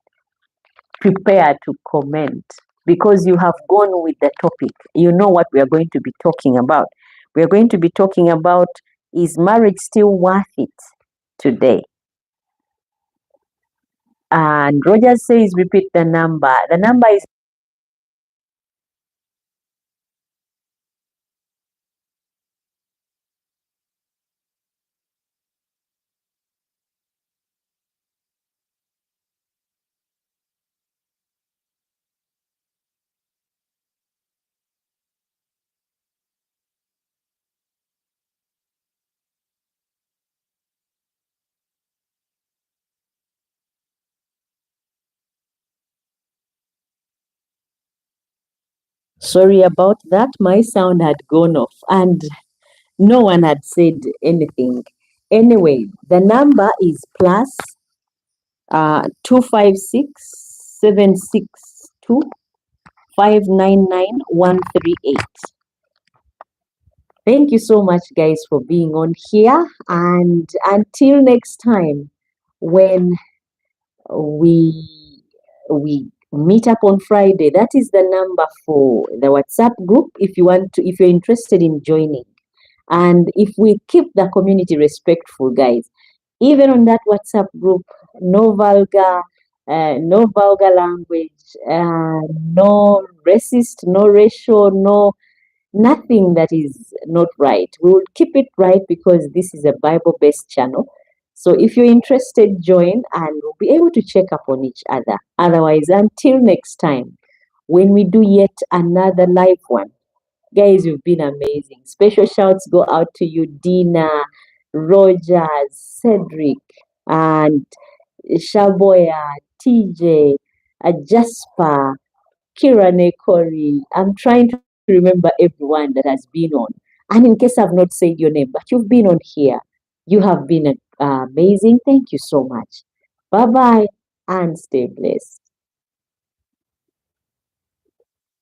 prepare to comment, because you have gone with the topic. You know what we are going to be talking about. We are going to be talking about, is marriage still worth it today? And Roger says, repeat the number. The number is sorry about that. My sound had gone off and no one had said anything. Anyway, the number is plus 256 762 599 138. Thank you so much, guys, for being on here. And until next time, when we meet up on Friday, that is the number for the WhatsApp group. If if you're interested in joining, and if we keep the community respectful, guys, even on that WhatsApp group, no vulgar language, no racist, no racial, no nothing that is not right. We will keep it right, because this is a Bible-based channel. So if you're interested, join, and we'll be able to check up on each other. Otherwise, until next time, when we do yet another live one, guys, you've been amazing. Special shouts go out to you, Dina, Rogers, Cedric, and Shaboya, TJ, Jasper, Kira Nekori. I'm trying to remember everyone that has been on. And in case I've not said your name, but you've been on here, you have been amazing. Thank you so much. Bye bye and stay blessed.